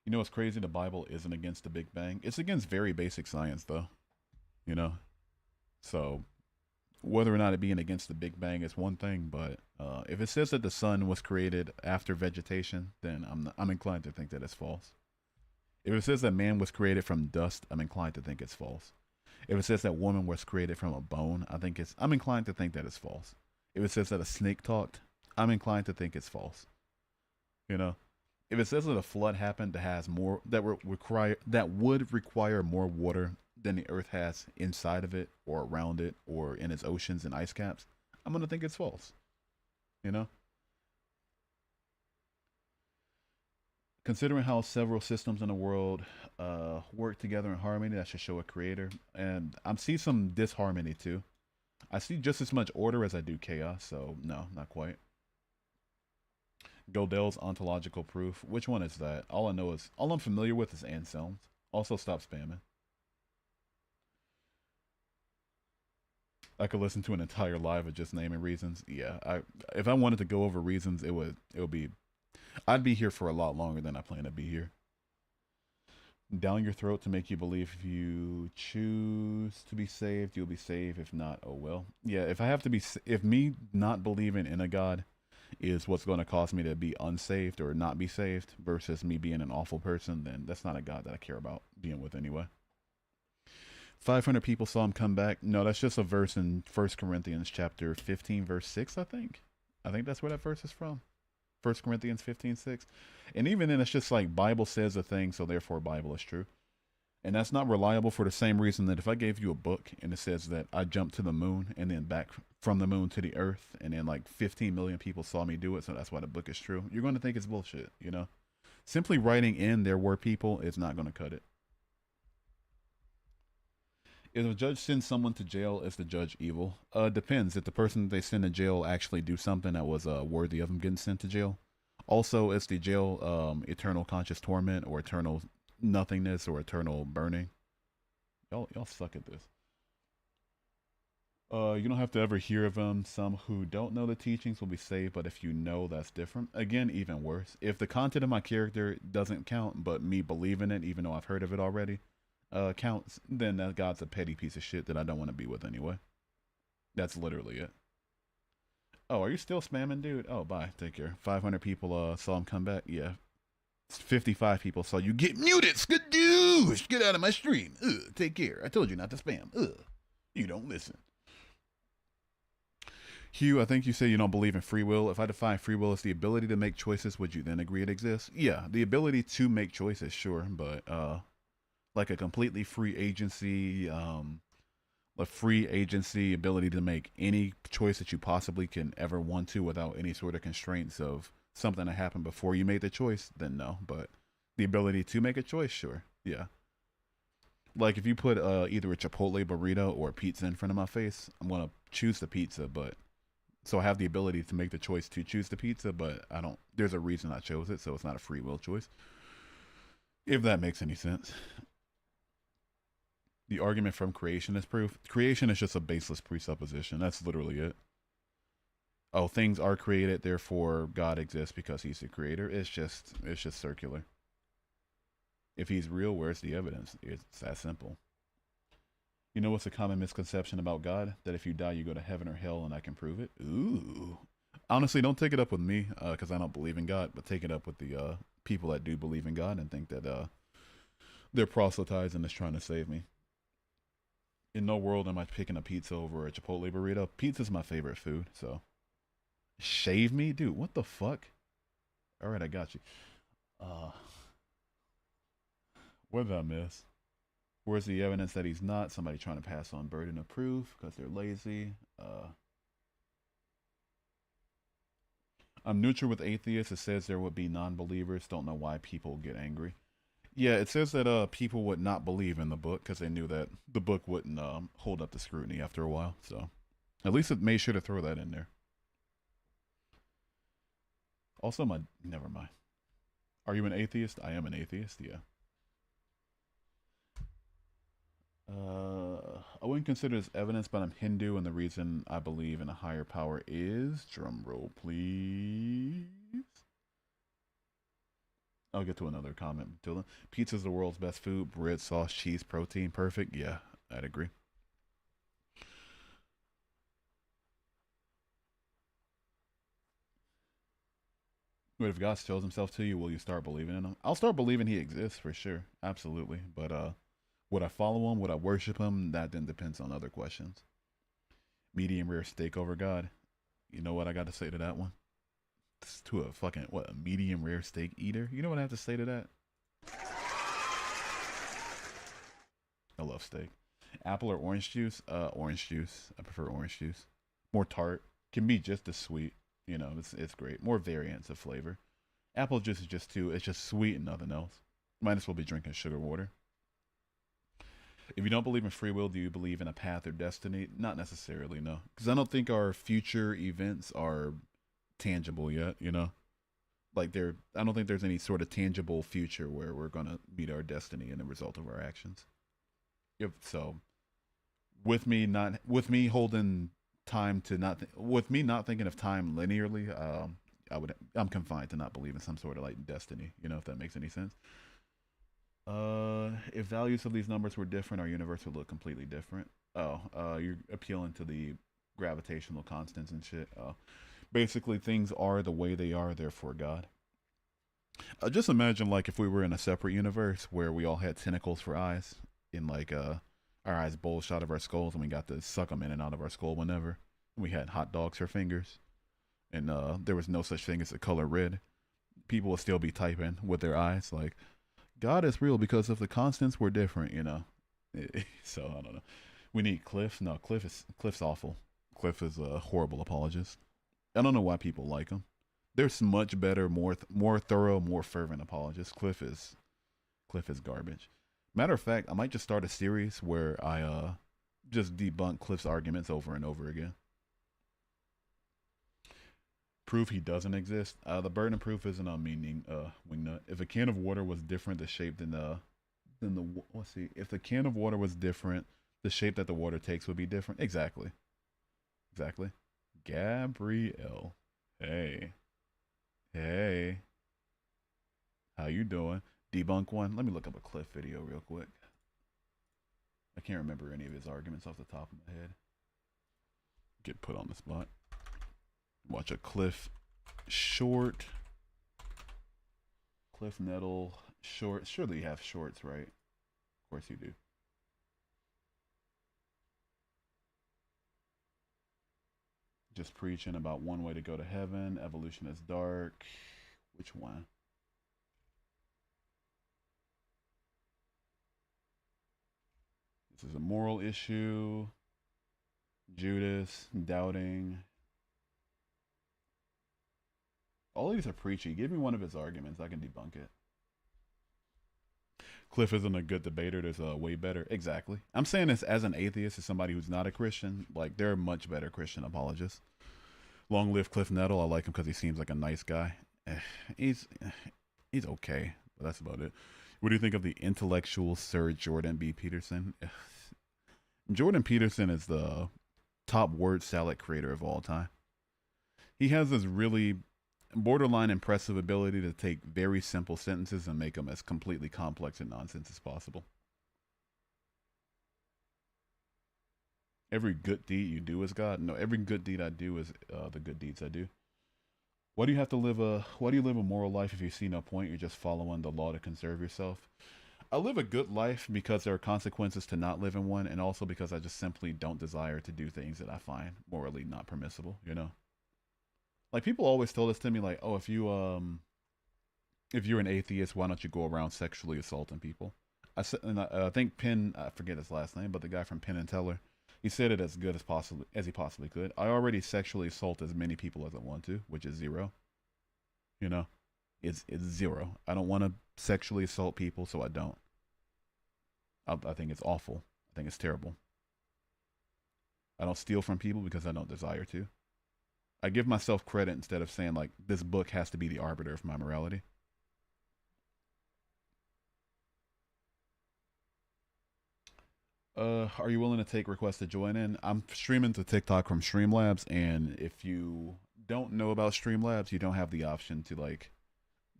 You know what's crazy? The Bible isn't against the Big Bang. It's against very basic science, though. You know? So, whether or not it being against the Big Bang is one thing, but if it says that the sun was created after vegetation, then I'm inclined to think that it's false. If it says that man was created from dust, I'm inclined to think it's false. If it says that woman was created from a bone, I'm inclined to think that it's false. If it says that a snake talked, I'm inclined to think it's false. You know, if it says that a flood happened that would require more water than the Earth has inside of it or around it or in its oceans and ice caps, I'm gonna think it's false. You know, considering how several systems in the world work together in harmony, that should show a creator. And I see some disharmony too. I see just as much order as I do chaos. So no, not quite. Godel's ontological proof. Which one is that? All I'm familiar with is Anselm's. Also, stop spamming. I could listen to an entire live of just naming reasons. Yeah, if I wanted to go over reasons, it would be. I'd be here for a lot longer than I plan to be here. Down your throat to make you believe if you choose to be saved, you'll be saved. If not, oh well. Yeah, if me not believing in a God is what's going to cause me to be unsaved or not be saved versus me being an awful person, then that's not a God that I care about being with anyway. 500 people saw him come back. No, that's just a verse in 1 Corinthians chapter 15, verse 6, I think. I think that's where that verse is from. 1 Corinthians 15:6. And even then, it's just like Bible says a thing, so therefore Bible is true. And that's not reliable for the same reason that if I gave you a book and it says that I jumped to the moon and then back from the moon to the earth, and then like 15 million people saw me do it, so that's why the book is true, you're going to think it's bullshit, you know? Simply writing in there were people is not going to cut it. If a judge sends someone to jail, is the judge evil? Depends. If the person they send to jail actually do something that was worthy of them getting sent to jail. Also, is the jail eternal conscious torment or eternal nothingness or eternal burning? Y'all suck at this. You don't have to ever hear of them. Some who don't know the teachings will be saved, but if you know, that's different. Again, even worse. If the content of my character doesn't count, but me believing it, even though I've heard of it already, counts, then that God's a petty piece of shit that I don't want to be with anyway. That's literally it. Oh, are you still spamming, dude? Oh, bye. Take care. 500 people saw him come back. Yeah. 55 people saw you get muted. Skadoosh! Get out of my stream. Ugh, take care. I told you not to spam. Ugh. You don't listen. Hugh, I think you say you don't believe in free will. If I define free will as the ability to make choices, would you then agree it exists? Yeah, the ability to make choices, sure, but like a completely free agency, a free agency ability to make any choice that you possibly can ever want to without any sort of constraints of something that happened before you made the choice, then no. But the ability to make a choice, sure, yeah. Like if you put either a Chipotle burrito or a pizza in front of my face, I'm gonna choose the pizza, but so I have the ability to make the choice to choose the pizza, but I don't. There's a reason I chose it, so it's not a free will choice. If that makes any sense. The argument from creation is proof. Creation is just a baseless presupposition. That's literally it. Oh, things are created, therefore God exists because He's the creator. It's just circular. If He's real, where's the evidence? It's that simple. You know what's a common misconception about God? That if you die, you go to heaven or hell, and I can prove it. Ooh. Honestly, don't take it up with me, because I don't believe in God, but take it up with the people that do believe in God and think that they're proselytizing and is trying to save me. In no world am I picking a pizza over a Chipotle burrito. Pizza's my favorite food, so. Shave me? Dude, what the fuck? Alright, I got you. What did I miss? Where's the evidence that he's not? Somebody trying to pass on burden of proof because they're lazy. I'm neutral with atheists. It says there would be non-believers. Don't know why people get angry. Yeah, it says that people would not believe in the book because they knew that the book wouldn't hold up to scrutiny after a while. So at least it made sure to throw that in there. Also, never mind. Are you an atheist? I am an atheist, yeah. I wouldn't consider this evidence, but I'm Hindu, and the reason I believe in a higher power is, drum roll, please. I'll get to another comment until then. Pizza's the world's best food. Bread, sauce, cheese, protein, perfect. Yeah, I'd agree. But if God shows himself to you, will you start believing in him? I'll start believing he exists for sure. Absolutely. But would I follow him? Would I worship him? That then depends on other questions. Medium rare steak over God. You know what I got to say to that one? To a fucking, what, a medium rare steak eater? You know what I have to say to that? I love steak. Apple or orange juice? Orange juice. I prefer orange juice. More tart. Can be just as sweet. You know, it's great. More variants of flavor. Apple juice is just it's just sweet and nothing else. Might as well be drinking sugar water. If you don't believe in free will, do you believe in a path or destiny? Not necessarily, no. Because I don't think our future events are tangible yet, you know? Like I don't think there's any sort of tangible future where we're gonna meet our destiny and the result of our actions. So with me holding time to with me not thinking of time linearly, I'm confined to not believe in some sort of like destiny, you know, if that makes any sense. If values of these numbers were different, our universe would look completely different. You're appealing to the gravitational constants and shit. Basically things are the way they are, therefore God. Just imagine like if we were in a separate universe where we all had tentacles for eyes, in like our eyes bulged out of our skulls, and we got to suck them in and out of our skull whenever. And we had hot dogs for fingers. and there was no such thing as the color red, people would still be typing with their eyes like God is real because if the constants were different, you know. So I don't know. We need Cliff. No, Cliff's awful. Cliff is a horrible apologist. I don't know why people like him. There's much better, more thorough, more fervent apologists. Cliff is garbage. Matter of fact, I might just start a series where I just debunk Cliff's arguments over and over again. Prove he doesn't exist. The burden of proof isn't on me, wingnut. If a can of water was different, the shape than the let's see, if the can of water was different, the shape that the water takes would be different. Exactly, exactly. Gabrielle, hey, hey, how you doing? Debunk one. Let me look up a Cliff video real quick. I can't remember any of his arguments off the top of my head. Get put on the spot. Watch a Cliff short. Cliff Nettle short. Surely you have shorts, right? Of course you do. Just preaching about one way to go to heaven. Evolution is dark. Which one? This is a moral issue. Judas, doubting. All these are preachy. Give me one of his arguments. I can debunk it. Cliff isn't a good debater. There's a way better. Exactly. I'm saying this as an atheist, as somebody who's not a Christian. Like, there are much better Christian apologists. Long live Cliff Nettle. I like him because he seems like a nice guy. He's he's okay, but that's about it. What do you think of the intellectual Sir Jordan B. Peterson? Jordan Peterson is the top word salad creator of all time. He has this really borderline impressive ability to take very simple sentences and make them as completely complex and nonsense as possible. Every good deed you do is God. No, every good deed I do is the good deeds I do. Why do you live a moral life if you see no point? You're just following the law to conserve yourself. I live a good life because there are consequences to not living one, and also because I just simply don't desire to do things that I find morally not permissible. You know, like people always tell this to me, like, oh, if you're an atheist, why don't you go around sexually assaulting people? I think Penn, I forget his last name, but the guy from Penn and Teller, he said it as good as he possibly could. I already sexually assault as many people as I want to, which is zero. You know, it's zero. I don't want to sexually assault people, so I don't. I think it's awful. I think it's terrible. I don't steal from people because I don't desire to. I give myself credit instead of saying like this book has to be the arbiter of my morality. Are you willing to take requests to join in? I'm streaming to TikTok from Streamlabs, and if you don't know about Streamlabs, you don't have the option to like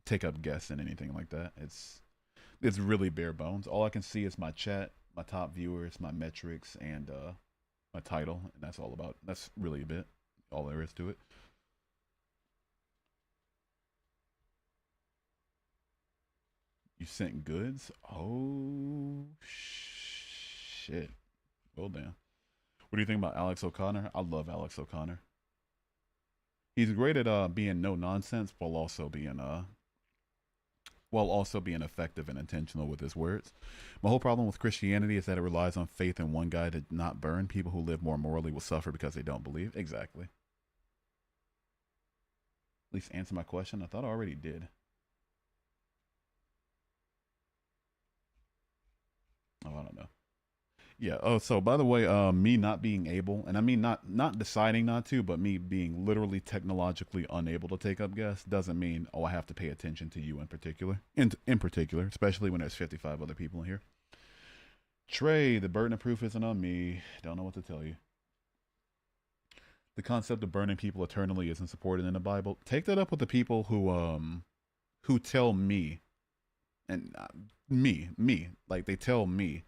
take up guests and anything like that. It's really bare bones. All I can see is my chat, my top viewers, my metrics, and my title, and that's all about. That's really a bit all there is to it. You sent goods? Oh shit. Well damn. What do you think about Alex O'Connor? I love Alex O'Connor. He's great at being no nonsense while also being effective and intentional with his words. My whole problem with Christianity is that it relies on faith in one guy to not burn. People who live more morally will suffer because they don't believe. Exactly. At least answer my question. I thought I already did. Oh, I don't know. Yeah. Oh, so by the way, me not being able, and I mean not deciding not to, but me being literally technologically unable to take up guests doesn't mean I have to pay attention to you in particular. In particular, especially when there's 55 other people in here. Trey, the burden of proof isn't on me. Don't know what to tell you. The concept of burning people eternally isn't supported in the Bible. Take that up with the people who tell me and me like they tell me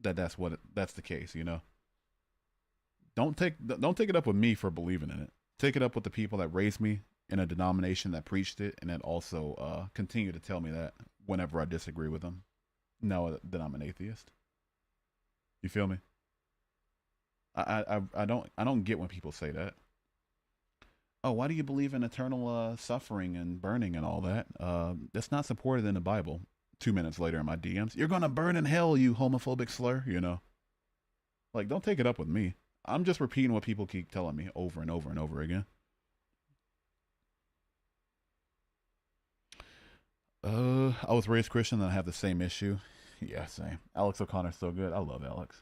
that that's the case. You know, don't take it up with me for believing in it. Take it up with the people that raised me in a denomination that preached it, and that also continue to tell me that whenever I disagree with them. Now that I'm an atheist, you feel me? I don't get when people say that. oh, why do you believe in eternal suffering and burning and all that? That's not supported in the Bible. 2 minutes later in my DMs, you're gonna burn in hell, you homophobic slur. You know, like don't take it up with me. I'm just repeating what people keep telling me over and over and over again. I was raised Christian and I have the same issue. Yeah, same. Alex O'Connor's so good. I love Alex.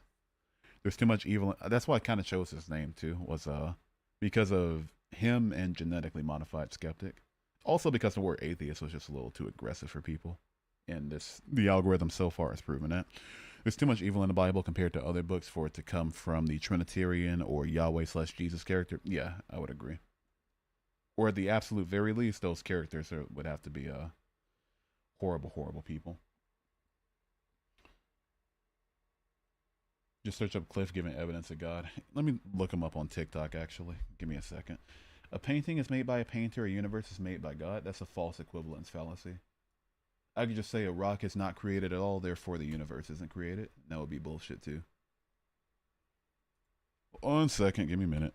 There's too much evil. That's why I kind of chose his name too. Was because of him and genetically modified skeptic. Also because the word atheist was just a little too aggressive for people. And the algorithm so far has proven that. There's too much evil in the Bible compared to other books for it to come from the Trinitarian or Yahweh/Jesus character. Yeah, I would agree. Or at the absolute very least, those characters would have to be horrible, horrible people. Just search up Cliff giving evidence of God. Let me look him up on TikTok, actually. Give me a second. A painting is made by a painter, a universe is made by God. That's a false equivalence fallacy. I could just say a rock is not created at all, therefore the universe isn't created. That would be bullshit, too. 1 second, give me a minute.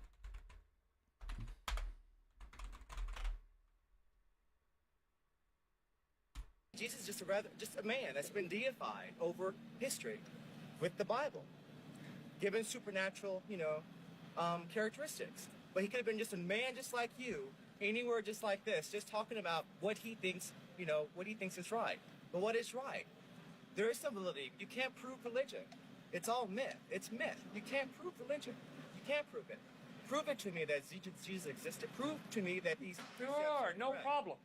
Jesus is just a man that's been deified over history with the Bible, given supernatural, characteristics. But he could have been just a man just like you, anywhere just like this, just talking about what he thinks, what he thinks is right. But what is right? There is some validity. You can't prove religion. It's all myth. It's myth. You can't prove religion. You can't prove it. Prove it to me that Jesus existed. Prove to me that these... Sure, no problem.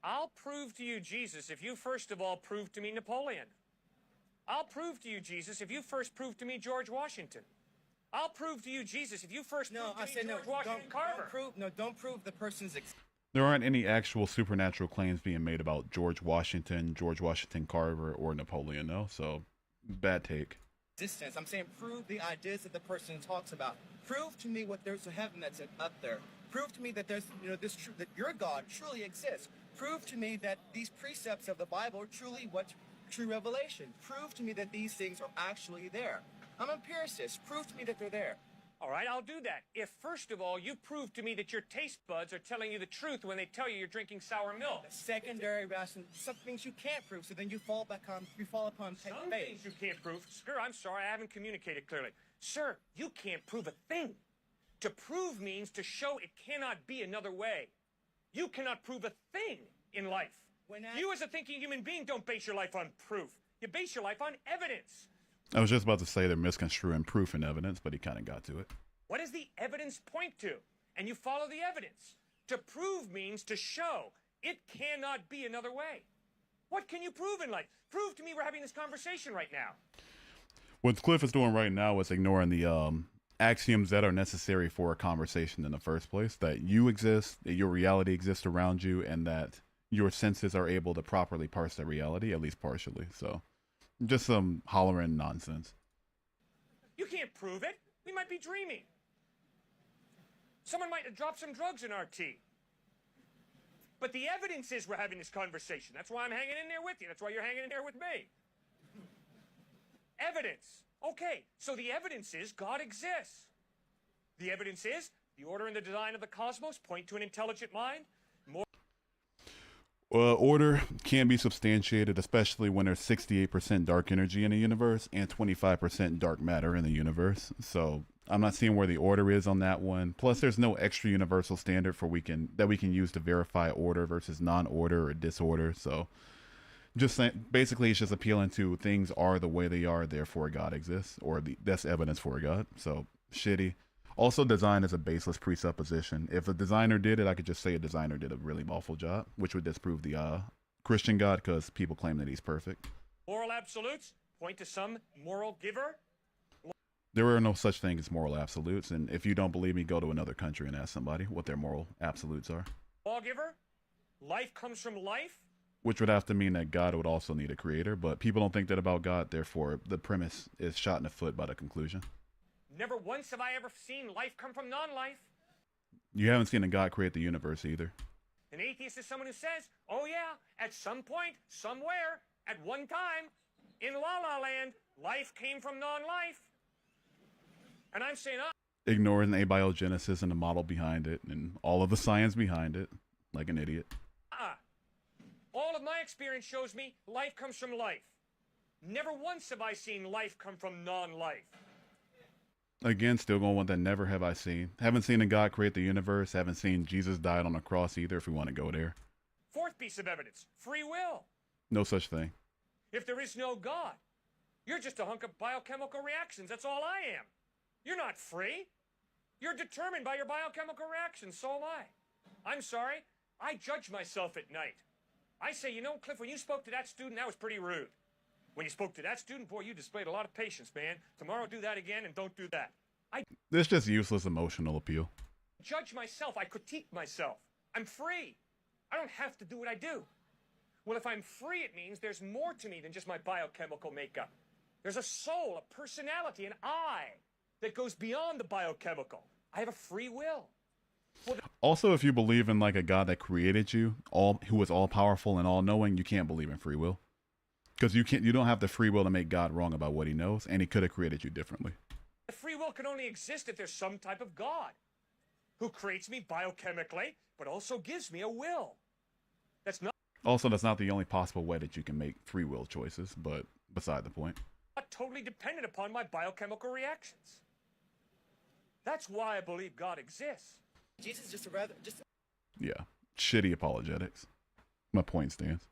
I'll prove to you Jesus if you first of all prove to me Napoleon. I'll prove to you Jesus if you first prove to me George Washington. I'll prove to you Jesus if you first prove to me George Washington Carver. Don't prove the person's There aren't any actual supernatural claims being made about George Washington Carver, or Napoleon, though. So, bad take. Existence. I'm saying prove the ideas that the person talks about. Prove to me what there's a heaven that's up there. Prove to me that there's, that your God truly exists. Prove to me that these precepts of the Bible are truly what's true revelation. Prove to me that these things are actually there. I'm an empiricist. Prove to me that they're there. All right, I'll do that. If, first of all, you prove to me that your taste buds are telling you the truth when they tell you you're drinking sour milk. Secondary rational, some things you can't prove, so then you fall upon faith. Some things you can't prove. Sir, I'm sorry, I haven't communicated clearly. Sir, you can't prove a thing. To prove means to show it cannot be another way. You cannot prove a thing in life. You as a thinking human being don't base your life on proof. You base your life on evidence. I was just about to say they're misconstruing proof and evidence, but he kind of got to it. What does the evidence point to? And you follow the evidence. To prove means to show. It cannot be another way. What can you prove in life? Prove to me we're having this conversation right now. What Cliff is doing right now is ignoring the axioms that are necessary for a conversation in the first place. That you exist, that your reality exists around you, and that your senses are able to properly parse that reality, at least partially. So, just some hollering nonsense. You can't prove it. We might be dreaming. Someone might have dropped some drugs in our tea. But the evidence is we're having this conversation. That's why I'm hanging in there with you. That's why you're hanging in there with me. Evidence. Okay, so the evidence is God exists. The evidence is the order and the design of the cosmos point to an intelligent mind. Order can be substantiated, especially when there's 68% dark energy in the universe and 25% dark matter in the universe. So I'm not seeing where the order is on that one. Plus, there's no extra universal standard that we can use to verify order versus non-order or disorder. So just saying, basically, it's just appealing to things are the way they are, therefore God exists, or that's evidence for God. So shitty. Also, design is a baseless presupposition. If a designer did it, I could just say a designer did a really awful job, which would disprove the Christian God because people claim that he's perfect. Moral absolutes point to some moral giver. There are no such thing as moral absolutes, and if you don't believe me, go to another country and ask somebody what their moral absolutes are. Lawgiver. Life comes from life. Which would have to mean that God would also need a creator, but people don't think that about God, therefore the premise is shot in the foot by the conclusion. Never once have I ever seen life come from non-life. You haven't seen a God create the universe either. An atheist is someone who says, oh yeah, at some point, somewhere, at one time, in La La Land, life came from non-life. And I'm saying, ignoring the abiogenesis and the model behind it and all of the science behind it, like an idiot. All of my experience shows me life comes from life. Never once have I seen life come from non-life. Again, still going with that never have I seen. Haven't seen a God create the universe. Haven't seen Jesus died on a cross either, if we want to go there. Fourth piece of evidence, free will. No such thing. If there is no God, you're just a hunk of biochemical reactions. That's all I am. You're not free. You're determined by your biochemical reactions. So am I. I'm sorry. I judge myself at night. I say, you know, Cliff, when you spoke to that student, that was pretty rude. When you spoke to that student, boy, you displayed a lot of patience, man. Tomorrow, do that again, and don't do that. This just useless emotional appeal. Judge myself. I critique myself. I'm free. I don't have to do what I do. Well, if I'm free, it means there's more to me than just my biochemical makeup. There's a soul, a personality, an I that goes beyond the biochemical. I have a free will. Also, if you believe in like a God that created you, who is all powerful and all knowing, you can't believe in free will. Because you don't have the free will to make God wrong about what he knows, and he could have created you differently. The free will can only exist if there's some type of God who creates me biochemically, but also gives me a will. That's not the only possible way that you can make free will choices, but beside the point. Not totally dependent upon my biochemical reactions. That's why I believe God exists. Jesus just Yeah, shitty apologetics. My point stands.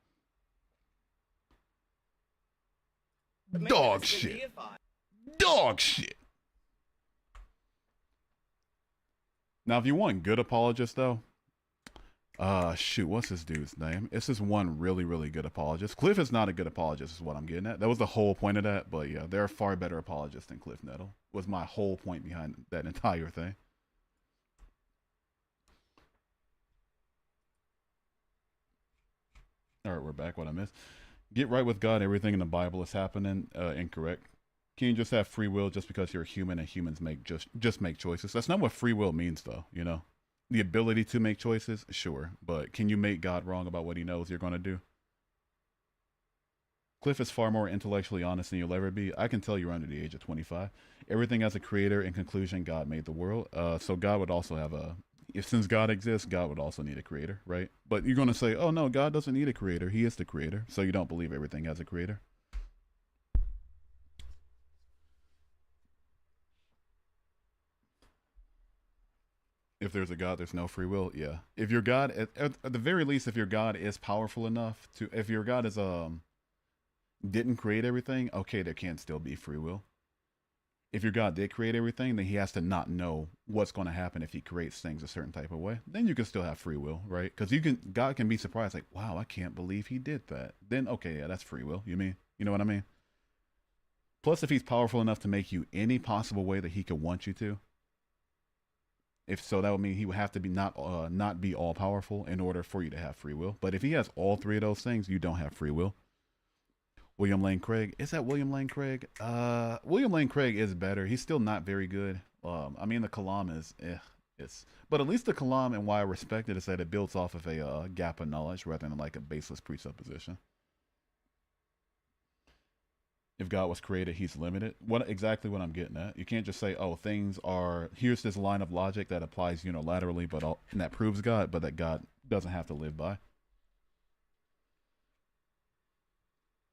Dog shit. Dog shit. Now, if you want good apologists, though, shoot, what's this dude's name? It's this one really, really good apologist. Cliff is not a good apologist, is what I'm getting at. That was the whole point of that, but yeah, there are far better apologists than Cliff Nettle. Was my whole point behind that entire thing. All right, we're back. What I missed. Get right with God. Everything in the Bible is happening. Incorrect. Can you just have free will just because you're a human and humans make just make choices? That's not what free will means, though. You know, the ability to make choices, sure, but can you make God wrong about what he knows you're going to do? Cliff is far more intellectually honest than you'll ever be. I can tell you're under the age of 25. Everything has a creator. In conclusion, God made the world. So God would also have since God exists, God would also need a creator, right? But you're going to say, oh no, God doesn't need a creator. He is the creator. So you don't believe everything has a creator. If there's a God, there's no free will. Yeah. If your God, at the very least, if your God is powerful enough if your God is, didn't create everything, okay, there can still be free will. If your God did create everything, then he has to not know what's going to happen if he creates things a certain type of way. Then you can still have free will, right? Because God can be surprised, like, wow, I can't believe he did that. Then, okay, yeah, that's free will. You know what I mean? Plus, if he's powerful enough to make you any possible way that he could want you to, if so, that would mean he would have to be not be all powerful in order for you to have free will. But if he has all three of those things, you don't have free will. William Lane Craig. Is that William Lane Craig? William Lane Craig is better. He's still not very good. I mean, the Kalam is, but at least the Kalam, and why I respect it, is that it builds off of a gap of knowledge rather than like a baseless presupposition. If God was created, he's limited. Exactly what I'm getting at. You can't just say, oh, here's this line of logic that applies unilaterally, and that proves God, but that God doesn't have to live by.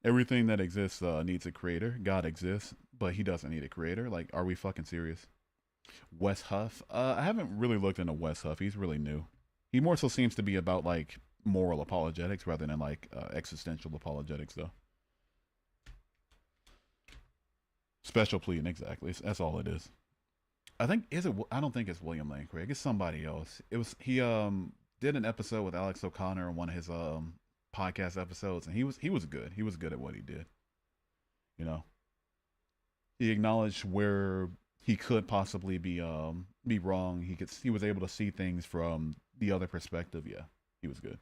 Everything that exists needs a creator. God exists, but he doesn't need a creator. Like, are we fucking serious? Wes Huff. I haven't really looked into Wes Huff. He's really new. He more so seems to be about like moral apologetics rather than like existential apologetics, though. Special pleading, exactly. That's all it is. I don't think it's William Lane Craig. It's somebody else. He did an episode with Alex O'Connor on one of his podcast episodes, and he was good. He was good at what he did. He acknowledged where he could possibly be wrong. He was able to see things from the other perspective. Yeah, he was good.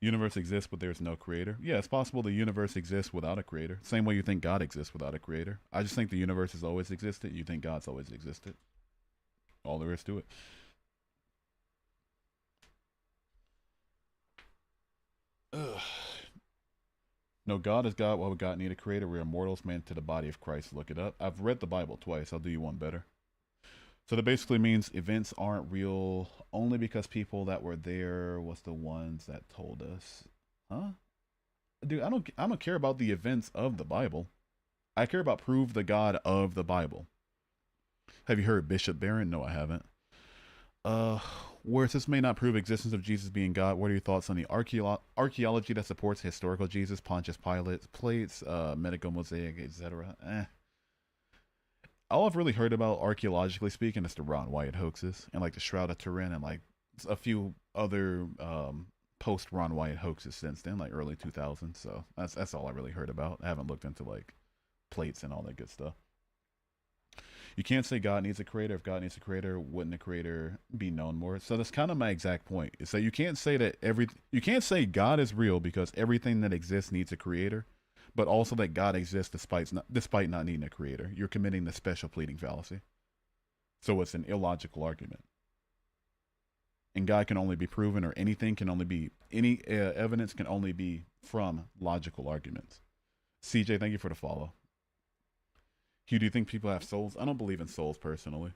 Universe exists, but there's no creator. Yeah, it's possible the universe exists without a creator. Same way you think God exists without a creator. I just think the universe has always existed. You think God's always existed. All there is to it. Ugh. No, God is God. Why would God need a creator? We are mortals, man, to the body of Christ. Look it up. I've read the Bible twice. I'll do you one better. So that basically means events aren't real only because people that were there was the ones that told us. Huh? Dude, I don't care about the events of the Bible. I care about prove the God of the Bible. Have you heard Bishop Barron? No, I haven't. Uh, whereas this may not prove existence of Jesus being God, what are your thoughts on the archaeology that supports historical Jesus, Pontius Pilate, plates, medical mosaic, etc.? All I've really heard about archaeologically speaking is the Ron Wyatt hoaxes and like the Shroud of Turin and like a few other post Ron Wyatt hoaxes since then, like early 2000s. So that's all I really heard about. I haven't looked into like plates and all that good stuff. You can't say God needs a creator. If God needs a creator, wouldn't the creator be known more? So that's kind of my exact point. Is that you can't say that you can't say God is real because everything that exists needs a creator, but also that God exists despite not needing a creator. You're committing the special pleading fallacy. So it's an illogical argument. And God can only be proven, or anything can only be any evidence can only be from logical arguments. CJ, thank you for the follow. Hugh, do you think people have souls? I don't believe in souls personally.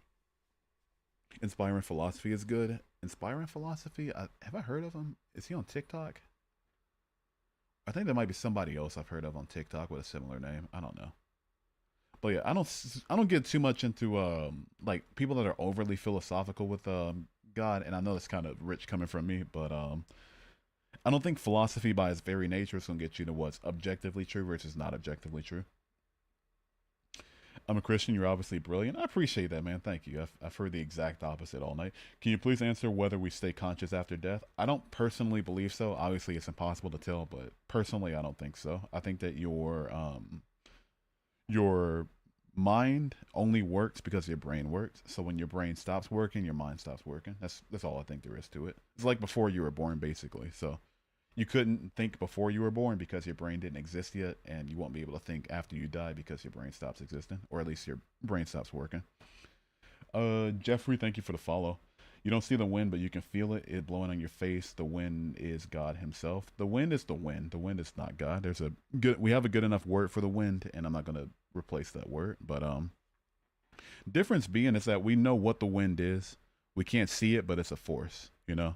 Inspiring Philosophy is good. Inspiring Philosophy? Have I heard of him? Is he on TikTok? I think there might be somebody else I've heard of on TikTok with a similar name. I don't know. But yeah, I don't get too much into like people that are overly philosophical with God, and I know that's kind of rich coming from me, but I don't think philosophy by its very nature is going to get you to what's objectively true versus not objectively true. I'm a Christian. You're obviously brilliant. I appreciate that, man. Thank you. I've heard the exact opposite all night. Can you please answer whether we stay conscious after death? I don't personally believe so. Obviously, it's impossible to tell, but personally, I don't think so. I think that your mind only works because your brain works. So when your brain stops working, your mind stops working. That's all I think there is to it. It's like before you were born, basically. So you couldn't think before you were born because your brain didn't exist yet, and you won't be able to think after you die because your brain stops existing, or at least your brain stops working. Jeffrey, thank you for the follow. You don't see the wind, but you can feel it blowing on your face. The wind is God Himself. The wind is the wind. The wind is not God. We have a good enough word for the wind, and I'm not gonna replace that word. But difference being is that we know what the wind is. We can't see it, but it's a force. You know.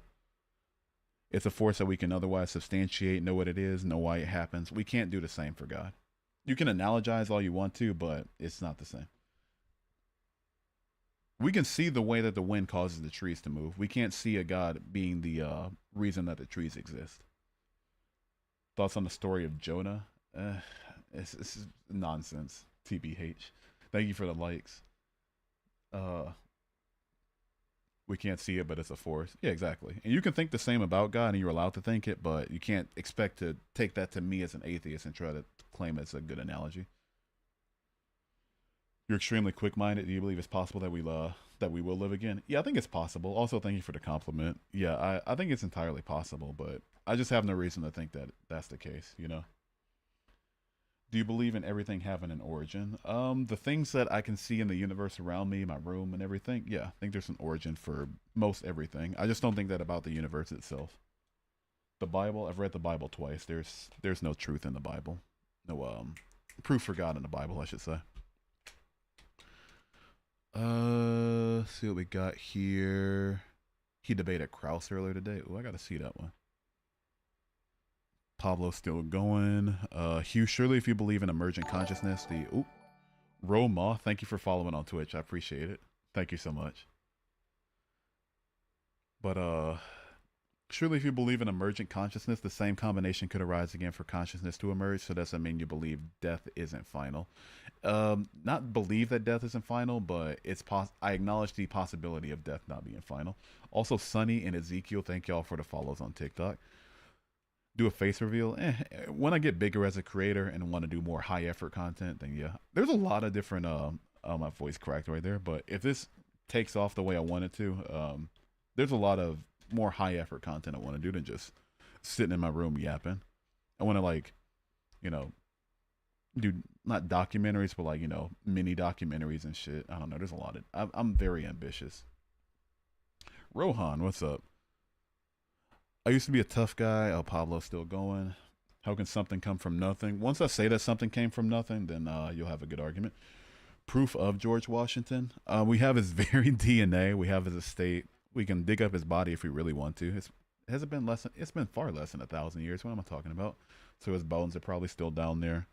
It's a force that we can otherwise substantiate, know what it is, know why it happens. We can't do the same for God. You can analogize all you want to, but it's not the same. We can see the way that the wind causes the trees to move. We can't see a God being the reason that the trees exist. Thoughts on the story of Jonah? It's nonsense. TBH. Thank you for the likes. We can't see it, but it's a force. Yeah, exactly. And you can think the same about God, and you're allowed to think it, but you can't expect to take that to me as an atheist and try to claim it's a good analogy. You're extremely quick-minded. Do you believe it's possible that we will live again? Yeah, I think it's possible. Also, thank you for the compliment. Yeah, I think it's entirely possible, but I just have no reason to think that that's the case, you know? Do you believe in everything having an origin? The things that I can see in the universe around me, my room and everything, yeah, I think there's an origin for most everything. I just don't think that about the universe itself. The Bible, I've read the Bible twice. There's no truth in the Bible. No proof for God in the Bible, I should say. See what we got here. He debated Krauss earlier today. Oh, I gotta see that one. Pablo's still going. Hugh, surely if you believe in emergent consciousness, Roma, thank you for following on Twitch. I appreciate it. Thank you so much. But surely if you believe in emergent consciousness, the same combination could arise again for consciousness to emerge. So does that mean you believe death isn't final? Not believe that death isn't final, but I acknowledge the possibility of death not being final. Also, Sunny and Ezekiel, thank y'all for the follows on TikTok. Do a face reveal. When I get bigger as a creator and want to do more high effort content, then yeah. There's a lot of different my voice cracked right there, but if this takes off the way I want it to, there's a lot of more high effort content I want to do than just sitting in my room yapping. I want to do not documentaries, but mini documentaries and shit. I don't know. There's a lot of I'm very ambitious. Rohan, what's up? I used to be a tough guy. Oh, Pablo's still going. How can something come from nothing? Once I say that something came from nothing, then you'll have a good argument. Proof of George Washington. We have his very DNA. We have his estate. We can dig up his body if we really want to. Has it been less? It's been far less than 1,000 years. What am I talking about? So his bones are probably still down there.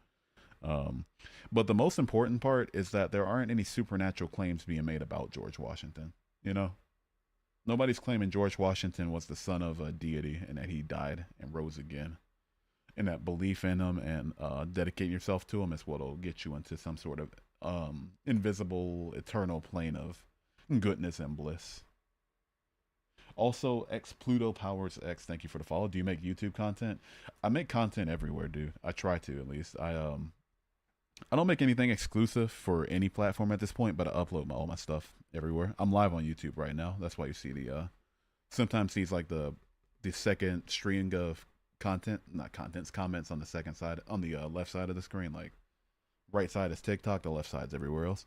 Um, but the most important part is that there aren't any supernatural claims being made about George Washington. You know, nobody's claiming George Washington was the son of a deity and that he died and rose again. And that belief in him and dedicating yourself to him is what'll get you into some sort of invisible, eternal plane of goodness and bliss. Also, X Pluto Powers X, thank you for the follow. Do you make YouTube content? I make content everywhere, dude. I try to, at least. I don't make anything exclusive for any platform at this point, but I upload all my stuff everywhere. I'm live on YouTube right now. That's why you see the sometimes sees like the second string of content, not contents, comments on the second side, on the left side of the screen. Like right side is TikTok, the left side's everywhere else.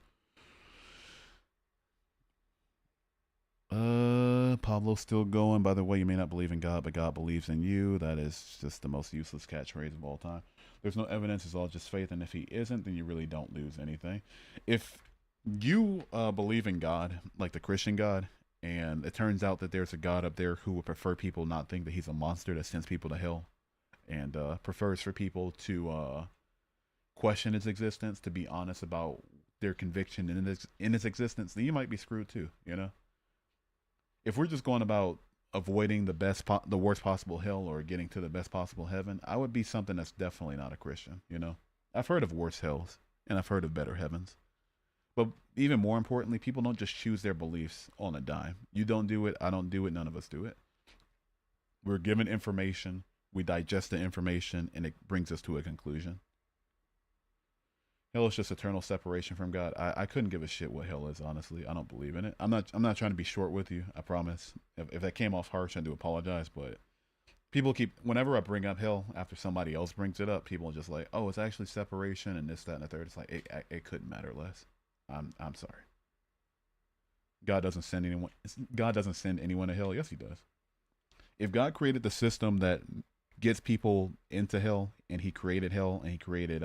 Pablo's still going. By the way, you may not believe in God, but God believes in you. That is just the most useless catchphrase of all time. There's no evidence, it's all just faith, and if he isn't, then you really don't lose anything. If you believe in God, like the Christian God, and it turns out that there's a God up there who would prefer people not think that he's a monster that sends people to hell, and prefers for people to question his existence, to be honest about their conviction in his existence, then you might be screwed too, you know? If we're just going about avoiding the worst possible hell or getting to the best possible heaven, I would be something that's definitely not a Christian, you know? I've heard of worse hells, and I've heard of better heavens. But even more importantly, people don't just choose their beliefs on a dime. You don't do it, I don't do it, none of us do it. We're given information, we digest the information, and it brings us to a conclusion. Hell is just eternal separation from God. I couldn't give a shit what hell is, honestly. I don't believe in it. I'm not trying to be short with you, I promise. If that came off harsh, I do apologize, but people keep, whenever I bring up hell after somebody else brings it up, people are just like, oh, it's actually separation and this, that, and the third. It's like it couldn't matter less. I'm sorry. God doesn't send anyone to hell. Yes, he does. If God created the system that gets people into hell, and he created hell, and he created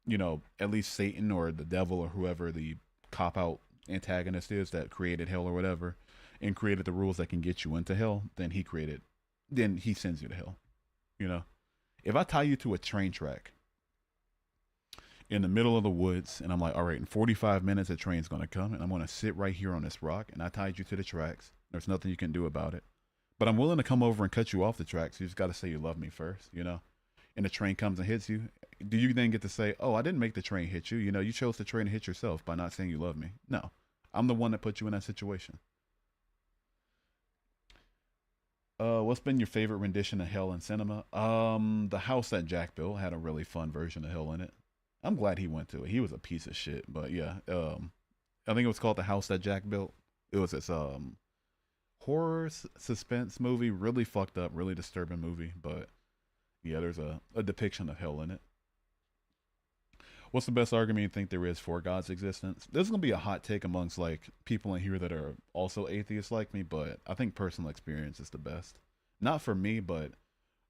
you know, at least Satan or the devil or whoever the cop-out antagonist is that created hell or whatever, and created the rules that can get you into hell, then he sends you to hell. You know, if I tie you to a train track in the middle of the woods, and I'm like, all right, in 45 minutes a train's gonna come, and I'm gonna sit right here on this rock, and I tied you to the tracks. There's nothing you can do about it, but I'm willing to come over and cut you off the tracks. You just got to say you love me first, you know. And the train comes and hits you, do you then get to say, oh, I didn't make the train hit you? You know, you chose the train to hit yourself by not saying you love me. No, I'm the one that put you in that situation. What's been your favorite rendition of Hell in cinema? The house that Jack built had a really fun version of Hell in it. I'm glad he went to it. He was a piece of shit, but yeah. I think it was called The House That Jack Built. It was this horror suspense movie, really fucked up, really disturbing movie, but yeah, there's a depiction of hell in it. What's the best argument you think there is for God's existence? This is going to be a hot take amongst like people in here that are also atheists like me, but I think personal experience is the best. Not for me, but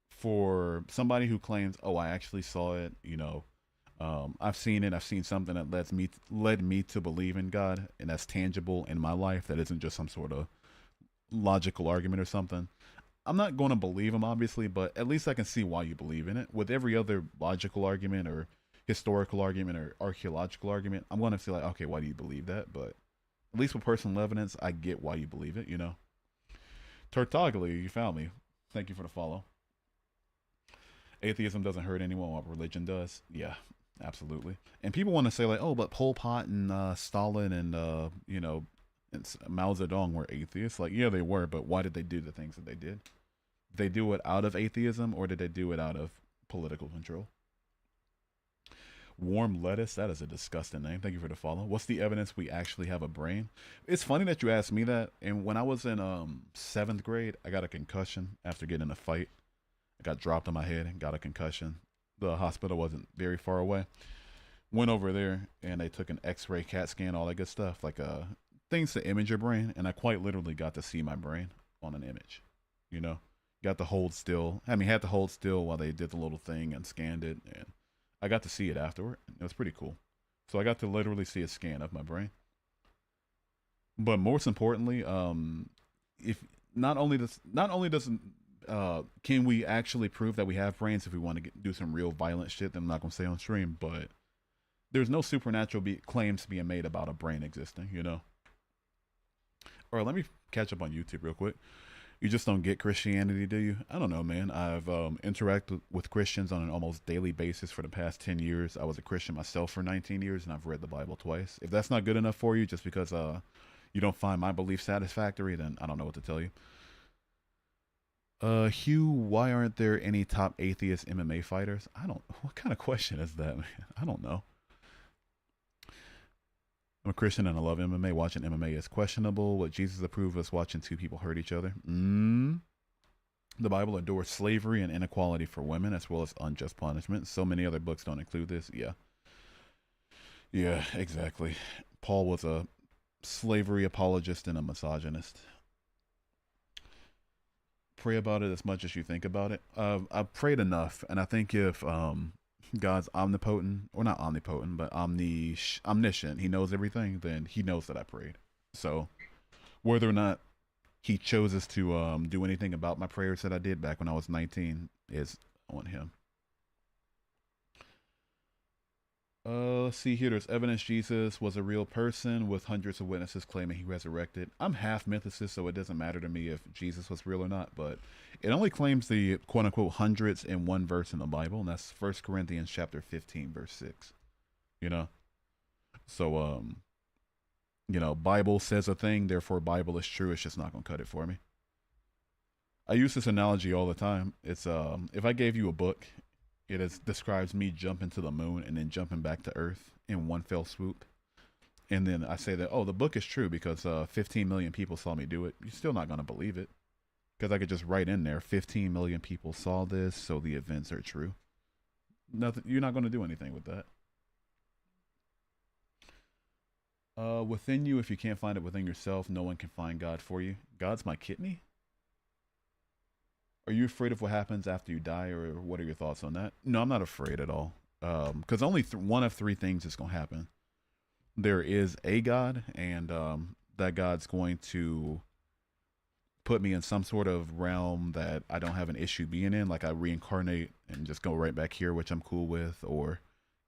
for somebody who claims, oh, I actually saw it, you know, I've seen it. I've seen something that led me to believe in God, and that's tangible in my life. That isn't just some sort of logical argument or something. I'm not going to believe him, obviously, but at least I can see why you believe in it. With every other logical argument or historical argument or archaeological argument, I'm going to feel like, okay, why do you believe that? But at least with personal evidence, I get why you believe it, you know. Tartaglia, you found me. Thank you for the follow. Atheism doesn't hurt anyone while religion does. Yeah, absolutely. And people want to say like, oh, but Pol Pot and Stalin and, you know, and Mao Zedong were atheists. Like, yeah, they were, but why did they do the things that they did? Did they do it out of atheism, or did they do it out of political control? Warm lettuce, that is a disgusting name. Thank you for the follow. What's the evidence we actually have a brain? It's funny that you asked me that. And when I was in 7th grade, I got a concussion after getting in a fight. I got dropped on my head and got a concussion. The hospital wasn't very far away. Went over there and they took an X-ray, CAT scan, all that good stuff, like things to image your brain. And I quite literally got to see my brain on an image. You know, Got to hold still. I mean, had to hold still while they did the little thing and scanned it, and I got to see it afterward. It was pretty cool. So I got to literally see a scan of my brain. But most importantly, if not only does can we actually prove that we have brains if we want to do some real violent shit that I'm not gonna say on stream, but there's no supernatural claims being made about a brain existing, you know. Or let me catch up on YouTube real quick. You just don't get Christianity, do you? I don't know, man. I've interacted with Christians on an almost daily basis for the past 10 years. I was a Christian myself for 19 years, and I've read the Bible twice. If that's not good enough for you, just because you don't find my belief satisfactory, then I don't know what to tell you. Hugh, why aren't there any top atheist MMA fighters? I don't. What kind of question is that, man? I don't know. I'm a Christian and I love MMA. Watching MMA is questionable. What Jesus approved was watching two people hurt each other. The Bible adores slavery and inequality for women as well as unjust punishment. So many other books don't include this. Yeah. Yeah, exactly. Paul was a slavery apologist and a misogynist. Pray about it as much as you think about it. I've prayed enough, and I think if God's omnipotent, or not omnipotent, but omniscient, he knows everything, then he knows that I prayed. So whether or not he chooses to do anything about my prayers that I did back when I was 19 is on him. Let's see here. There's evidence Jesus was a real person with hundreds of witnesses claiming he resurrected. I'm half mythicist, so it doesn't matter to me if Jesus was real or not, but it only claims the quote unquote hundreds in one verse in the Bible, and that's 1 Corinthians chapter 15, verse 6. You know? So, you know, Bible says a thing, therefore Bible is true. It's just not gonna cut it for me. I use this analogy all the time. It's if I gave you a book, describes me jumping to the moon and then jumping back to Earth in one fell swoop. And then I say that, oh, the book is true because 15 million people saw me do it. You're still not going to believe it. Because I could just write in there, 15 million people saw this, so the events are true. Nothing. You're not going to do anything with that. Within you, if you can't find it within yourself, no one can find God for you. God's my kidney? Are you afraid of what happens after you die, or what are your thoughts on that? No, I'm not afraid at all. Because only one of three things is going to happen. There is a God, and that God's going to put me in some sort of realm that I don't have an issue being in, like I reincarnate and just go right back here, which I'm cool with, or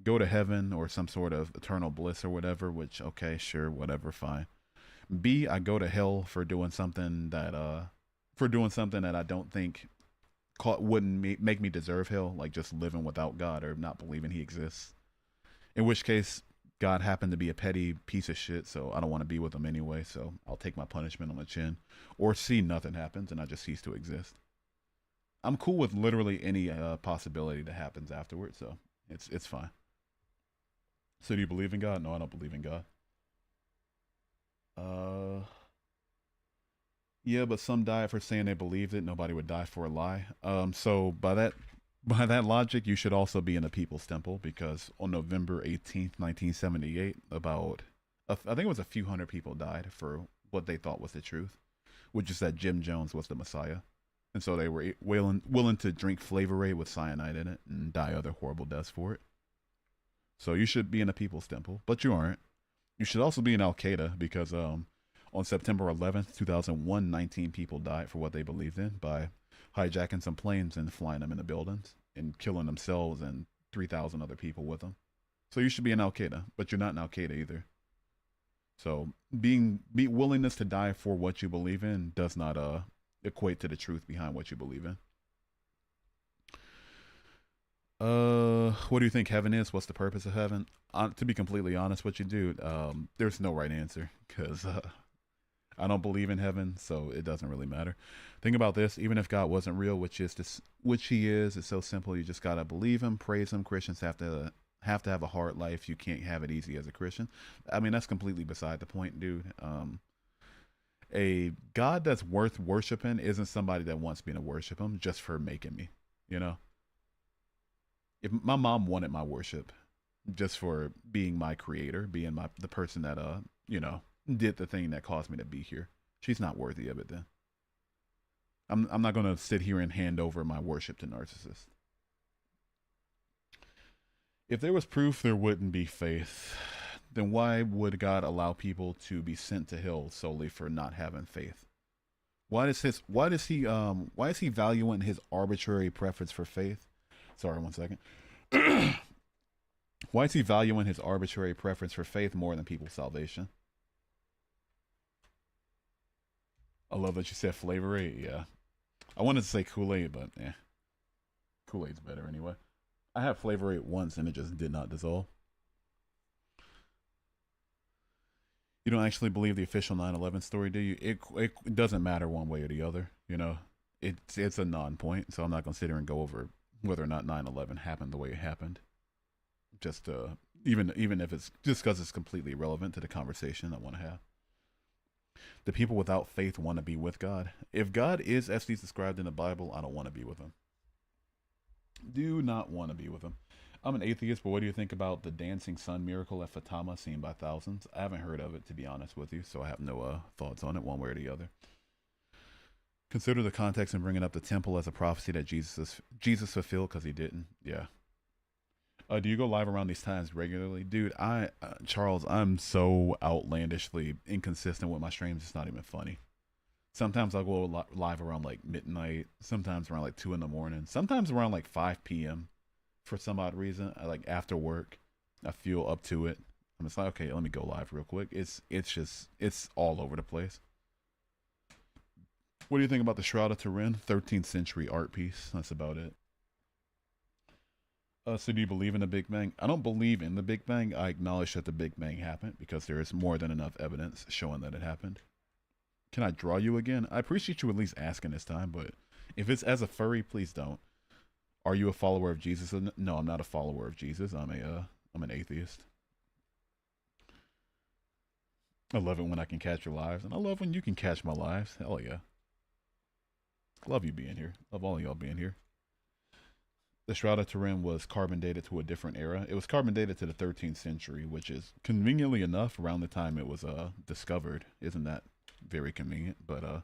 go to heaven or some sort of eternal bliss or whatever, which, okay, sure, whatever, fine. B, I go to hell for doing something that I don't think wouldn't make me deserve hell, like just living without God or not believing he exists. In which case, God happened to be a petty piece of shit, so I don't want to be with him anyway, so I'll take my punishment on the chin. Or C, nothing happens and I just cease to exist. I'm cool with literally any possibility that happens afterwards, so it's fine. So do you believe in God? No, I don't believe in God. Yeah, but some die for saying they believed it. Nobody would die for a lie. So by that logic, you should also be in the People's Temple, because on November 18th, 1978, I think it was a few hundred people died for what they thought was the truth, which is that Jim Jones was the Messiah. And so they were willing to drink Flavor Aid with cyanide in it and die other horrible deaths for it. So you should be in the People's Temple, but you aren't. You should also be in Al Qaeda, because on September 11th, 2001, 19 people died for what they believed in by hijacking some planes and flying them into buildings and killing themselves and 3,000 other people with them. So you should be in Al Qaeda, but you're not in Al Qaeda either. So willingness to die for what you believe in does not equate to the truth behind what you believe in. What do you think heaven is? What's the purpose of heaven? To be completely honest with you, dude, there's no right answer, because I don't believe in heaven, so it doesn't really matter. Think about this: even if God wasn't real, which he is, it's so simple. You just gotta believe him, praise him. Christians have to have a hard life. You can't have it easy as a Christian. I mean, that's completely beside the point, dude. A God that's worth worshiping isn't somebody that wants me to worship him just for making me, you know? If my mom wanted my worship just for being my creator, being the person that did the thing that caused me to be here, she's not worthy of it then. I'm not gonna sit here and hand over my worship to narcissists. If there was proof there wouldn't be faith, then why would God allow people to be sent to hell solely for not having faith? Why is he valuing his arbitrary preference for faith? Sorry, one second. Why is he valuing his arbitrary preference for faith more than people's salvation? I love that you said Flavor 8. Yeah. I wanted to say Kool-Aid, but Kool-Aid's better anyway. I had Flavor 8 once and it just did not dissolve. You don't actually believe the official 9/11 story, do you? It doesn't matter one way or the other. You know, it's a non-point, so I'm not gonna sit here and go over whether or not 9/11 happened the way it happened. Just even if it's just because it's completely irrelevant to the conversation I want to have. The people without faith want to be with God. If God is as he's described in the Bible, I don't want to be with him. Do not want to be with him. I'm an atheist, but what do you think about the dancing sun miracle at Fatima seen by thousands? I haven't heard of it, to be honest with you, so I have no thoughts on it one way or the other. Consider the context in bringing up the temple as a prophecy that Jesus fulfilled because he didn't. Yeah. Do you go live around these times regularly? Dude, Charles, I'm so outlandishly inconsistent with my streams, it's not even funny. Sometimes I'll go live around like midnight, sometimes around like 2 in the morning, sometimes around like 5 p.m. for some odd reason. I like after work, I feel up to it. I'm just like, okay, let me go live real quick. It's all over the place. What do you think about the Shroud of Turin, 13th century art piece? That's about it. So do you believe in the Big Bang? I don't believe in the Big Bang. I acknowledge that the Big Bang happened because there is more than enough evidence showing that it happened. Can I draw you again? I appreciate you at least asking this time, but if it's as a furry, please don't. Are you a follower of Jesus? No, I'm not a follower of Jesus. I'm an atheist. I love it when I can catch your lives, and I love when you can catch my lives. Hell yeah. Love you being here. Love all of y'all being here. The Shroud of Turin was carbon dated to a different era. It was carbon dated to the 13th century, which is conveniently enough around the time it was discovered. Isn't that very convenient? But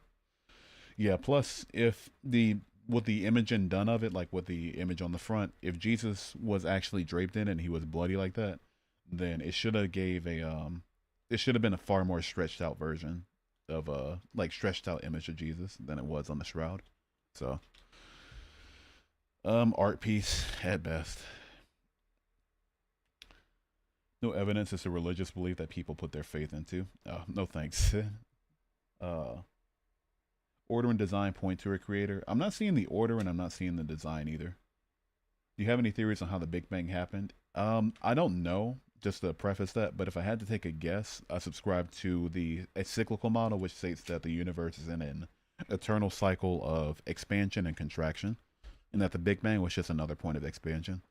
yeah, plus with the imaging done of it, like with the image on the front, if Jesus was actually draped in it and he was bloody like that, then it should have been a far more stretched out version of like stretched out image of Jesus than it was on the shroud. So art piece at best. No evidence it's a religious belief that people put their faith into. No thanks. Order and design point to a creator. I'm not seeing the order and I'm not seeing the design either. Do you have any theories on how the Big Bang happened? I don't know, just to preface that, but if I had to take a guess, I subscribe to a cyclical model which states that the universe is in an eternal cycle of expansion and contraction, and that the Big Bang was just another point of expansion.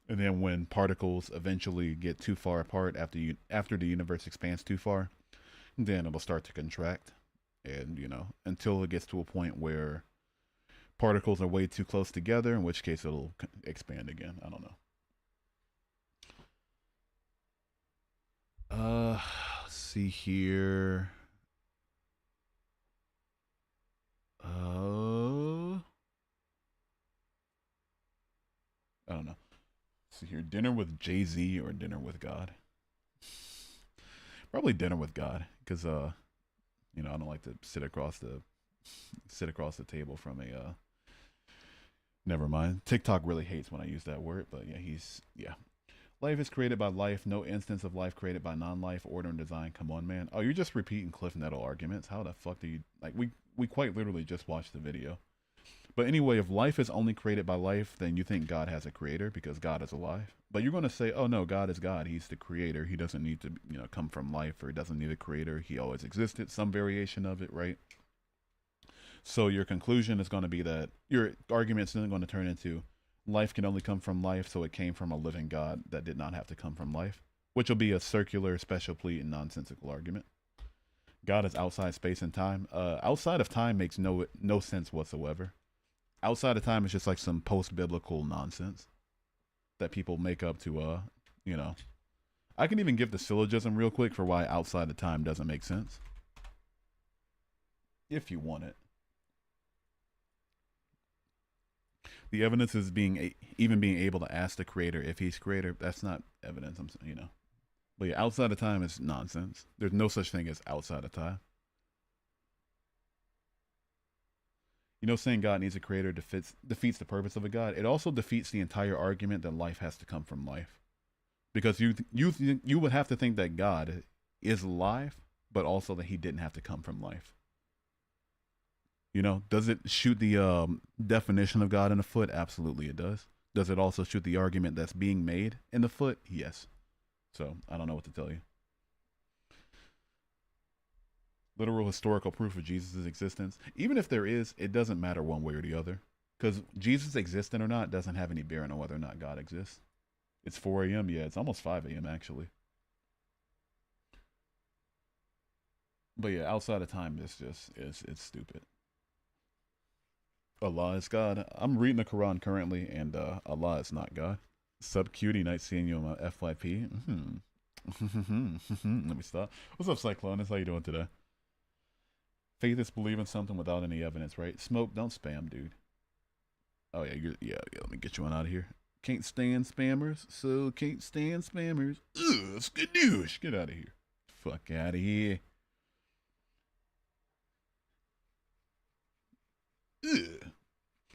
And then when particles eventually get too far apart after the universe expands too far, then it'll start to contract. And, you know, until it gets to a point where particles are way too close together, in which case it'll expand again. I don't know. Let's see here. I don't know. Let's see here. Dinner with Jay-Z or dinner with God? Probably dinner with God, because you know, I don't like to sit across the table from a never mind. TikTok really hates when I use that word, but yeah, Life is created by life, no instance of life created by non-life, order and design. Come on, man. Oh, you're just repeating Cliff Nettle arguments. How the fuck do you like we quite literally just watched the video. But anyway, if life is only created by life, then you think God has a creator because God is alive. But you're going to say, oh no, God is God. He's the creator. He doesn't need to, come from life, or he doesn't need a creator. He always existed, some variation of it, right? So your conclusion is going to be that your argument is then going to turn into life can only come from life, so it came from a living God that did not have to come from life, which will be a circular, special plea, and nonsensical argument. God is outside space and time. Outside of time makes no sense whatsoever. Outside of time is just like some post-biblical nonsense that people make up to, I can even give the syllogism real quick for why outside of time doesn't make sense. If you want it. The evidence is even being able to ask the creator if he's creator. That's not evidence. I'm saying, But yeah, outside of time is nonsense. There's no such thing as outside of time. Saying God needs a creator defeats the purpose of a God. It also defeats the entire argument that life has to come from life, because you would have to think that God is life, but also that he didn't have to come from life. Does it shoot the definition of God in the foot? Absolutely, it does. Does it also shoot the argument that's being made in the foot? Yes. So I don't know what to tell you. Literal historical proof of Jesus' existence. Even if there is, it doesn't matter one way or the other. Because Jesus existing or not doesn't have any bearing on whether or not God exists. It's 4 a.m. Yeah, it's almost 5 a.m. actually. But yeah, outside of time, it's stupid. Allah is God. I'm reading the Quran currently, and Allah is not God. Sub cutie, nice seeing you on my FYP. Let me stop. What's up, Cyclonus? How you doing today? Faith is believing something without any evidence, right? Smoke, don't spam, dude. Oh yeah, yeah. Let me get you on out of here. Can't stand spammers, so can't stand spammers. Ugh, skadoosh. Get out of here. Fuck out of here. Ugh.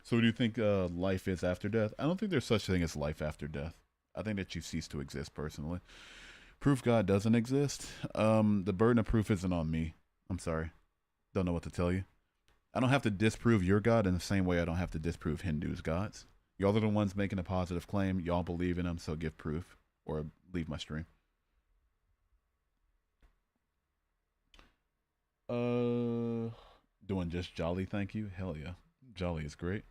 So do you think life is after death? I don't think there's such a thing as life after death. I think that you cease to exist personally. Proof God doesn't exist. The burden of proof isn't on me. I'm sorry. Don't know what to tell you. I don't have to disprove your God in the same way I don't have to disprove Hindus' gods. Y'all are the ones making a positive claim. Y'all believe in them, so give proof or leave my stream. Doing just jolly, thank you. Hell yeah. Jolly is great.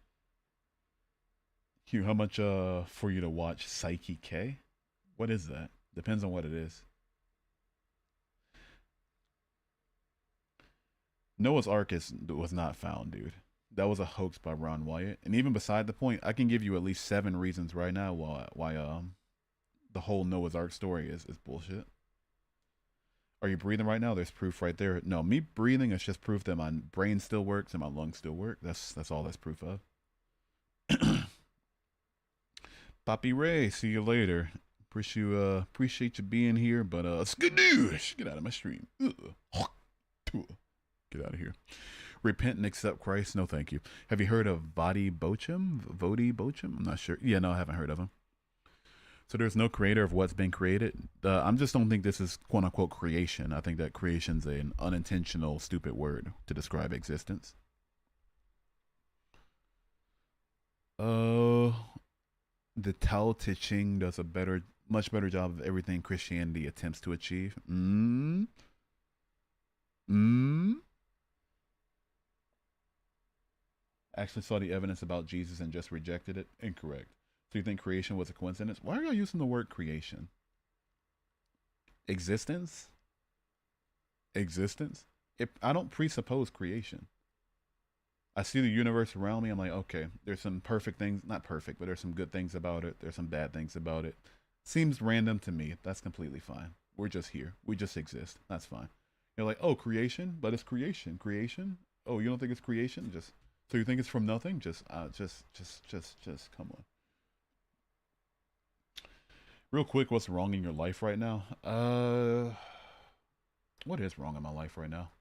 Hugh, how much for you to watch Psyche K? What is that? Depends on what it is. Noah's Ark was not found, dude. That was a hoax by Ron Wyatt. And even beside the point, I can give you at least 7 reasons right now why the whole Noah's Ark story is bullshit. Are you breathing right now? There's proof right there. No, me breathing is just proof that my brain still works and my lungs still work. That's all that's proof of. Poppy Ray, see you later. Appreciate you being here, but skadoosh, get out of my stream. Get out of here. Repent and accept Christ. No, thank you. Have you heard of Vodi Bochum? I'm not sure. Yeah, no, I haven't heard of him. So there's no creator of what's been created. I just don't think this is quote unquote creation. I think that creation's an unintentional, stupid word to describe existence. The Tao Te Ching does a much better job of everything Christianity attempts to achieve. Actually saw the evidence about Jesus and just rejected it. Incorrect. So you think creation was a coincidence? Why are y'all using the word creation? Existence? I don't presuppose creation. I see the universe around me. I'm like, okay, there's some perfect things. Not perfect, but there's some good things about it. There's some bad things about it. Seems random to me. That's completely fine. We're just here. We just exist. That's fine. You're like, oh, creation? But it's creation. Creation? Oh, you don't think it's creation? So you think it's from nothing? Just come on. Real quick, what's wrong in your life right now? What is wrong in my life right now?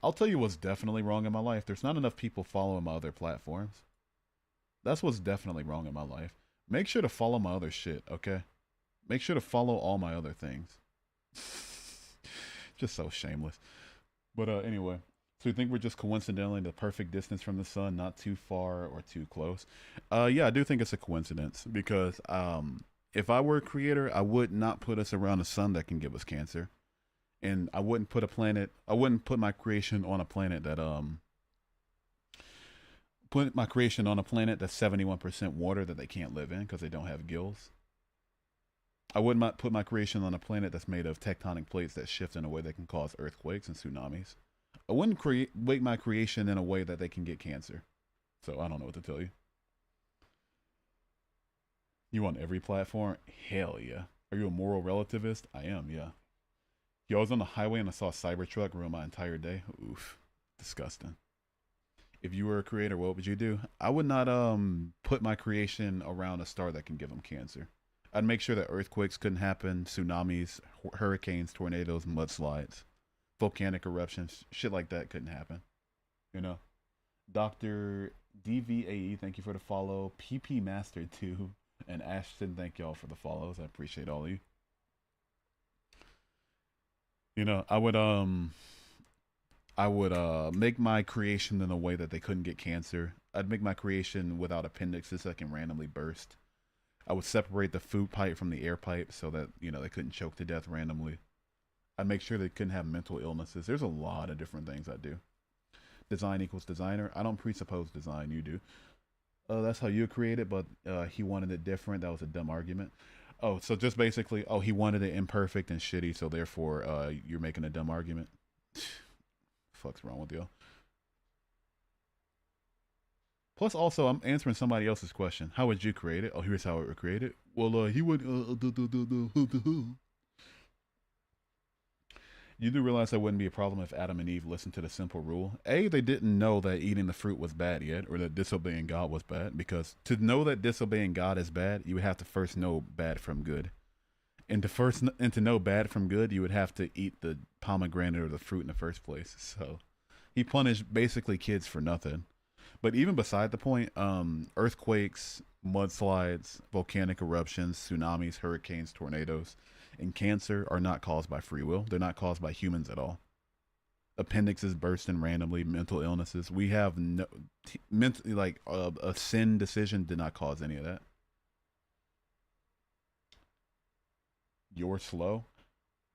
I'll tell you what's definitely wrong in my life. There's not enough people following my other platforms. That's what's definitely wrong in my life. Make sure to follow my other shit, okay? Make sure to follow all my other things. Just so shameless. But anyway. So you think we're just coincidentally the perfect distance from the sun, not too far or too close? Yeah, I do think it's a coincidence because if I were a creator, I would not put us around a sun that can give us cancer, and I wouldn't put my creation on a planet that that's 71% water that they can't live in because they don't have gills. I would not put my creation on a planet that's made of tectonic plates that shift in a way that can cause earthquakes and tsunamis. I wouldn't make my creation in a way that they can get cancer. So I don't know what to tell you. You on every platform? Hell yeah. Are you a moral relativist? I am, yeah. Yo, I was on the highway and I saw a Cybertruck ruin my entire day. Oof. Disgusting. If you were a creator, what would you do? I would not put my creation around a star that can give them cancer. I'd make sure that earthquakes couldn't happen, tsunamis, hurricanes, tornadoes, mudslides, volcanic eruptions, shit like that couldn't happen. You know, Doctor DVAE, thank you for the follow. PP Master 2 and Ashton, thank y'all for the follows. I appreciate all of you. You know, I would make my creation in a way that they couldn't get cancer. I'd make my creation without appendixes that can randomly burst. I would separate the food pipe from the air pipe so that, you know, they couldn't choke to death randomly. I'd make sure they couldn't have mental illnesses. There's a lot of different things I do. Design equals designer. I don't presuppose design, you do. That's how you create it, but he wanted it different. That was a dumb argument. Oh, so just basically, oh, he wanted it imperfect and shitty, so therefore you're making a dumb argument. Fuck's wrong with you? Plus, also, I'm answering somebody else's question. How would you create it? Oh, here's how it would create it. Well, he would. You do realize that wouldn't be a problem if Adam and Eve listened to the simple rule. A, they didn't know that eating the fruit was bad yet, or that disobeying God was bad, because to know that disobeying God is bad, you would have to first know bad from good. And to know bad from good, you would have to eat the pomegranate or the fruit in the first place. So he punished basically kids for nothing. But even beside the point, earthquakes, mudslides, volcanic eruptions, tsunamis, hurricanes, tornadoes, and cancer are not caused by free will. They're not caused by humans at all. Appendixes bursting randomly, mental illnesses. We have no like a sin decision did not cause any of that. You're slow.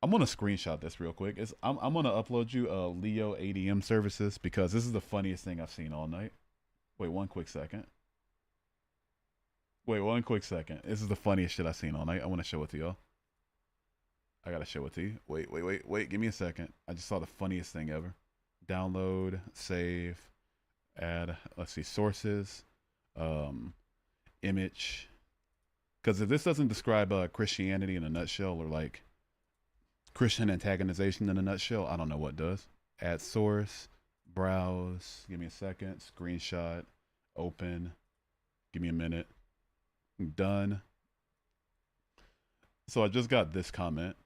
I'm gonna screenshot this real quick. I'm gonna upload you Leo ADM services because this is the funniest thing I've seen all night. Wait one quick second. This is the funniest shit I've seen all night. I want to show it to y'all. I gotta show it to you. Wait. Give me a second. I just saw the funniest thing ever. Download, save, add. Let's see, sources, image. Because if this doesn't describe Christianity in a nutshell, or like Christian antagonization in a nutshell, I don't know what does. Add source, browse. Give me a second. Screenshot, open. Give me a minute. Done. So I just got this comment.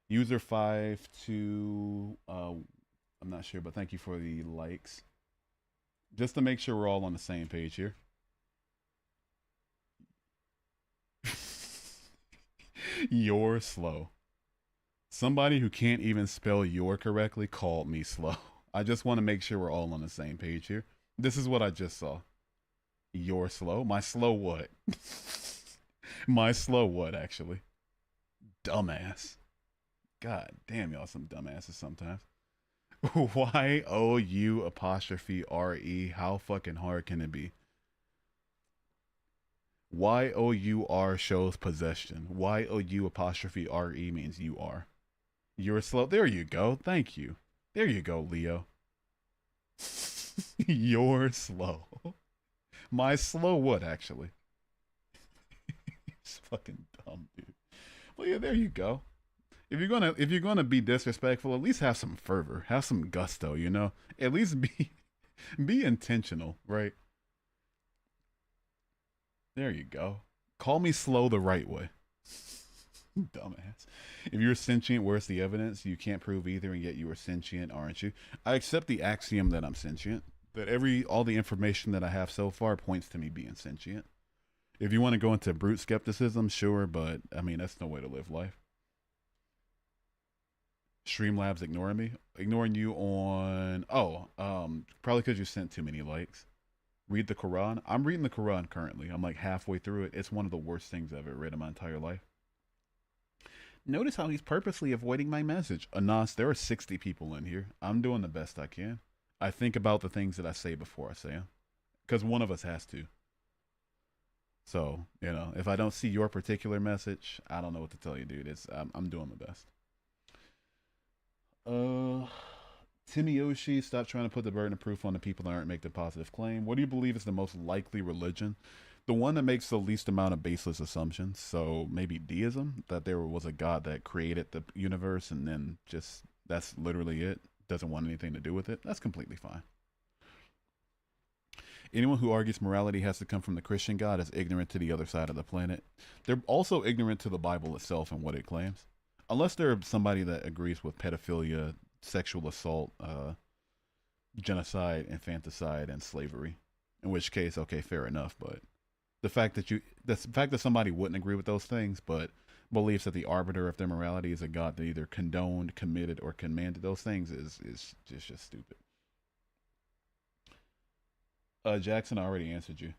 User 52. I'm not sure, but thank you for the likes. Just to make sure we're all on the same page here. You're slow. Somebody who can't even spell your correctly called me slow. I just want to make sure we're all on the same page here. This is what I just saw. You're slow? My slow what? My slow what, actually? Dumbass. God damn, y'all some dumbasses sometimes. Y-O-U apostrophe R-E. How fucking hard can it be? Y-O-U-R shows possession. Y-O-U apostrophe R-E means you are. You're slow. There you go. Thank you. There you go, Leo. You're slow. My slow what, actually? It's fucking dumb, dude. Well, yeah, there you go. If you're gonna be disrespectful, at least have some fervor, have some gusto, you know. At least be intentional, right? There you go. Call me slow the right way. Dumbass. If you're sentient, where's the evidence? You can't prove either, and yet you are sentient, aren't you? I accept the axiom that I'm sentient. That all the information that I have so far points to me being sentient. If you want to go into brute skepticism, sure, but I mean that's no way to live life. Streamlabs ignoring me, ignoring you on probably because you sent too many likes. Read the Quran. I'm reading the Quran currently. I'm like halfway through it. It's one of the worst things I've ever read in my entire life. Notice how he's purposely avoiding my message. Anas, there are 60 people in here. I'm doing the best I can. I think about the things that I say before I say them. Because one of us has to. So, you know, if I don't see your particular message, I don't know what to tell you, dude. I'm doing my best. Timmy Oshie, stop trying to put the burden of proof on the people that aren't making the positive claim. What do you believe is the most likely religion? The one that makes the least amount of baseless assumptions. So maybe deism, that there was a God that created the universe and then just that's literally it. doesn't want anything to do with it, that's completely fine. Anyone who argues morality has to come from the Christian God is ignorant to the other side of the planet. They're also ignorant to the Bible itself and what it claims. Unless they're somebody that agrees with pedophilia, sexual assault, genocide, infanticide, and slavery. In which case, okay, fair enough. But the fact that somebody wouldn't agree with those things, but believes that the arbiter of their morality is a God that either condoned, committed, or commanded those things is just stupid. Jackson, I already answered you.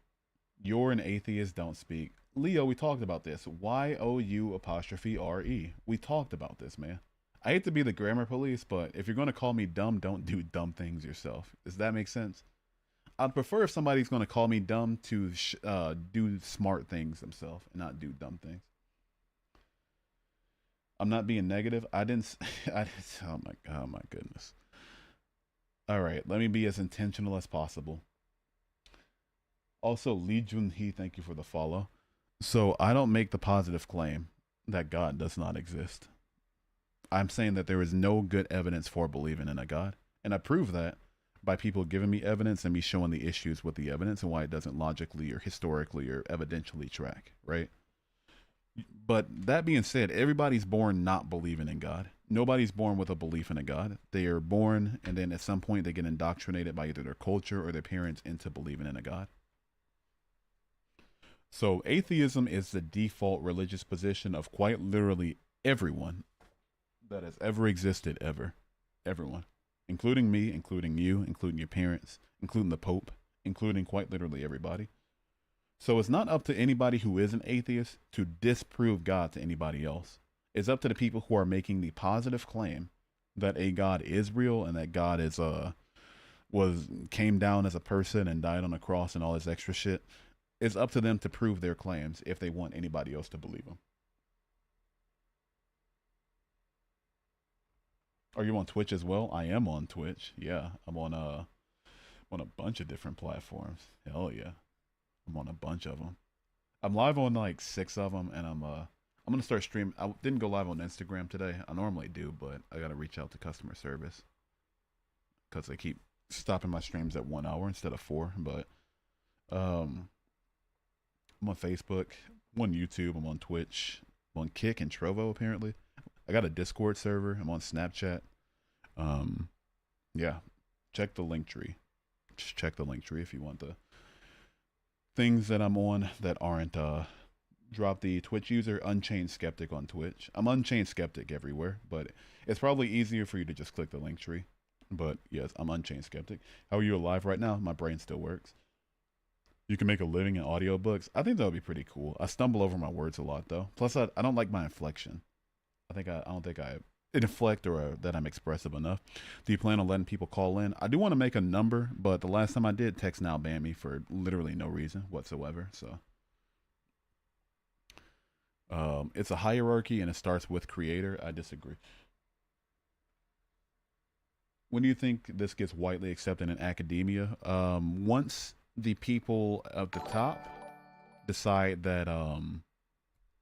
You're an atheist, don't speak. Leo, we talked about this. YOU''RE. We talked about this, man. I hate to be the grammar police, but if you're going to call me dumb, don't do dumb things yourself. Does that make sense? I'd prefer if somebody's going to call me dumb to do smart things themselves and not do dumb things. I'm not being negative. I didn't. Oh my goodness. All right, let me be as intentional as possible. Also, Lee Jun-hee, thank you for the follow. So I don't make the positive claim that God does not exist. I'm saying that there is no good evidence for believing in a God. And I prove that by people giving me evidence and me showing the issues with the evidence and why it doesn't logically or historically or evidentially track, right? But that being said, everybody's born not believing in God. Nobody's born with a belief in a God. They are born and then at some point they get indoctrinated by either their culture or their parents into believing in a God. So atheism is the default religious position of quite literally everyone that has ever existed, ever. Everyone. Including me, including you, including your parents, including the Pope, including quite literally everybody. So it's not up to anybody who is an atheist to disprove God to anybody else. It's up to the people who are making the positive claim that a God is real and that God is came down as a person and died on a cross and all this extra shit. It's up to them to prove their claims if they want anybody else to believe them. Are you on Twitch as well? I am on Twitch. Yeah, I'm on a bunch of different platforms. Hell yeah, I'm on a bunch of them. I'm live on like 6 of them, and I'm gonna start streaming. I didn't go live on Instagram today. I normally do, but I gotta reach out to customer service because they keep stopping my streams at 1 hour instead of 4. But I'm on Facebook, I'm on YouTube, I'm on Twitch, I'm on Kick and Trovo apparently. I got a Discord server, I'm on Snapchat. Yeah, check the link tree. Just check the link tree if you want the things that I'm on that aren't drop the Twitch user Unchained Skeptic on Twitch. I'm Unchained Skeptic everywhere, but it's probably easier for you to just click the link tree. But yes, I'm Unchained Skeptic. How are you alive right now? My brain still works. You can make a living in audiobooks. I think that would be pretty cool. I stumble over my words a lot though. Plus I don't like my inflection. I don't think I inflect or that I'm expressive enough. Do you plan on letting people call in? I do want to make a number, but the last time I did, Text Now banned me for literally no reason whatsoever. So it's a hierarchy and it starts with creator. I disagree. When do you think this gets widely accepted in academia? Once the people at the top decide that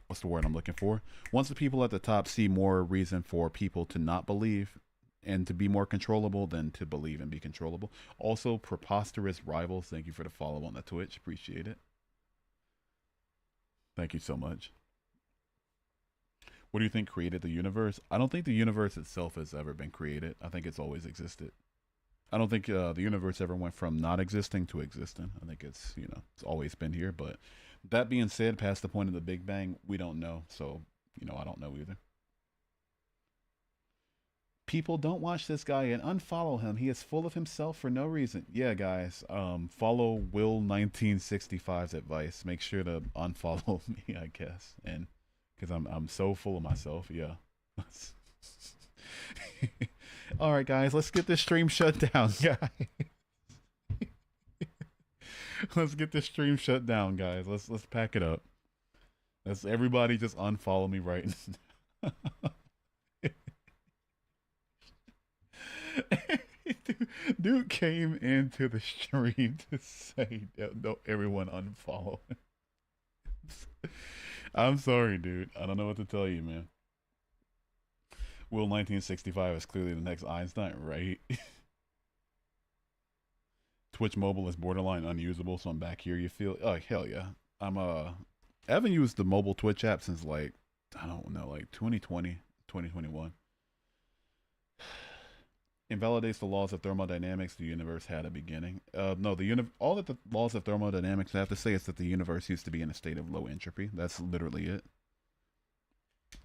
what's the word I'm looking for? Once the people at the top see more reason for people to not believe and to be more controllable than to believe and be controllable. Also, preposterous rivals. Thank you for the follow on the Twitch. Appreciate it. Thank you so much. What do you think created the universe? I don't think the universe itself has ever been created. I think it's always existed. I don't think the universe ever went from not existing to existing. I think it's, it's always been here. But that being said, past the point of the Big Bang, we don't know. So, I don't know either. People, don't watch this guy and unfollow him. He is full of himself for no reason. Yeah, guys, follow Will1965's advice. Make sure to unfollow me, I guess. And because I'm so full of myself. Yeah. All right, guys, let's get this stream shut down, guys. Let's get this stream shut down, guys. Let's pack it up. Let's everybody just unfollow me right now. Dude came into the stream to say, "No, everyone unfollow." I'm sorry, dude. I don't know what to tell you, man. Will 1965 is clearly the next Einstein, right? Twitch mobile is borderline unusable, so I'm back here. You feel? Oh hell yeah. I haven't used the mobile Twitch app since like I don't know, like 2020, 2021. Invalidates the laws of thermodynamics. The universe had a beginning. No, all that the laws of thermodynamics have to say is that the universe used to be in a state of low entropy. That's literally it.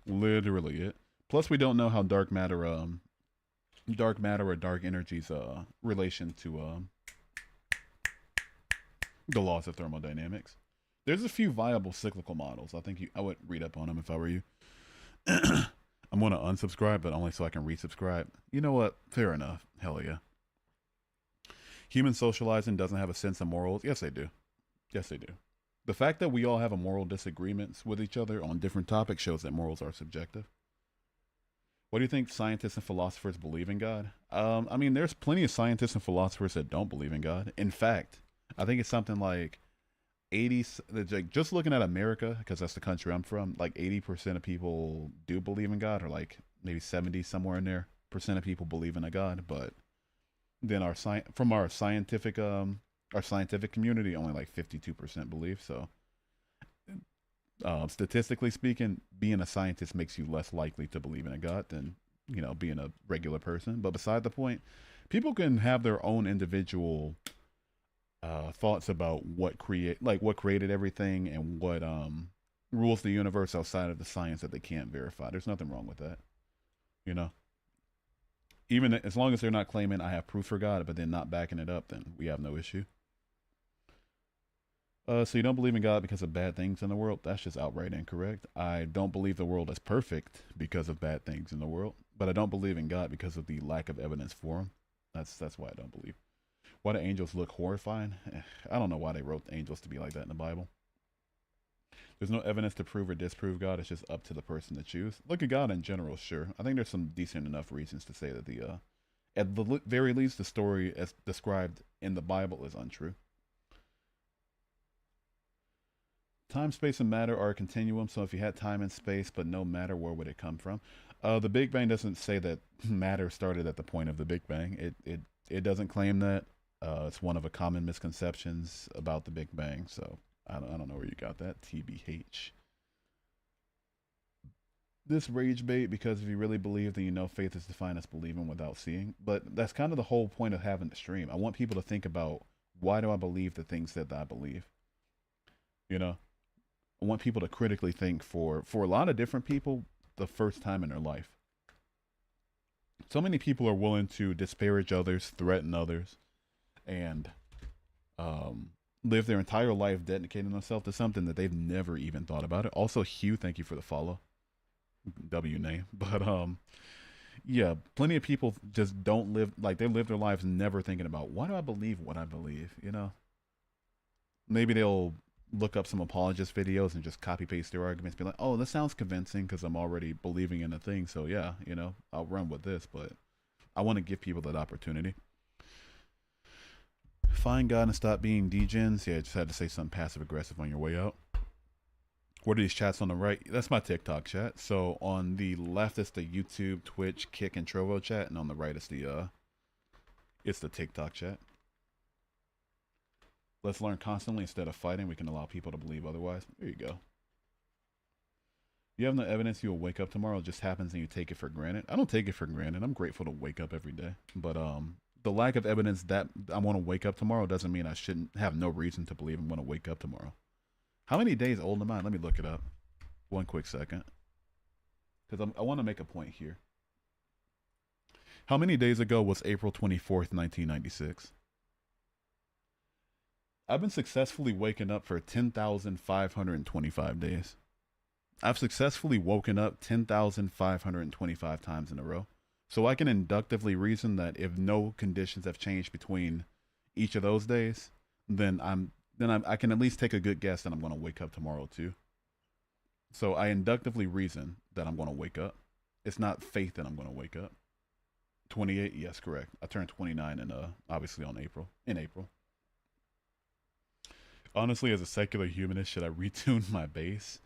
Literally it. Plus, we don't know how dark matter or dark energy's relation to the laws of thermodynamics. There's a few viable cyclical models. I think I would read up on them if I were you. I'm going to unsubscribe, but only so I can resubscribe. You know what? Fair enough. Hell yeah. Human socializing doesn't have a sense of morals. Yes, they do. Yes, they do. The fact that we all have a moral disagreements with each other on different topics shows that morals are subjective. What do you think scientists and philosophers believe in God? I mean, there's plenty of scientists and philosophers that don't believe in God. In fact, I think it's something like 80, like just looking at America, because that's the country I'm from, like 80% of people do believe in God, or like maybe 70, somewhere in there, percent of people believe in a God. But then our scientific community, only like 52% believe. So statistically speaking, being a scientist makes you less likely to believe in a God than, you know, being a regular person. But beside the point, people can have their own individual thoughts about what created everything and what rules the universe outside of the science that they can't verify. There's nothing wrong with that, you know. Even as long as they're not claiming I have proof for God, but then not backing it up, then we have no issue. So you don't believe in God because of bad things in the world? That's just outright incorrect. I don't believe the world is perfect because of bad things in the world, but I don't believe in God because of the lack of evidence for him. That's why I don't believe. Why do angels look horrifying? I don't know why they wrote angels to be like that in the Bible. There's no evidence to prove or disprove God. It's just up to the person to choose. Look at God in general, sure. I think there's some decent enough reasons to say that at the very least, the story as described in the Bible is untrue. Time, space, and matter are a continuum. So if you had time and space but no matter, where would it come from? The Big Bang doesn't say that matter started at the point of the Big Bang. It doesn't claim that. It's one of a common misconceptions about the Big Bang. So I don't know where you got that. TBH. This rage bait, because if you really believe, then you know faith is defined as believing without seeing. But that's kind of the whole point of having the stream. I want people to think about, why do I believe the things that I believe? You know, I want people to critically think for a lot of different people, the first time in their life. So many people are willing to disparage others, threaten others, and live their entire life dedicating themselves to something that they've never even thought about it. Also, Hugh, thank you for the follow. W name. But yeah, plenty of people just don't live, like, they live their lives never thinking about, why do I believe what I believe, you know? Maybe they'll look up some apologist videos and just copy paste their arguments, be like, oh, this sounds convincing because I'm already believing in a thing, so yeah, you know, I'll run with this. But I want to give people that opportunity. Find God and stop being degens. Yeah, I just had to say something passive aggressive on your way out. What are these chats on the right? That's my TikTok chat. So on the left is the YouTube, Twitch, Kick, and Trovo chat, and on the right is it's the TikTok chat. Let's learn constantly instead of fighting. We can allow people to believe otherwise. There you go. You have no evidence you will wake up tomorrow. It just happens and you take it for granted. I don't take it for granted. I'm grateful to wake up every day. But the lack of evidence that I want to wake up tomorrow doesn't mean I shouldn't have no reason to believe I'm going to wake up tomorrow. How many days old am I? Let me look it up. One quick second. Because I want to make a point here. How many days ago was April 24th, 1996? I've been successfully waking up for 10,525 days. I've successfully woken up 10,525 times in a row. So I can inductively reason that if no conditions have changed between each of those days, then I can at least take a good guess that I'm going to wake up tomorrow too. So I inductively reason that I'm going to wake up. It's not faith that I'm going to wake up. 28, yes, correct. I turned 29 in obviously in April. Honestly, as a secular humanist, should I retune my bass?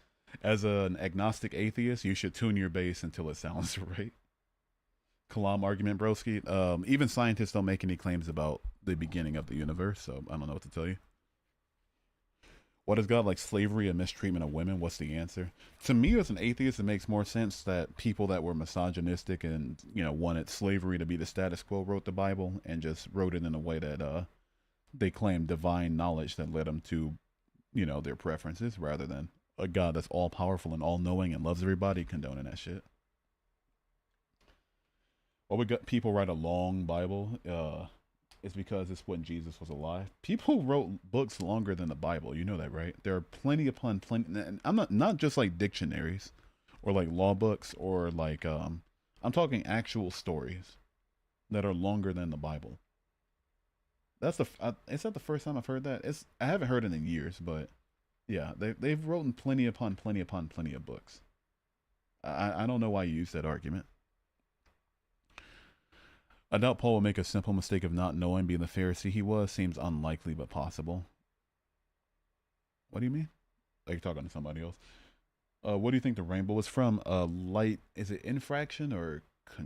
As an agnostic atheist, you should tune your bass until it sounds right. Kalam argument, broski. Even scientists don't make any claims about the beginning of the universe, so I don't know what to tell you. What is God, like slavery and mistreatment of women? What's the answer? To me, as an atheist, it makes more sense that people that were misogynistic and wanted slavery to be the status quo wrote the Bible and just wrote it in a way that they claim divine knowledge that led them to their preferences, rather than a God that's all powerful and all knowing and loves everybody condoning that shit. Well, we got people write a long Bible. It's because it's when Jesus was alive. People wrote books longer than the Bible. You know that, right? There are plenty upon plenty. And I'm not just like dictionaries or like law books or like I'm talking actual stories that are longer than the Bible. That's is that the first time I've heard that? I haven't heard it in years, but yeah, they've written plenty upon plenty upon plenty of books. I don't know why you use that argument. I doubt Paul will make a simple mistake of not knowing, being the Pharisee he was. Seems unlikely, but possible. What do you mean? Like you're talking to somebody else. What do you think the rainbow is from? Light, is it infraction or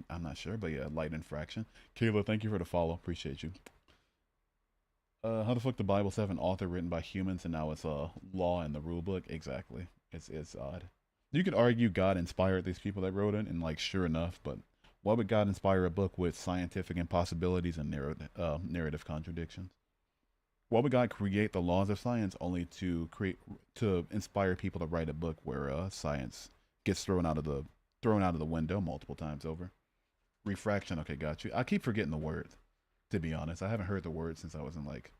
I'm not sure, but yeah, light infraction. Kayla, thank you for the follow. Appreciate you. How the fuck the Bible's have an author written by humans and now it's a law in the rule book? Exactly. It's odd. You could argue God inspired these people that wrote it, and like sure enough, but why would God inspire a book with scientific impossibilities and narrative contradictions? Why would God create the laws of science only to inspire people to write a book where science gets thrown out of the window multiple times over? Refraction. Okay, got you. I keep forgetting the word. To be honest, I haven't heard the word since I was in like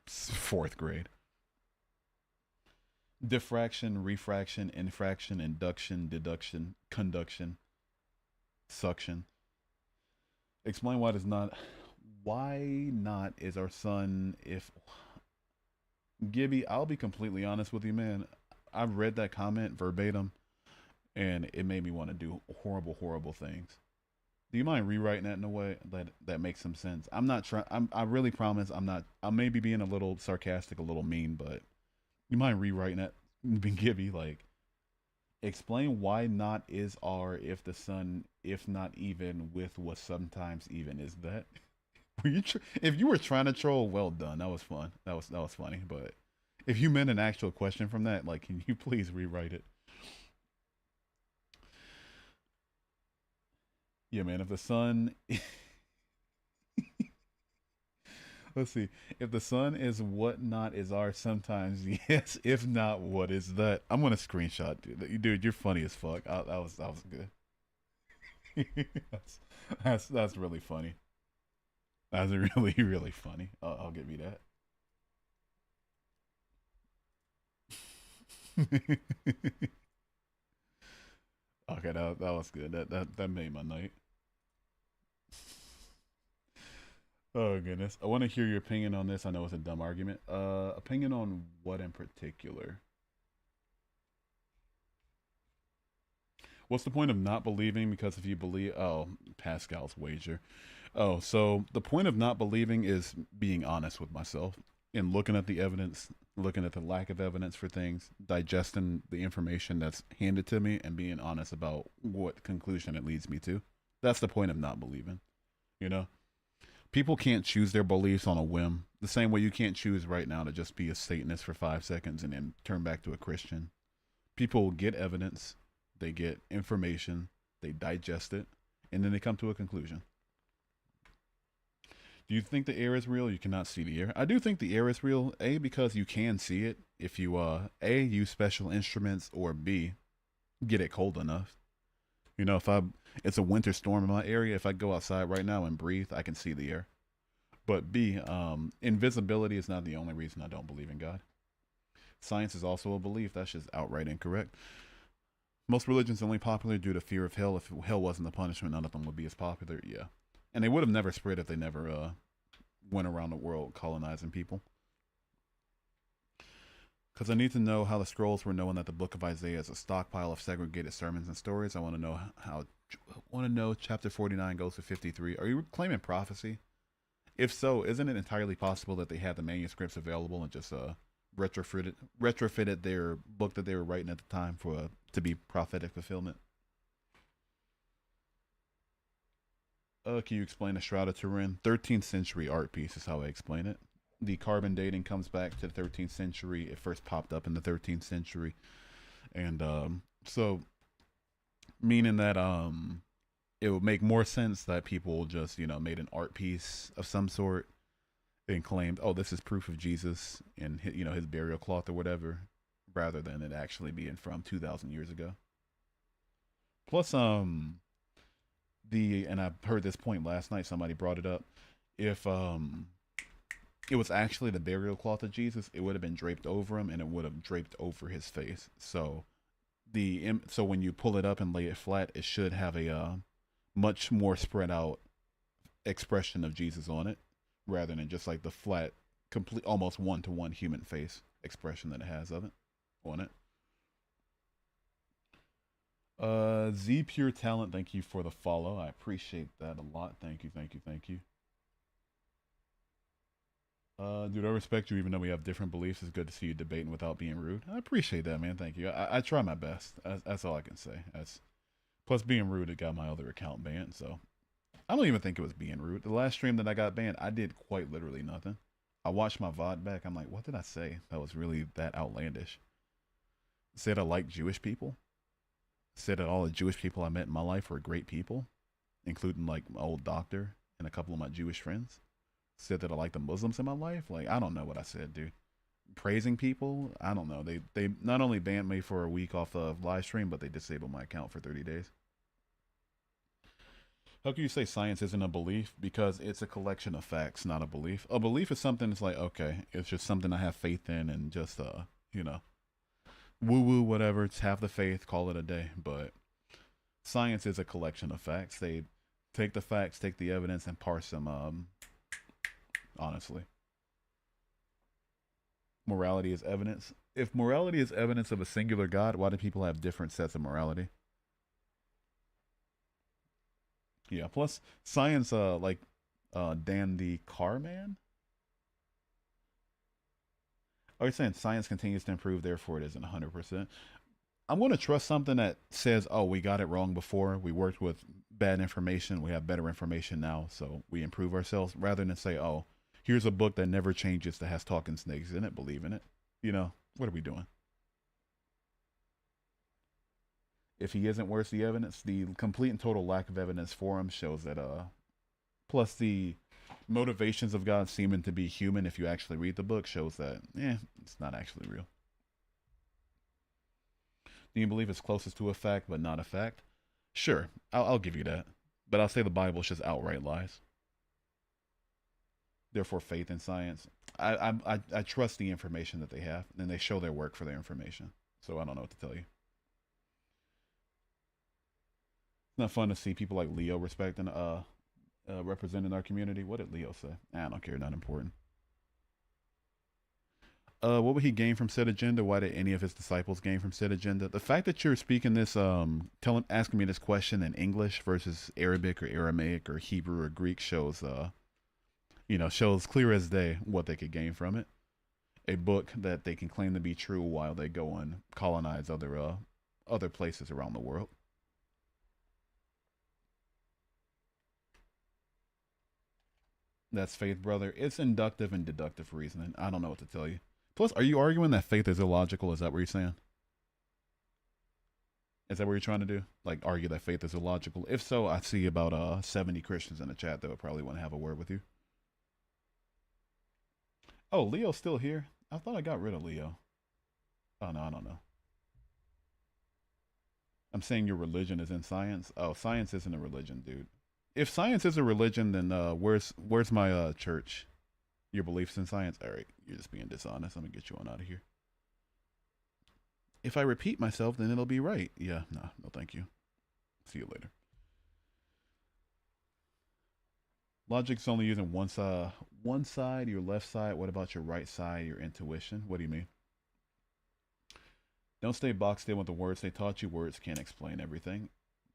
fourth grade. Diffraction, refraction, infraction, induction, deduction, conduction, suction. Explain why does not. Why not is our son if. Gibby, I'll be completely honest with you, man. I've read that comment verbatim, and it made me want to do horrible, horrible things. Do you mind rewriting that in a way that makes some sense? I'm not trying. I really promise I'm not. I may be being a little sarcastic, a little mean, but you mind rewriting that? Gibby, like, explain why not is are if the sun, if not even with what sometimes even is that. Were you if you were trying to troll, well done. That was fun. That was funny. But if you meant an actual question from that, like, can you please rewrite it? Yeah, man. If the sun, let's see. If the sun is what not is our sometimes, yes. If not, what is that? I'm gonna screenshot, dude. You're funny as fuck. That was good. that's really funny. That's really really funny. I'll give you that. Okay, that was good. That made my night. Oh goodness, I want to hear your opinion on this. I know it's a dumb argument. Opinion on what in particular? What's the point of not believing? Because if you believe, oh, Pascal's wager. Oh, so the point of not believing is being honest with myself and looking at the evidence, looking at the lack of evidence for things, digesting the information that's handed to me, and being honest about what conclusion it leads me to. That's the point of not believing. You know, people can't choose their beliefs on a whim. The same way you can't choose right now to just be a Satanist for 5 seconds and then turn back to a Christian. People get evidence, they get information, they digest it, and then they come to a conclusion. Do you think the air is real? You cannot see the air. I do think the air is real. A, because you can see it if you A, use special instruments, or B, get it cold enough. You know, it's a winter storm in my area. If I go outside right now and breathe, I can see the air. But B, invisibility is not the only reason I don't believe in God. Science is also a belief. That's just outright incorrect. Most religions are only popular due to fear of hell. If hell wasn't the punishment, none of them would be as popular. Yeah. And they would have never spread if they never went around the world colonizing people. Because I need to know how the scrolls were knowing that the book of Isaiah is a stockpile of segregated sermons and stories. I want to know chapter 49 goes to 53. Are you claiming prophecy? If so, isn't it entirely possible that they had the manuscripts available and just retrofitted their book that they were writing at the time to be prophetic fulfillment? Can you explain the Shroud of Turin? 13th century art piece is how I explain it. The carbon dating comes back to the 13th century. It first popped up in the 13th century, and so meaning that it would make more sense that people just made an art piece of some sort and claimed, oh, this is proof of Jesus and his burial cloth or whatever, rather than it actually being from 2,000 years ago. Plus, and I heard this point last night. Somebody brought it up. If it was actually the burial cloth of Jesus, it would have been draped over him, and it would have draped over his face. So so when you pull it up and lay it flat, it should have a much more spread out expression of Jesus on it, rather than just like the flat, complete, almost one-to-one human face expression that it has of it on it. Z Pure Talent, thank you for the follow. I appreciate that a lot. Thank you, thank you, thank you. Dude, I respect you even though we have different beliefs. It's good to see you debating without being rude. I appreciate that, man. Thank you. I try my best. That's all I can say. Plus being rude, it got my other account banned, so I don't even think it was being rude. The last stream that I got banned, I did quite literally nothing. I watched my VOD back. I'm like, what did I say that was really that outlandish? Said I like Jewish people. Said that all the Jewish people I met in my life were great people, including like my old doctor and a couple of my Jewish friends. Said that I like the Muslims in my life. Like, I don't know what I said, dude. Praising people, I don't know. They not only banned me for a week off of live stream, but they disabled my account for 30 days. How can you say science isn't a belief? Because it's a collection of facts, not a belief. A belief is something that's like, okay, it's just something I have faith in and just, woo-woo, whatever. It's have the faith, call it a day. But science is a collection of facts. They take the facts, take the evidence, and parse them, honestly. Morality is evidence. If morality is evidence of a singular God, why do people have different sets of morality? Yeah, plus science, Dan the Car Man? Are you saying science continues to improve, therefore it isn't 100%? I'm going to trust something that says, oh, we got it wrong before. We worked with bad information. We have better information now, so we improve ourselves, rather than say, oh, here's a book that never changes that has talking snakes in it. Believe in it. What are we doing? If he isn't, where's the evidence? The complete and total lack of evidence for him shows that, plus the motivations of God seeming to be human, if you actually read the book, shows that, it's not actually real. Do you believe it's closest to a fact, but not a fact? Sure, I'll give you that. But I'll say the Bible is just outright lies. Therefore, faith in science. I trust the information that they have, and they show their work for their information. So I don't know what to tell you. It's not fun to see people like Leo respecting, representing our community. What did Leo say? I don't care. Not important. What would he gain from said agenda? Why did any of his disciples gain from said agenda? The fact that you're speaking this, asking me this question in English versus Arabic or Aramaic or Hebrew or Greek shows, shows clear as day what they could gain from it. A book that they can claim to be true while they go and colonize other places around the world. That's faith, brother. It's inductive and deductive reasoning. I don't know what to tell you. Plus, are you arguing that faith is illogical? Is that what you're saying? Is that what you're trying to do? Like, argue that faith is illogical? If so, I see about 70 Christians in the chat that would probably want to have a word with you. Oh, Leo's still here? I thought I got rid of Leo. Oh, no, I don't know. I'm saying your religion is in science. Oh, science isn't a religion, dude. If science is a religion, then where's my church? Your beliefs in science? All right, you're just being dishonest. I'm gonna get you on out of here. If I repeat myself, then it'll be right. Yeah, no, thank you. See you later. Logic's only using one side, your left side. What about your right side, your intuition? What do you mean? Don't stay boxed in with the words they taught you. Words can't explain everything.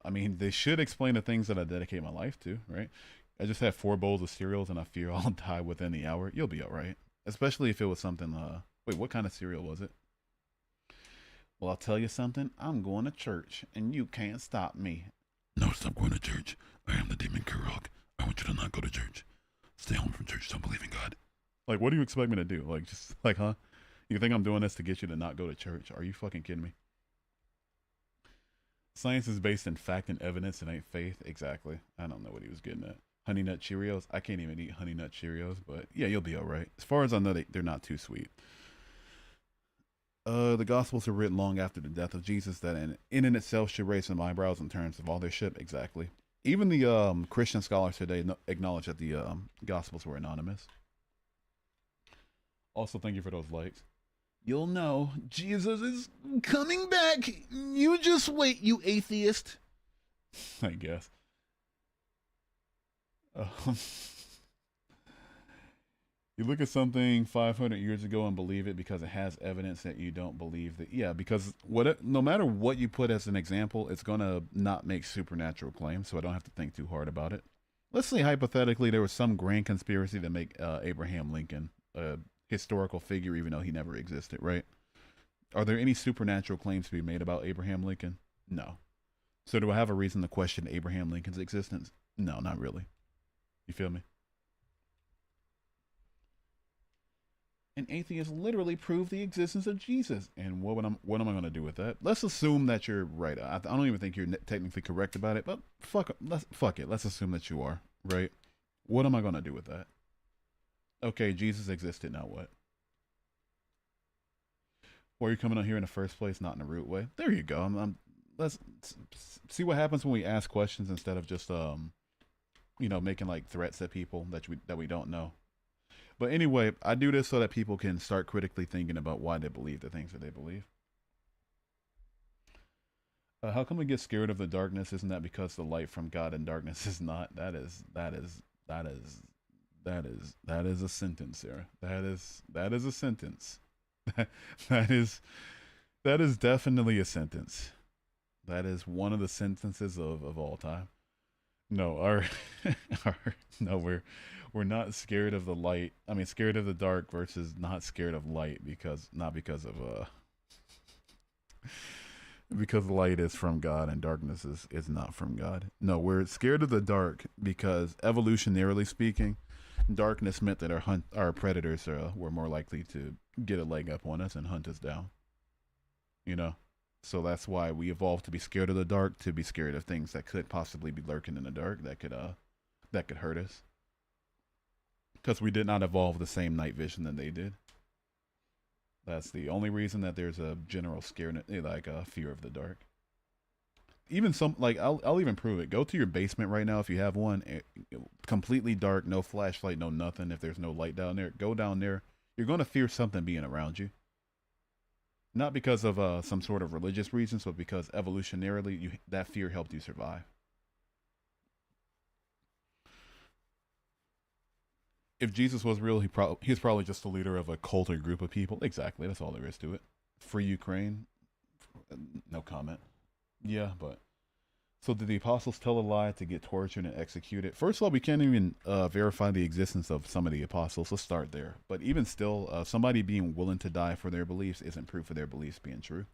I mean, they should explain the things that I dedicate my life to, right? I just have 4 bowls of cereals and I fear I'll die within the hour. You'll be all right. Especially if it was something, wait, what kind of cereal was it? Well, I'll tell you something. I'm going to church and you can't stop me. No, stop going to church. I am the demon Kurok. not go to church. Stay home from church. Don't believe in God. Like, what do you expect me to do? Like, just like, huh? You think I'm doing this to get you to not go to church? Are you fucking kidding me? Science is based in fact and evidence. It ain't faith. Exactly. I don't know what he was getting at. Honey Nut Cheerios. I can't even eat Honey Nut Cheerios, but yeah, you'll be all right. As far as I know, they're not too sweet. The Gospels are written long after the death of Jesus. That in and itself should raise some eyebrows in terms of authorship. Exactly. Even the Christian scholars today acknowledge that the Gospels were anonymous. Also, thank you for those likes. You'll know Jesus is coming back. You just wait, you atheist. I guess. You look at something 500 years ago and believe it because it has evidence that you don't believe that. Yeah, because no matter what you put as an example, it's going to not make supernatural claims, so I don't have to think too hard about it. Let's say hypothetically there was some grand conspiracy to make Abraham Lincoln a historical figure even though he never existed, right? Are there any supernatural claims to be made about Abraham Lincoln? No. So do I have a reason to question Abraham Lincoln's existence? No, not really. You feel me? An atheist literally proved the existence of Jesus. And what am I going to do with that? Let's assume that you're right. I don't even think you're technically correct about it, but fuck it. Let's assume that you are, right? What am I going to do with that? Okay, Jesus existed, now what? Why are you coming on here in the first place, not in a rude way? There you go. Let's see what happens when we ask questions instead of just making like threats at people that we don't know. But anyway, I do this so that people can start critically thinking about why they believe the things that they believe. How come we get scared of the darkness? Isn't that because the light from God and darkness is not? That is a sentence, Sarah. That is a sentence. that is definitely a sentence. That is one of the sentences of all time. No, we're not scared of the light. I mean, scared of the dark versus not scared of light because light is from God and darkness is not from God. No, we're scared of the dark because evolutionarily speaking, darkness meant that our predators were more likely to get a leg up on us and hunt us down. You know? So that's why we evolved to be scared of the dark, to be scared of things that could possibly be lurking in the dark that could hurt us. Because we did not evolve the same night vision that they did. That's the only reason that there's a general like a fear of the dark. Even I'll even prove it. Go to your basement right now if you have one, completely dark, no flashlight, no nothing. If there's no light down there, go down there. You're going to fear something being around you. Not because of some sort of religious reasons, but because evolutionarily that fear helped you survive. If Jesus was real, he's probably just the leader of a cult or group of people. Exactly, that's all there is to it. Free Ukraine, no comment. Yeah, but so did the apostles tell a lie to get tortured and executed? First of all, we can't even verify the existence of some of the apostles. Let's start there. But even still, somebody being willing to die for their beliefs isn't proof of their beliefs being true.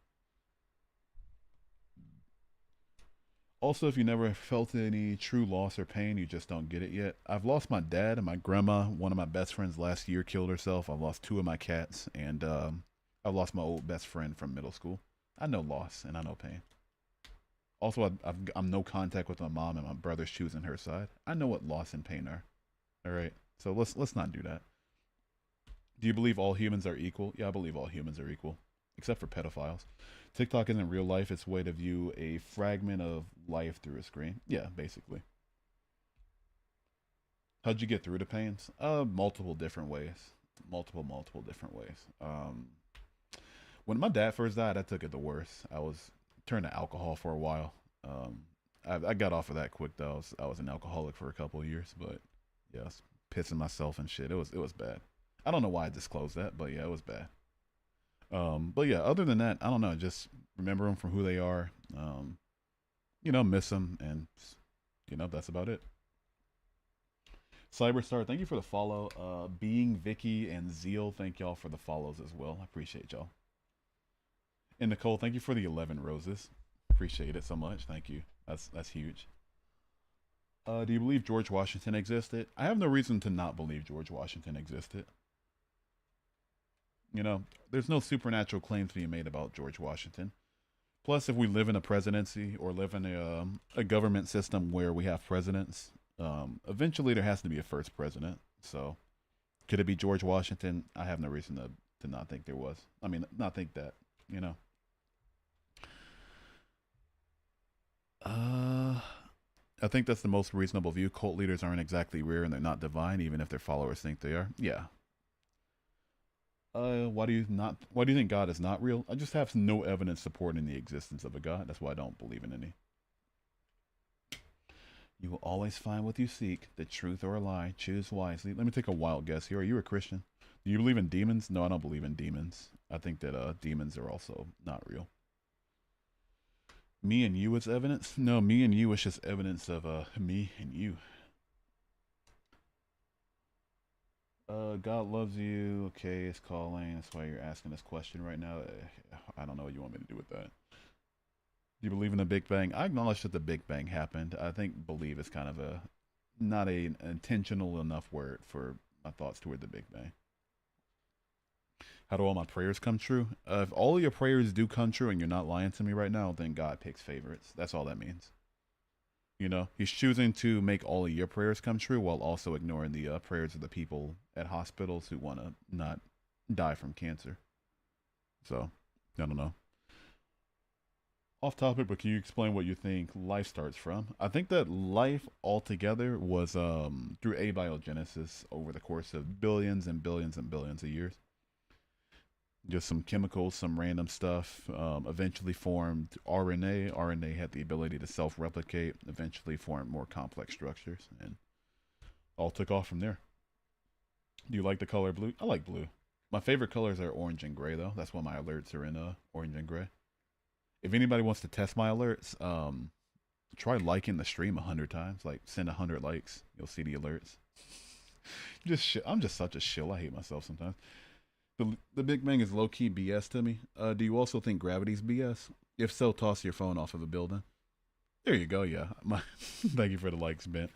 Also, if you never felt any true loss or pain, you just don't get it yet. I've lost my dad and my grandma. One of my best friends last year killed herself. I've lost 2 of my cats, and I've lost my old best friend from middle school. I know loss and I know pain. Also, I'm no contact with my mom, and my brother's choosing her side. I know what loss and pain are. All right, so let's not do that. Do you believe all humans are equal? Yeah, I believe all humans are equal, except for pedophiles. TikTok isn't real life. It's a way to view a fragment of life through a screen. Yeah, basically. How'd you get through the pains? Multiple different ways. Multiple different ways. When my dad first died, I took it the worst. I was turned to alcohol for a while. I got off of that quick though. I was an alcoholic for a couple of years, but yeah, I was pissing myself and shit. It was bad. I don't know why I disclosed that, but yeah, it was bad. But yeah, other than that, I don't know. Just remember them for who they are. Miss them, and that's about it. Cyberstar, thank you for the follow. Being Vicky and Zeal, thank y'all for the follows as well. I appreciate y'all. And Nicole, thank you for the 11 roses. Appreciate it so much. Thank you. That's huge. Do you believe George Washington existed? I have no reason to not believe George Washington existed. You know, there's no supernatural claims being made about George Washington. Plus, if we live in a presidency or live in a government system where we have presidents, eventually there has to be a first president. So, could it be George Washington? I have no reason to not think there was. I mean, not think that, you know. I think that's the most reasonable view. Cult leaders aren't exactly real and they're not divine, even if their followers think they are. Yeah. Why do you not? Why do you think God is not real? I just have no evidence supporting the existence of a God. That's why I don't believe in any. You will always find what you seek, the truth or a lie. Choose wisely. Let me take a wild guess here. Are you a Christian? Do you believe in demons? No, I don't believe in demons. I think that demons are also not real. Me and you is evidence? No, me and you is just evidence of me and you. God loves you. Okay, it's calling. That's why you're asking this question right now. I don't know what you want me to do with that. Do you believe in the Big Bang? I acknowledge that the Big Bang happened. I think believe is kind of a not a intentional enough word for my thoughts toward the Big Bang. How do all my prayers come true? If all of your prayers do come true and you're not lying to me right now, then God picks favorites. That's all that means. You know, he's choosing to make all of your prayers come true while also ignoring the prayers of the people at hospitals who want to not die from cancer. So, I don't know. Off topic, but can you explain what you think life starts from? I think that life altogether was through abiogenesis over the course of billions and billions and billions of years. Just some chemicals, some random stuff. Eventually formed RNA. RNA had the ability to self-replicate. Eventually formed more complex structures, and all took off from there. Do you like the color blue? I like blue. My favorite colors are orange and gray, though. That's why my alerts are in orange and gray. If anybody wants to test my alerts, try liking the stream 100 times. Like send 100 likes, you'll see the alerts. I'm just such a shill. I hate myself sometimes. The Big Bang is low key BS to me. Do you also think gravity's BS? If so, toss your phone off of a building. There you go. Yeah, thank you for the likes, Ben.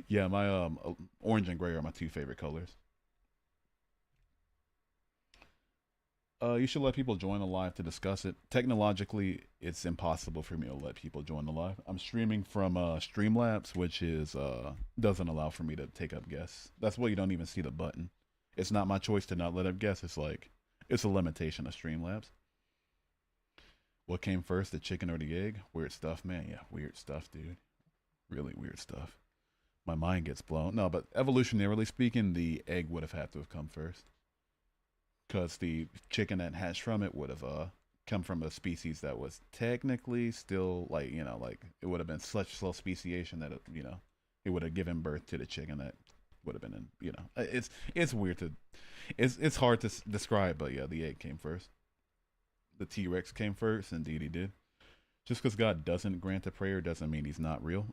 Yeah, my orange and gray are my two favorite colors. You should let people join the live to discuss it. Technologically, it's impossible for me to let people join the live. I'm streaming from Streamlabs, which is doesn't allow for me to take up guests. That's why you don't even see the button. It's not my choice to not let up guests. It's like it's a limitation of Streamlabs. What came first, the chicken or the egg? Weird stuff, man. Yeah, weird stuff, dude. Really weird stuff. My mind gets blown. No, but evolutionarily speaking, the egg would have had to have come first. Because the chicken that hatched from it would have come from a species that was technically still like, you know, like it would have been such slow speciation that it, you know, it would have given birth to the chicken that would have been in, you know, it's weird to, it's hard to describe, but yeah, the egg came first. The T-Rex came first, indeed he did. Just because God doesn't grant a prayer doesn't mean he's not real.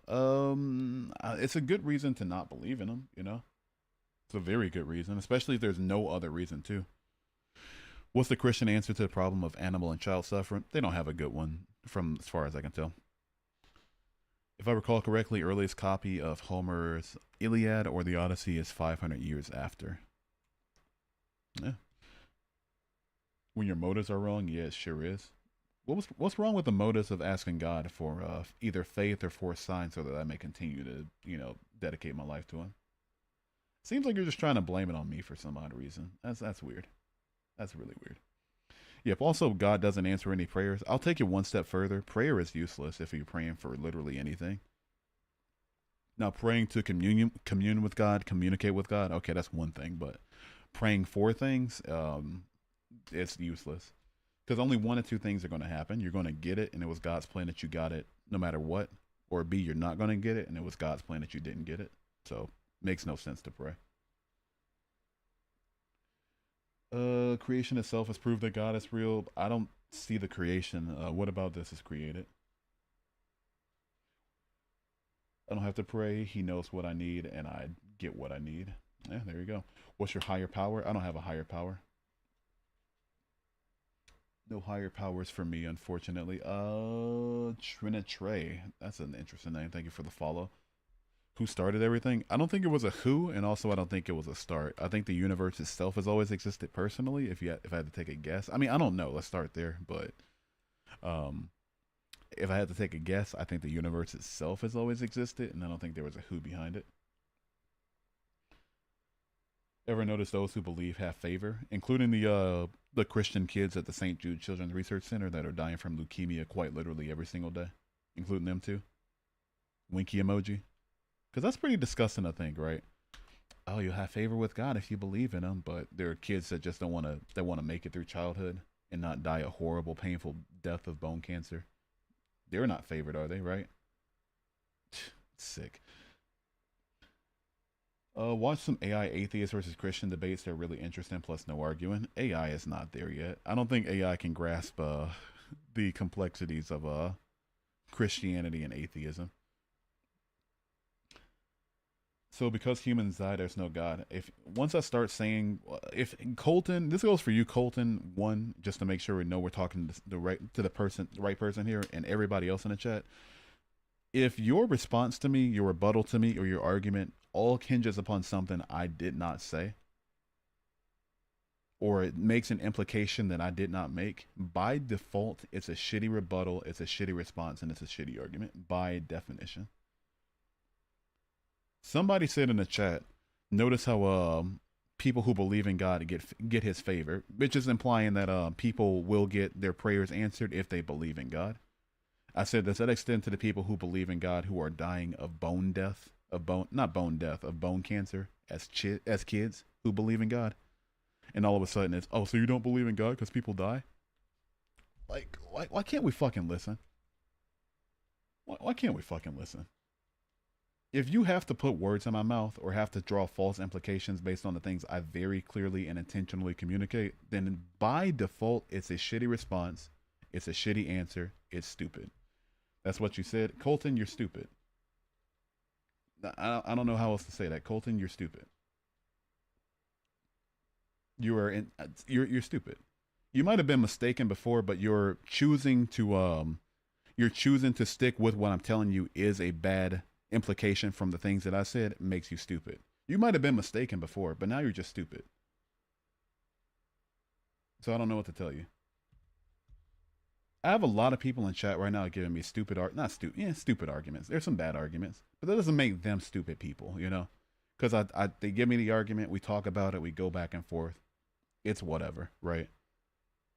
It's a good reason to not believe in him, you know? It's a very good reason, especially if there's no other reason to. What's the Christian answer to the problem of animal and child suffering? They don't have a good one, from as far as I can tell. If I recall correctly, earliest copy of Homer's Iliad or the Odyssey is 500 years after. Yeah. When your motives are wrong, yeah, it sure is. What's wrong with the motives of asking God for either faith or for a sign so that I may continue to, you know, dedicate my life to him? Seems like you're just trying to blame it on me for some odd reason. That's weird. That's really weird. Yeah, if also God doesn't answer any prayers, I'll take it one step further. Prayer is useless if you're praying for literally anything. Now, praying to commune with God, communicate with God, okay, that's one thing. But praying for things, it's useless. Because only one or two things are going to happen. You're going to get it, and it was God's plan that you got it no matter what. Or B, you're not going to get it, and it was God's plan that you didn't get it. So, makes no sense to pray. Creation itself has proved that God is real. I don't see the creation. What about this is created? I don't have to pray. He knows what I need, and I get what I need. Yeah, there you go. What's your higher power? I don't have a higher power. No higher powers for me, unfortunately. Trinitre. That's an interesting name. Thank you for the follow. who started everything. I don't think it was a who, and also I don't think it was a start. I think the universe itself has always existed personally. If I had to take a guess, I mean, I don't know. Let's start there. But um, if I had to take a guess, I think the universe itself has always existed, and I don't think there was a who behind it. Ever notice those who believe have favor, including the Christian kids at the St. Jude Children's Research Center that are dying from leukemia quite literally every single day, including them too? Winky emoji. Because that's pretty disgusting, I think, right? Oh, you'll have favor with God if you believe in Him, but there are kids that just don't want to. That want to make it through childhood and not die a horrible, painful death of bone cancer. They're not favored, are they? Right? Sick. Watch some AI atheist versus Christian debates. They're really interesting. Plus, no arguing. AI is not there yet. I don't think AI can grasp the complexities of Christianity and atheism. So because humans die, there's no God. If once I start saying, if Colton, this goes for you, Colton, one, just to make sure we know we're talking the right person here, and everybody else in the chat. If your response to me, your rebuttal to me, or your argument all hinges upon something I did not say, or it makes an implication that I did not make, by default, it's a shitty rebuttal, it's a shitty response, and it's a shitty argument by definition. Somebody said in the chat, notice how people who believe in God get His favor, which is implying that people will get their prayers answered if they believe in God. I said, does that extend to the people who believe in God who are dying of bone death, of bone cancer as kids who believe in God? And all of a sudden it's, oh, so you don't believe in God because people die? Like, why can't we fucking listen? Why can't we fucking listen? If you have to put words in my mouth or have to draw false implications based on the things I very clearly and intentionally communicate, then by default, it's a shitty response. It's a shitty answer. It's stupid. That's what you said. Colton, you're stupid. I don't know how else to say that. Colton, you're stupid. You're stupid. You might have been mistaken before, but you're choosing to stick with what I'm telling you is a bad implication from the things that I said. Makes you stupid. You might have been mistaken before, but now you're just stupid. So I don't know what to tell you. I have a lot of people in chat right now giving me stupid arguments. There's some bad arguments, but that doesn't make them stupid people, you know? Because they give me the argument, we talk about it, we go back and forth. It's whatever, right?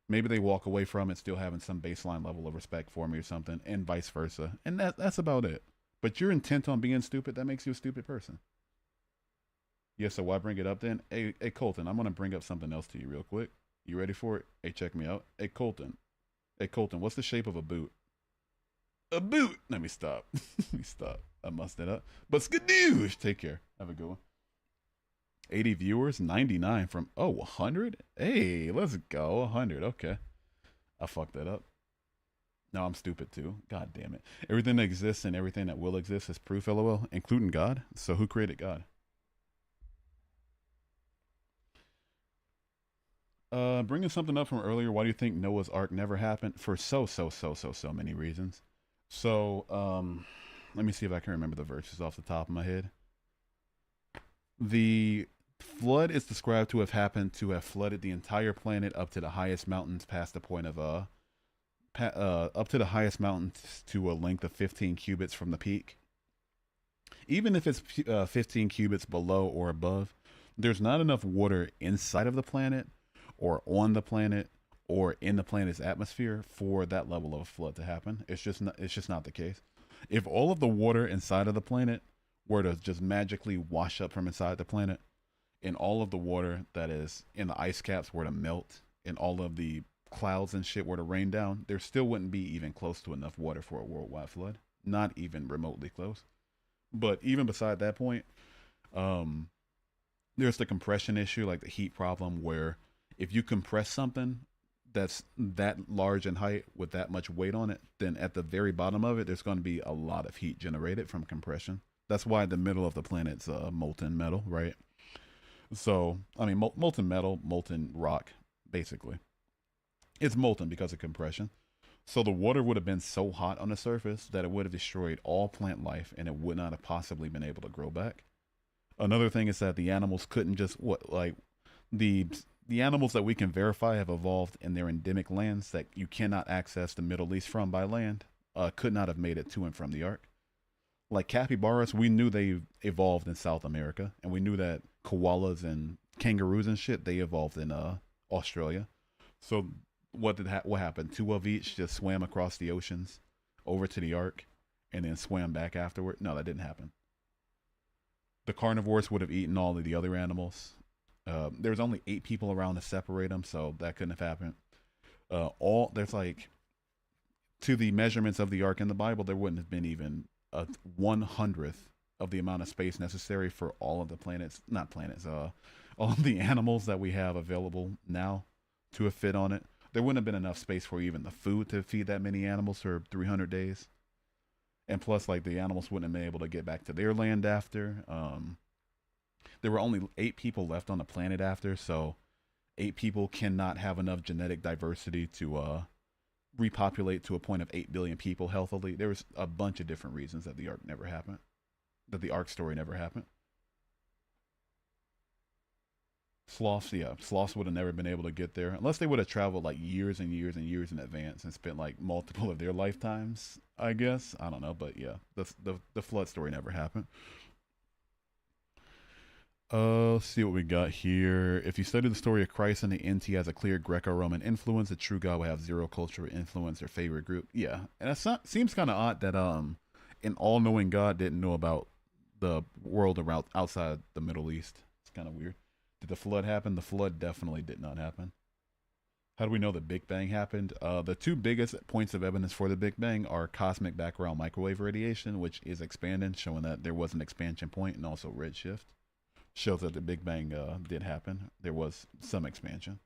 Maybe they walk away from it still having some baseline level of respect for me or something, and vice versa. And that's about it. But you're intent on being stupid, that makes you a stupid person. Yeah, so why bring it up then? Hey, Colton, I'm going to bring up something else to you real quick. You ready for it? Hey, check me out. Hey, Colton, what's the shape of a boot? A boot! Let me stop. I messed it up. But skadoosh! Take care. Have a good one. 80 viewers, 99 from, 100? Hey, let's go. 100. Okay. I fucked that up. No, I'm stupid too. God damn it. Everything that exists and everything that will exist is proof, lol, including God. So who created God? Bringing something up from earlier, why do you think Noah's Ark never happened? For so many reasons. So, let me see if I can remember the verses off the top of my head. The flood is described to have happened to have flooded the entire planet up to the highest mountains past the point of up to the highest mountains to a length of 15 cubits from the peak. Even if it's 15 cubits below or above, there's not enough water inside of the planet or on the planet or in the planet's atmosphere for that level of a flood to happen. It's just not the case. If all of the water inside of the planet were to just magically wash up from inside the planet, and all of the water that is in the ice caps were to melt, and all of the clouds and shit were to rain down, there still wouldn't be even close to enough water for a worldwide flood. Not even remotely close. But even beside that point, there's the compression issue, like the heat problem, where if you compress something that's that large in height with that much weight on it, then at the very bottom of it, there's going to be a lot of heat generated from compression. That's why the middle of the planet's molten metal, right? So, I mean, molten metal, molten rock, basically. It's molten because of compression. So the water would have been so hot on the surface that it would have destroyed all plant life and it would not have possibly been able to grow back. Another thing is that the animals couldn't just what like the the animals that we can verify have evolved in their endemic lands that you cannot access the Middle East from by land, could not have made it to and from the Ark. Like capybaras, we knew they evolved in South America, and we knew that koalas and kangaroos and shit they evolved in Australia. So what happened? Two of each just swam across the oceans over to the Ark, and then swam back afterward. No, that didn't happen. The carnivores would have eaten all of the other animals. There was only 8 people around to separate them, so that couldn't have happened. All there's like to the measurements of the Ark in the Bible, there wouldn't have been even a 1/100th of the amount of space necessary for all of the planets, not planets, all of the animals that we have available now to have fit on it. There wouldn't have been enough space for even the food to feed that many animals for 300 days. And plus, like the animals wouldn't have been able to get back to their land after. There were only 8 people left on the planet after, so 8 people cannot have enough genetic diversity to repopulate to a point of 8 billion people healthily. There was a bunch of different reasons that the Ark never happened, that the Ark story never happened. Sloths, yeah, sloths would have never been able to get there unless they would have traveled like years and years and years in advance and spent like multiple of their lifetimes. I guess I don't know, but yeah, the flood story never happened. Let's see what we got here. If you study the story of Christ and the NT has a clear Greco-Roman influence, the true God will have zero cultural influence or favorite group. Yeah, and it seems kind of odd that an all-knowing God didn't know about the world around outside the Middle East. It's kind of weird. Did the flood happen? The flood definitely did not happen. How do we know the Big Bang happened? The 2 biggest points of evidence for the Big Bang are cosmic background microwave radiation, which is expanding, showing that there was an expansion point, and also redshift. Shows that the Big Bang did happen. There was some expansion.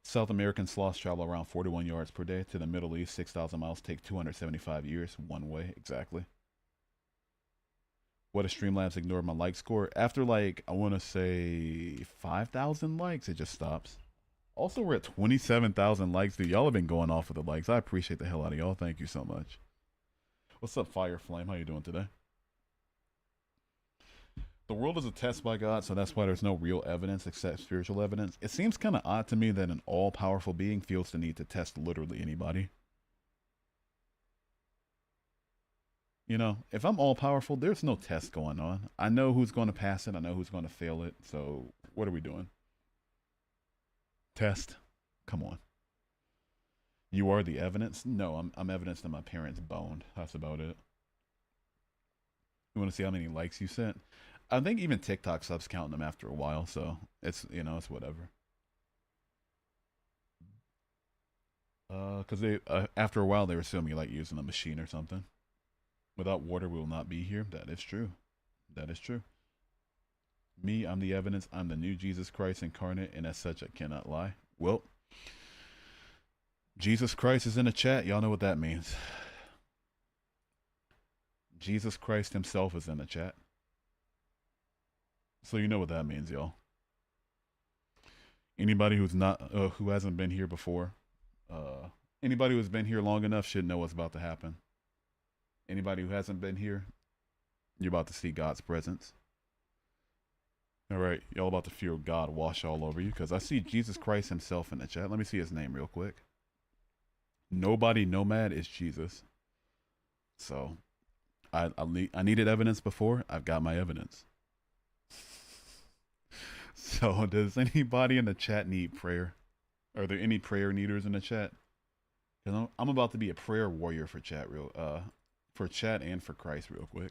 South American sloths travel around 41 yards per day. To the Middle East, 6,000 miles take 275 years, one way, exactly. What if Streamlabs ignored my like score? After like, I want to say 5,000 likes, it just stops. Also, we're at 27,000 likes. Dude, y'all have been going off with the likes. I appreciate the hell out of y'all. Thank you so much. What's up, Fire Flame? How you doing today? The world is a test by God, so that's why there's no real evidence except spiritual evidence. It seems kind of odd to me that an all-powerful being feels the need to test literally anybody. You know, if I'm all-powerful, there's no test going on. I know who's going to pass it. I know who's going to fail it. So what are we doing? Test? Come on. You are the evidence? No, I'm evidence that my parents boned. That's about it. You want to see how many likes you sent? I think even TikTok subs counting them after a while, so it's, you know, it's whatever. Because they after a while they assume you like using a machine or something. Without water, we will not be here. That is true. That is true. Me, I'm the evidence. I'm the new Jesus Christ incarnate, and as such, I cannot lie. Well, Jesus Christ is in the chat. Y'all know what that means. Jesus Christ himself is in the chat. So you know what that means, y'all. Anybody who's not, who hasn't been here before, anybody who's been here long enough should know what's about to happen. Anybody who hasn't been here, you're about to see God's presence. All right, y'all about to feel God wash all over you, because I see Jesus Christ himself in the chat. Let me see his name real quick. Nobody Nomad is Jesus. So I needed evidence before. I've got my evidence. So does anybody in the chat need prayer? Are there any prayer needers in the chat? Because I'm about to be a prayer warrior for chat for chat and for Christ real quick.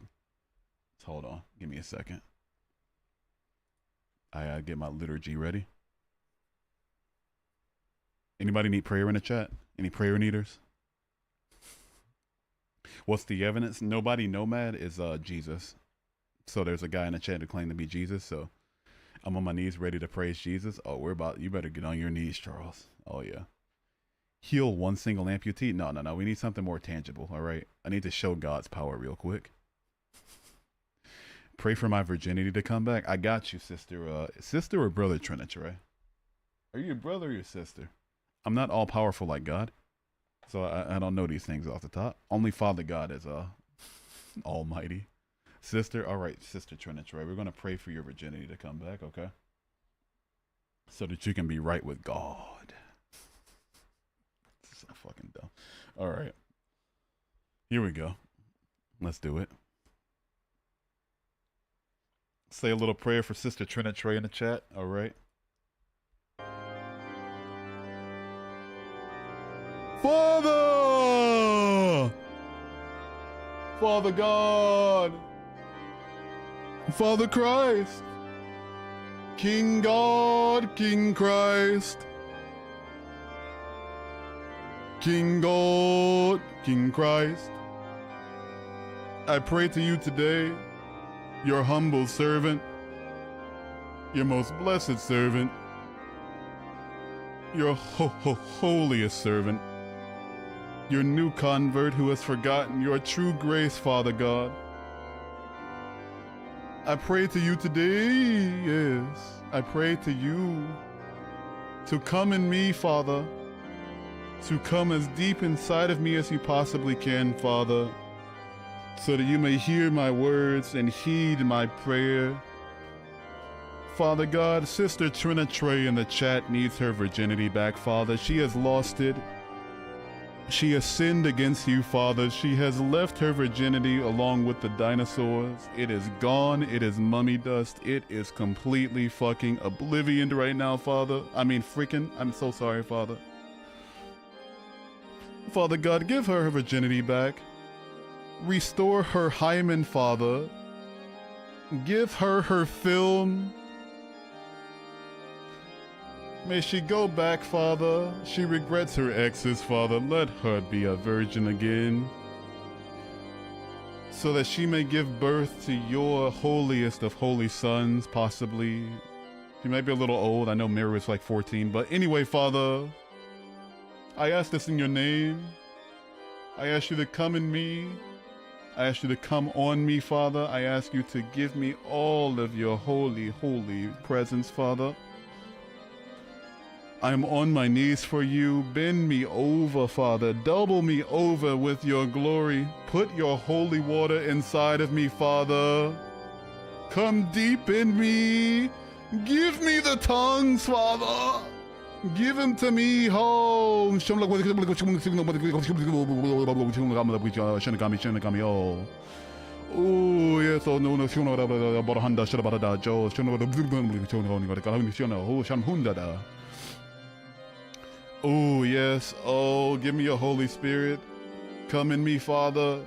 So hold on, give me a second. I gotta get my liturgy ready. Anybody need prayer in the chat? Any prayer needers? What's the evidence? Nobody Nomad is Jesus. So there's a guy in the chat who claimed to be Jesus. So I'm on my knees ready to praise Jesus. Oh, you better get on your knees, Charles. Oh yeah. Heal one single amputee? No. We need something more tangible. All right. I need to show God's power real quick. Pray for my virginity to come back. I got you, sister. Sister or brother Trinitary? Are you your brother or your sister? I'm not all powerful like God, so I don't know these things off the top. Only Father God is almighty. Sister, all right, Sister Trinity, we're gonna pray for your virginity to come back, okay? So that you can be right with God. This is so fucking dumb. All right, here we go. Let's do it. Say a little prayer for Sister Trinity in the chat. All right. Father! Father God! Father Christ! King God, King Christ! King God, King Christ! I pray to you today, your humble servant, your most blessed servant, your holiest servant, your new convert who has forgotten your true grace, Father God. I pray to you today, yes, I pray to you to come in me, Father, to come as deep inside of me as you possibly can, Father, so that you may hear my words and heed my prayer. Father God, Sister Trinity in the chat needs her virginity back, Father. She has lost it. She has sinned against you, Father. She has left her virginity along with the dinosaurs. It is gone. It is mummy dust. It is completely fucking oblivioned right now, Father. I mean, freaking, I'm so sorry, Father. Father God, give her virginity back. Restore her hymen, Father. Give her her film. May she go back, Father. She regrets her exes, Father. Let her be a virgin again, so that she may give birth to your holiest of holy sons, possibly. She might be a little old. I know Mary was like 14, but anyway, Father, I ask this in your name. I ask you to come in me. I ask you to come on me, Father. I ask you to give me all of your holy, holy presence, Father. I am on my knees for you. Bend me over, Father. Double me over with your glory. Put your holy water inside of me, Father. Come deep in me. Give me the tongues, Father. Give them to me, home. Oh, yes, oh, no, no, oh, yes, oh, give me your Holy Spirit. Come in me, Father.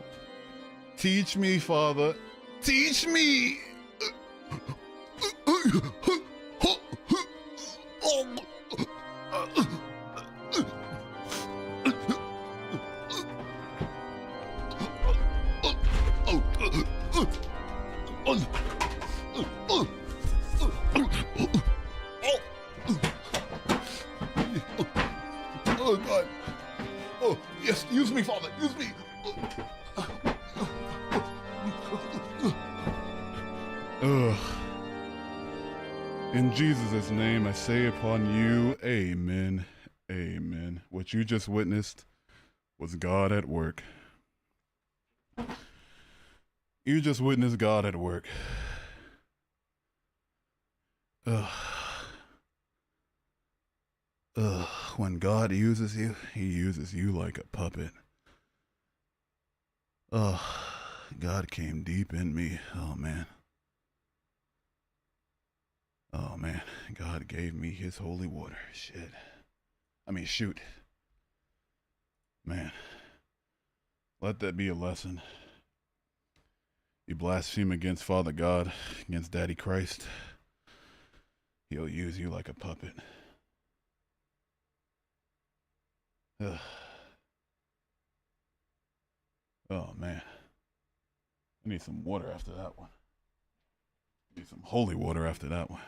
Teach me, Father. Teach me. Oh, God. Oh, yes, use me, Father. Use me. Ugh. In Jesus' name, I say upon you, amen, amen. What you just witnessed was God at work. You just witnessed God at work. Ugh. Ugh. When God uses you, he uses you like a puppet. Ugh. God came deep in me. Oh, man. Oh, man. God gave me his holy water. Shit. I mean, shoot. Man. Let that be a lesson. You blaspheme against Father God, against Daddy Christ, he'll use you like a puppet. Ugh. Oh, man. I need some water after that one. I need some holy water after that one.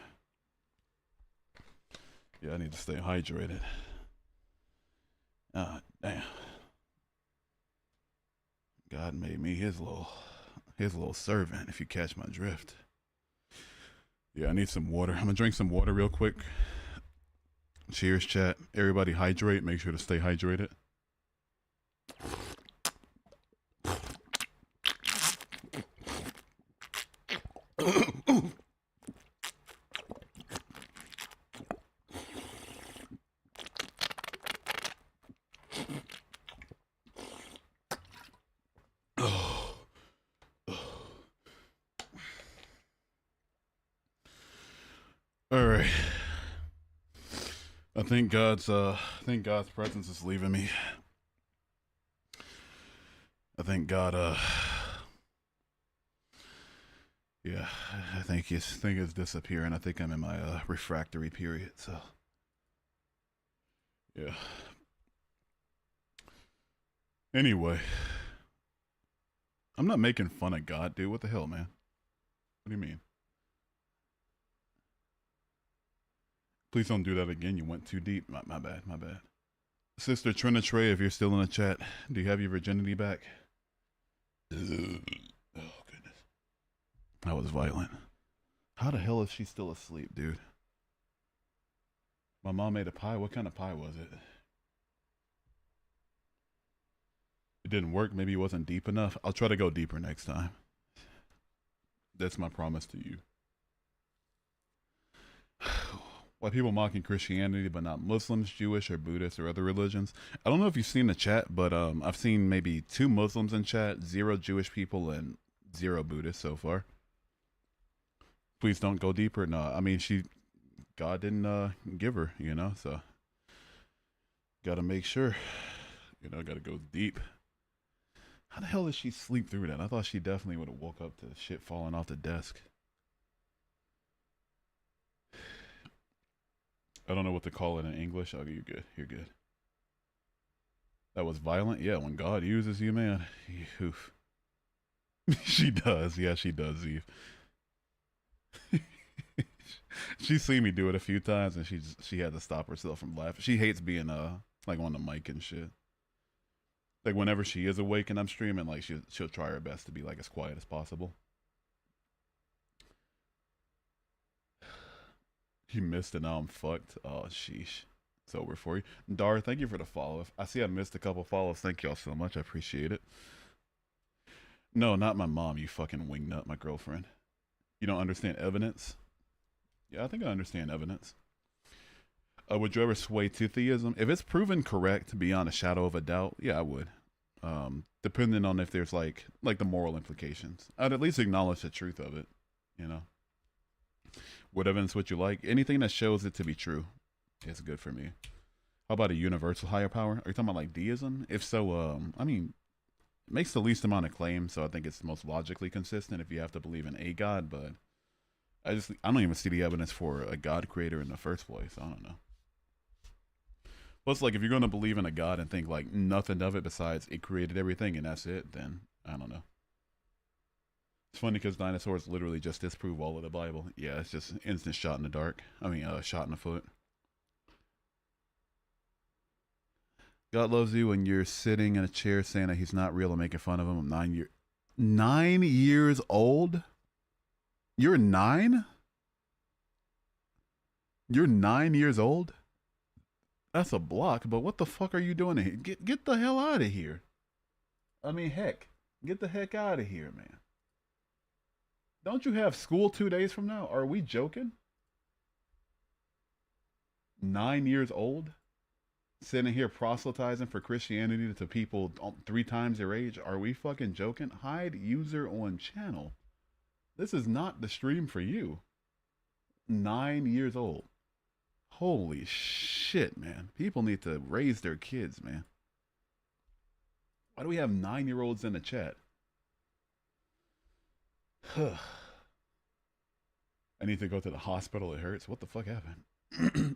Yeah, I need to stay hydrated. Ah, damn. God made me his little servant, if you catch my drift. Yeah, I need some water. I'm gonna drink some water real quick. Cheers, chat. Everybody hydrate. Make sure to stay hydrated. All right. I think God's presence is leaving me. I think God yeah, I think it's disappearing. I think I'm in my refractory period, so yeah. Anyway, I'm not making fun of God, dude. What the hell, man? What do you mean? Please don't do that again. You went too deep. My bad. My bad. Sister Trinitray, if you're still in the chat, do you have your virginity back? Oh, goodness. That was violent. How the hell is she still asleep, dude? My mom made a pie. What kind of pie was it? It didn't work. Maybe it wasn't deep enough. I'll try to go deeper next time. That's my promise to you. Why people mocking Christianity but not Muslims, Jewish, or Buddhists or other religions? I don't know if you've seen the chat, but I've seen maybe 2 Muslims in chat, 0 Jewish people, and 0 Buddhists so far. Please don't go deeper. No, I mean God didn't give her, you know, so gotta make sure, you know, gotta go deep. How the hell did she sleep through that? I thought she definitely would have woke up to shit falling off the desk. I don't know what to call it in English. Oh, you're good. You're good. That was violent? Yeah, when God uses you, man. Oof. She does. Yeah, she does, Eve. She's seen me do it a few times, and she had to stop herself from laughing. She hates being like on the mic and shit. Like whenever she is awake and I'm streaming, like she'll try her best to be like as quiet as possible. You missed it, now I'm fucked. Oh, sheesh. It's over for you. Dar, thank you for the follow. I see I missed a couple follows. Thank y'all so much. I appreciate it. No, not my mom, you fucking wingnut, my girlfriend. You don't understand evidence? Yeah, I think I understand evidence. Would you ever sway to theism? If it's proven correct beyond a shadow of a doubt, yeah, I would. Depending on if there's like the moral implications. I'd at least acknowledge the truth of it, you know? What evidence would you like? Anything that shows it to be true is good for me. How about a universal higher power? Are you talking about like deism? If so, I mean, it makes the least amount of claims, so I think it's most logically consistent if you have to believe in a god, but I don't even see the evidence for a god creator in the first place. I don't know. Plus, like, if you're going to believe in a god and think like nothing of it besides it created everything and that's it, then I don't know. It's funny because dinosaurs literally just disprove all of the Bible. Yeah, it's just instant shot in the dark. I mean, shot in the foot. God loves you when you're sitting in a chair saying that he's not real and making fun of him. I'm 9 years old? You're 9? You're 9 years old? That's a block, but what the fuck are you doing here? Get the hell out of here. I mean, heck, get the heck out of here, man. Don't you have school 2 days from now? Are we joking? 9 years old? Sitting here proselytizing for Christianity to people 3 times their age? Are we fucking joking? Hide user on channel. This is not the stream for you. 9 years old. Holy shit, man. People need to raise their kids, man. Why do we have 9-year-olds in the chat? I need to go to the hospital. It hurts. What the fuck happened?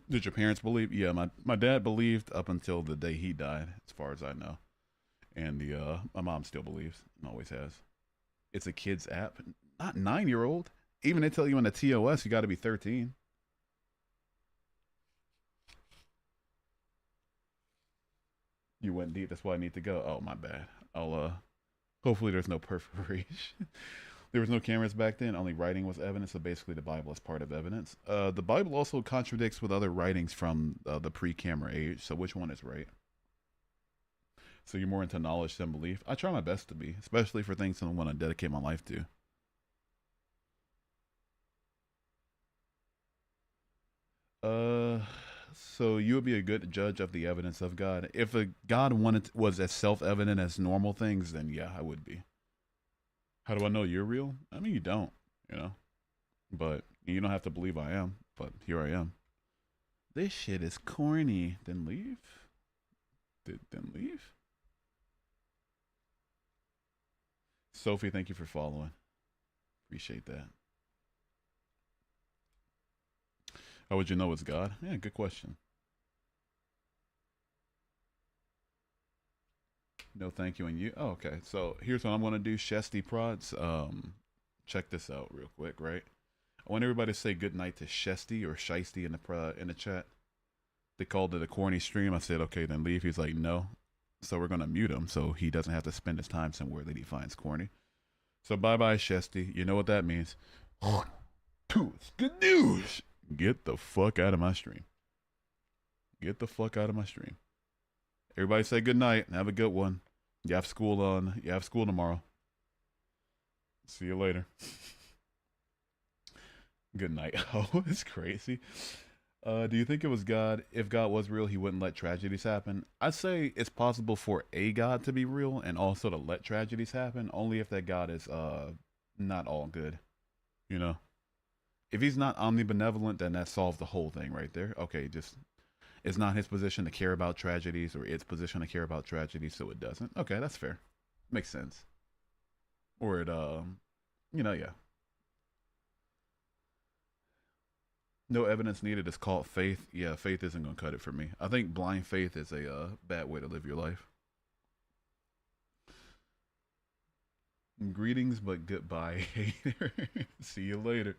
Did your parents believe? Yeah, my dad believed up until the day he died, as far as I know. And my mom still believes and always has. It's a kid's app. Not 9-year-old. Even they tell you on the TOS you got to be 13. You went deep. That's why I need to go. Oh, my bad. I'll hopefully there's no perforation. There was no cameras back then. Only writing was evidence. So basically, the Bible is part of evidence. The Bible also contradicts with other writings from the pre-camera age. So which one is right? So you're more into knowledge than belief. I try my best to be, especially for things I want to dedicate my life to. Uh, so you would be a good judge of the evidence of God. If a God was as self-evident as normal things, then yeah, I would be. How do I know you're real? I mean, you don't, you know. But you don't have to believe I am. But here I am. This shit is corny. Then leave. Then leave. Sophie, thank you for following. Appreciate that. How would you know it's God? Yeah, good question. No, thank you, and you. Oh, okay. So here's what I'm gonna do. Shesty prods. Check this out real quick, right? I want everybody to say good night to Shesty or Shiesty in the chat. They called it a corny stream. I said, okay, then leave. He's like, no. So we're gonna mute him so he doesn't have to spend his time somewhere that he finds corny. So bye bye, Shesty. You know what that means. It's good news. Get the fuck out of my stream. Get the fuck out of my stream. Everybody say good night. Have a good one. You have school on. You have school tomorrow. See you later. Good night. Oh, it's crazy. Do you think it was God? If God was real, he wouldn't let tragedies happen. I'd say it's possible for a God to be real and also to let tragedies happen, only if that God is not all good. You know? If he's not omnibenevolent, then that solves the whole thing right there. Okay, just it's not his position to care about tragedies or its position to care about tragedies, so it doesn't. Okay, that's fair. Makes sense. Or it yeah. No evidence needed is called faith. Yeah, faith isn't gonna cut it for me. I think blind faith is a bad way to live your life. Greetings, but goodbye, hater. See you later.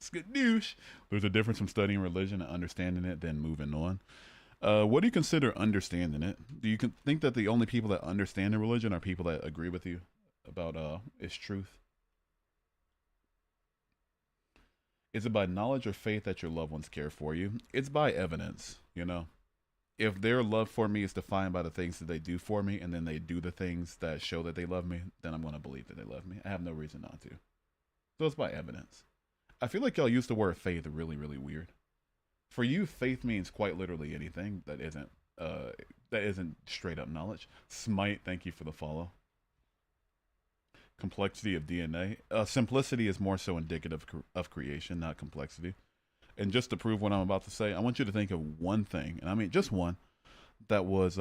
It's good news. There's a difference from studying religion and understanding it than moving on. What do you consider understanding it? Do you think that the only people that understand the religion are people that agree with you about its truth? Is it by knowledge or faith that your loved ones care for you? It's by evidence, you know. If their love for me is defined by the things that they do for me and then they do the things that show that they love me, then I'm going to believe that they love me. I have no reason not to. So it's by evidence. I feel like y'all use the word faith really, really weird. For you, faith means quite literally anything that isn't straight up knowledge. Smite, thank you for the follow. Complexity of DNA. Simplicity is more so indicative of creation, not complexity. And just to prove what I'm about to say, I want you to think of one thing, and I mean just one, that was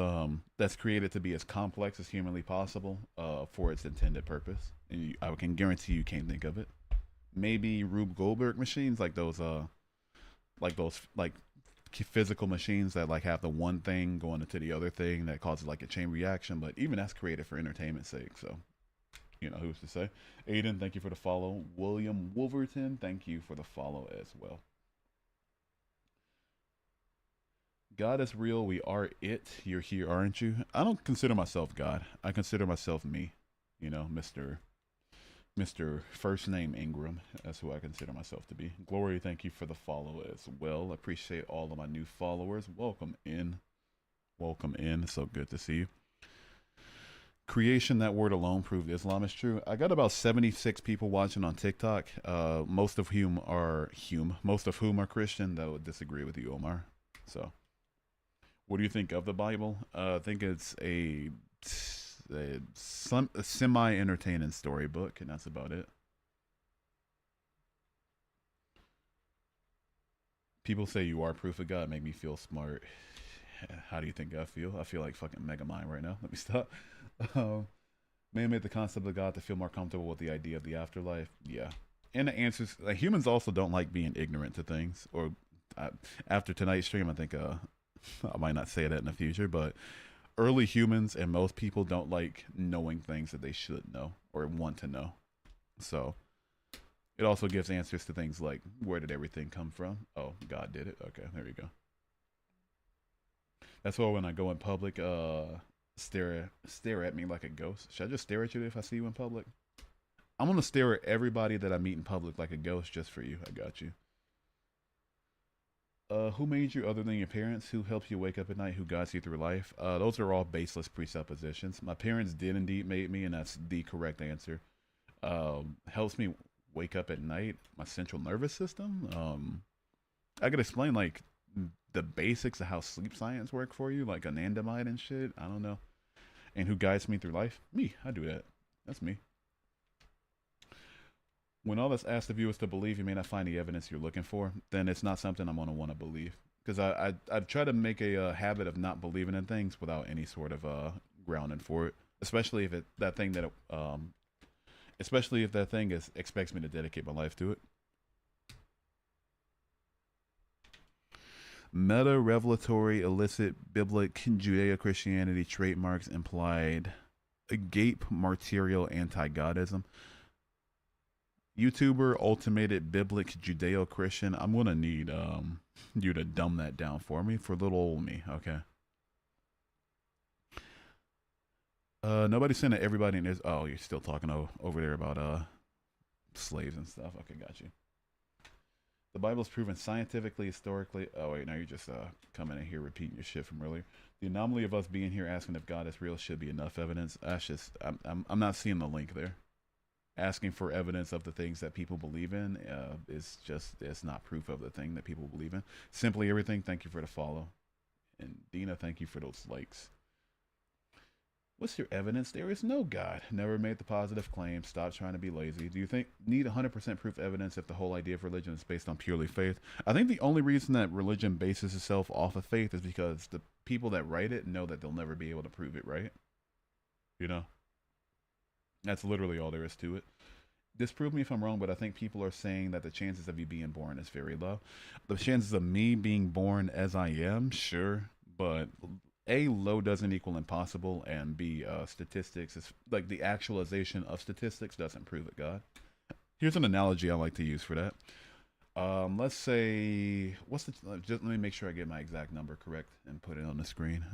that's created to be as complex as humanly possible for its intended purpose. And I can guarantee you can't think of it. Maybe Rube Goldberg machines, like those physical machines that like have the one thing going into the other thing that causes like a chain reaction. But even that's created for entertainment's sake. So, you know, who's to say? Aiden, thank you for the follow. William Wolverton, thank you for the follow as well. God is real. We are it. You're here, aren't you? I don't consider myself God. I consider myself me. You know, Mr. First Name Ingram. That's who I consider myself to be. Glory, thank you for the follow as well. Appreciate all of my new followers. Welcome in. Welcome in. It's so good to see you. Creation, that word alone proved Islam is true. I got about 76 people watching on TikTok, most of whom are Christian that would disagree with you, Omar. So, what do you think of the Bible? I think it's a semi-entertaining storybook, and that's about it. People say you are proof of God, make me feel smart. How do you think I feel? I feel like fucking Megamind right now. Let me stop. Man made the concept of God to feel more comfortable with the idea of the afterlife. Yeah. And the answers, like, humans also don't like being ignorant to things. Or after tonight's stream, I think I might not say that in the future, but early humans and most people don't like knowing things that they should know or want to know. So it also gives answers to things like, where did everything come from? Oh, God did it. Okay, there you go. That's why when I go in public, stare at me like a ghost. Should I just stare at you if I see you in public? I'm gonna stare at everybody that I meet in public like a ghost just for you. I got you. Who made you other than your parents? Who helps you wake up at night? Who guides you through life? Those are all baseless presuppositions. My parents did indeed make me, and that's the correct answer. Helps me wake up at night. My central nervous system. I could explain like the basics of how sleep science work for you, like anandamide and shit. I don't know. And who guides me through life? Me. I do that. That's me. When all that's asked of you is to believe you may not find the evidence you're looking for, then it's not something I'm going to want to believe. Because I try to make a habit of not believing in things without any sort of grounding for it, especially if especially if that thing expects me to dedicate my life to it. Meta revelatory illicit biblic Judeo-Christianity trademarks implied agape martyrial anti-godism. YouTuber ultimated biblic Judeo-Christian. I'm gonna need you to dumb that down for me for little old me, okay? Nobody sent it. Everybody in this. Oh, you're still talking over there about slaves and stuff. Okay, got you. The Bible's proven scientifically, historically. Oh wait, now you're just coming in here repeating your shit from earlier. The anomaly of us being here asking if God is real should be enough evidence. That's just I'm not seeing the link there. Asking for evidence of the things that people believe in is just, it's not proof of the thing that people believe in. Simply everything. Thank you for the follow, and Dina, thank you for those likes. What's your evidence? There is no God. Never made the positive claim. Stop trying to be lazy. Do you think need 100% proof evidence if the whole idea of religion is based on purely faith? I think the only reason that religion bases itself off of faith is because the people that write it know that they'll never be able to prove it, right? You know? That's literally all there is to it. Disprove me if I'm wrong, but I think people are saying that the chances of you being born is very low. The chances of me being born as I am, sure, but A, low doesn't equal impossible, and B, statistics is like the actualization of statistics doesn't prove it, God. Here's an analogy I like to use for that. Let's say, just let me make sure I get my exact number correct and put it on the screen.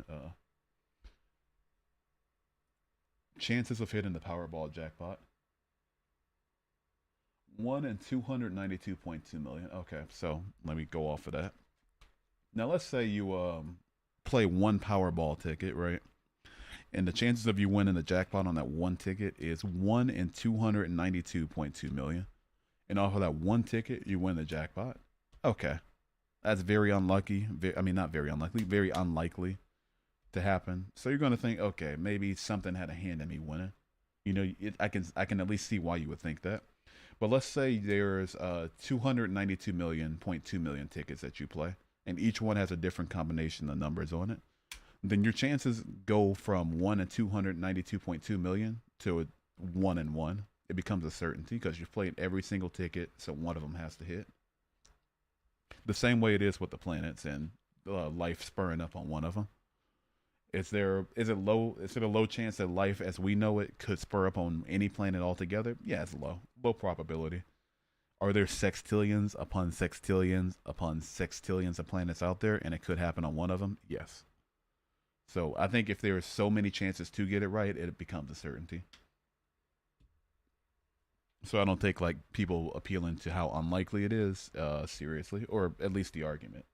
Chances of hitting the Powerball jackpot. 1 in 292.2 million. Okay, so let me go off of that. Now let's say you play one Powerball ticket, right? And the chances of you winning the jackpot on that one ticket is 1 in 292.2 million. And off of that one ticket, you win the jackpot. Okay. That's very unlucky. Not very unlikely, very unlikely to happen. So you're going to think, okay, maybe something had a hand in me winning. You know, I can at least see why you would think that. But let's say there's 292.2 million tickets that you play, and each one has a different combination of numbers on it. Then your chances go from 1 in 292.2 million to 1 in 1. It becomes a certainty because you've played every single ticket, so one of them has to hit. The same way it is with the planets and life spurring up on one of them. Is it a low chance that life as we know it could spur up on any planet altogether? Yeah, it's low probability. Are there sextillions upon sextillions upon sextillions of planets out there, and it could happen on one of them? Yes. So I think if there are so many chances to get it right, it becomes a certainty. So I don't take like people appealing to how unlikely it is seriously, or at least the argument.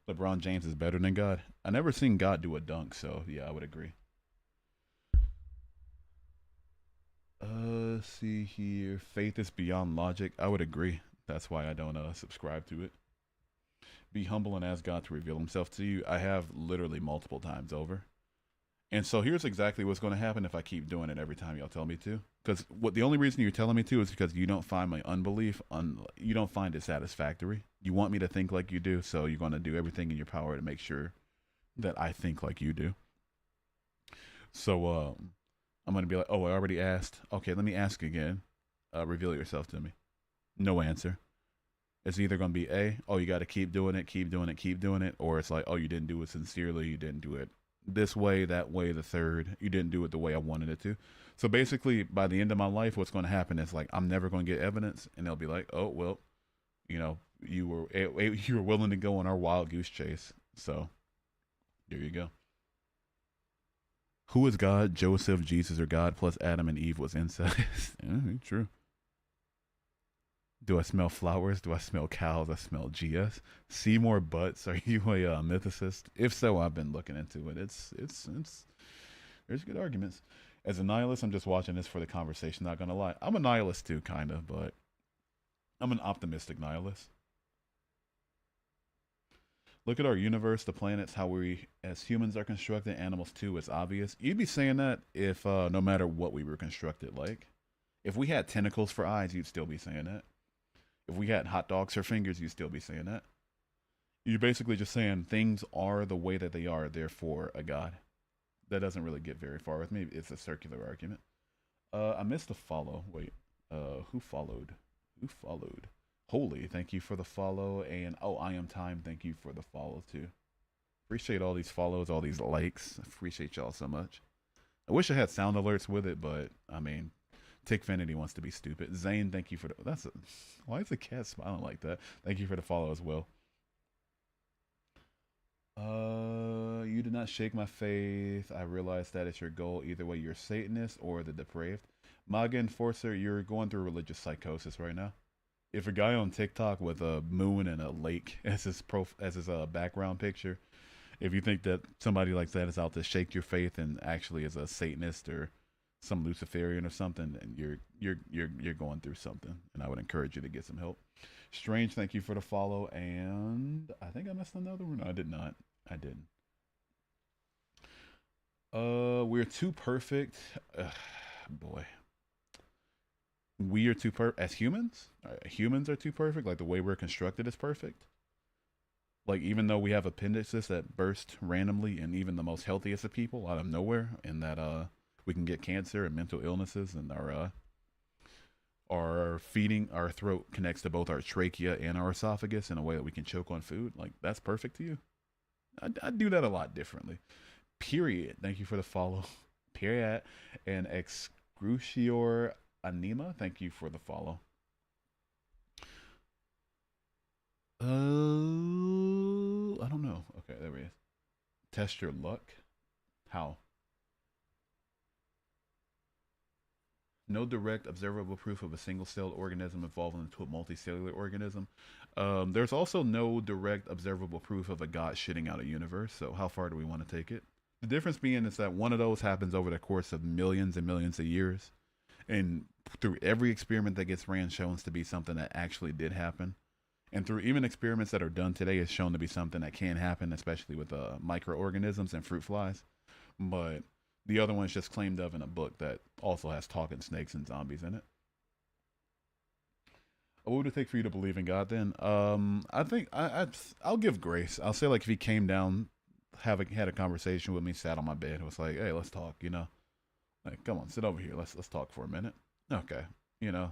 LeBron James is better than God. I never seen God do a dunk, so yeah, I would agree. See here. Faith is beyond logic. I would agree. That's why I don't subscribe to it. Be humble and ask God to reveal himself to you. I have literally multiple times over. And so here's exactly what's going to happen if I keep doing it every time y'all tell me to. Because the only reason you're telling me to is because you don't find my unbelief, you don't find it satisfactory. You want me to think like you do, so you're going to do everything in your power to make sure that I think like you do. So I'm going to be like, oh, I already asked. Okay, let me ask again. Reveal yourself to me. No answer. It's either going to be A, oh, you got to keep doing it, keep doing it, keep doing it. Or it's like, oh, you didn't do it sincerely. You didn't do it this way, that way, the third. You didn't do it the way I wanted it to. So basically, by the end of my life, what's going to happen is like I'm never going to get evidence, and they'll be like, "Oh, well, you know, you were willing to go on our wild goose chase." So there you go. Who is God? Joseph, Jesus, or God plus Adam and Eve was incest. Yeah, true. Do I smell flowers? Do I smell cows? I smell GS. See more butts? Are you a mythicist? If so, I've been looking into it. It's there's good arguments. As a nihilist, I'm just watching this for the conversation. Not gonna lie, I'm a nihilist too, kind of, but I'm an optimistic nihilist. Look at our universe, the planets, how we as humans are constructed. Animals too. It's obvious. You'd be saying that if no matter what we were constructed like. If we had tentacles for eyes, you'd still be saying that. If we had hot dogs for fingers, you'd still be saying that. You're basically just saying things are the way that they are, therefore a god. That doesn't really get very far with me. It's a circular argument. I missed a follow. Wait, who followed? Who followed? Holy, thank you for the follow. And oh, I am time. Thank you for the follow too. Appreciate all these follows, all these likes. Appreciate y'all so much. I wish I had sound alerts with it, but I mean, Tickfinity wants to be stupid. Zane, thank you for the. Why is the cat smiling like that? Thank you for the follow as well. You did not shake my faith. I realize that it's your goal. Either way, you're Satanist or the depraved. Maga Enforcer, you're going through religious psychosis right now. If a guy on TikTok with a moon and a lake as his background picture, if you think that somebody like that is out to shake your faith and actually is a Satanist or some Luciferian or something, then you're going through something, and I would encourage you to get some help. Strange, thank you for the follow, and I think I missed another one. No, I did not. I didn't. We're too perfect. Boy, we are too as humans. Humans are too perfect. Like the way we're constructed is perfect. Like even though we have appendices that burst randomly, and even the most healthiest of people out of nowhere, and that we can get cancer and mental illnesses, and our feeding, our throat connects to both our trachea and our esophagus in a way that we can choke on food. Like that's perfect to you. I do that a lot differently. Period. Thank you for the follow. Period. And Excrucior Anima, thank you for the follow. I don't know. Okay, there we go. Test your luck. How? No direct observable proof of a single-celled organism evolving into a multicellular organism. There's also no direct observable proof of a god shitting out a universe. So how far do we want to take it? The difference being is that one of those happens over the course of millions and millions of years. And through every experiment that gets ran shows to be something that actually did happen. And through even experiments that are done today is shown to be something that can happen, especially with microorganisms and fruit flies. But the other one's just claimed of in a book that also has talking snakes and zombies in it. What would it take for you to believe in God then? I think I'll give grace. I'll say like if he came down, had a conversation with me, sat on my bed, was like, hey, let's talk, you know. Like, come on, sit over here. Let's talk for a minute. Okay, you know.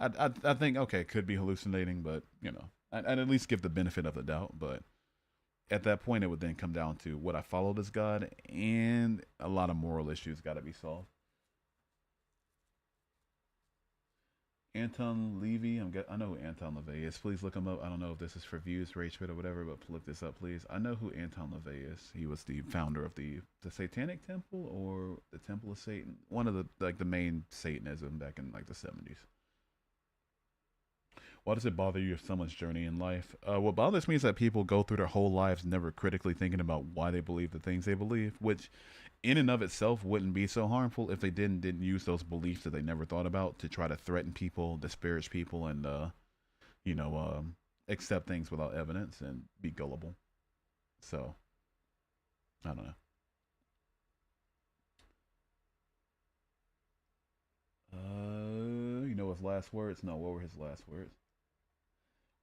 I think okay, could be hallucinating, but you know, I'd at least give the benefit of the doubt. But at that point, it would then come down to would I follow this God, and a lot of moral issues got to be solved. Anton Levy, I know who Anton LaVey is. Please look him up. I don't know if this is for views, rage quit, or whatever, but look this up, please. I know who Anton LaVey is. He was the founder of the Satanic Temple or the Temple of Satan, one of the main Satanism back in like the 70s. Why does it bother you if someone's journey in life? What bothers me is that people go through their whole lives never critically thinking about why they believe the things they believe, which in and of itself wouldn't be so harmful if they didn't use those beliefs that they never thought about to try to threaten people, disparage people, and accept things without evidence and be gullible. So I don't know. You know his last words? No, what were his last words?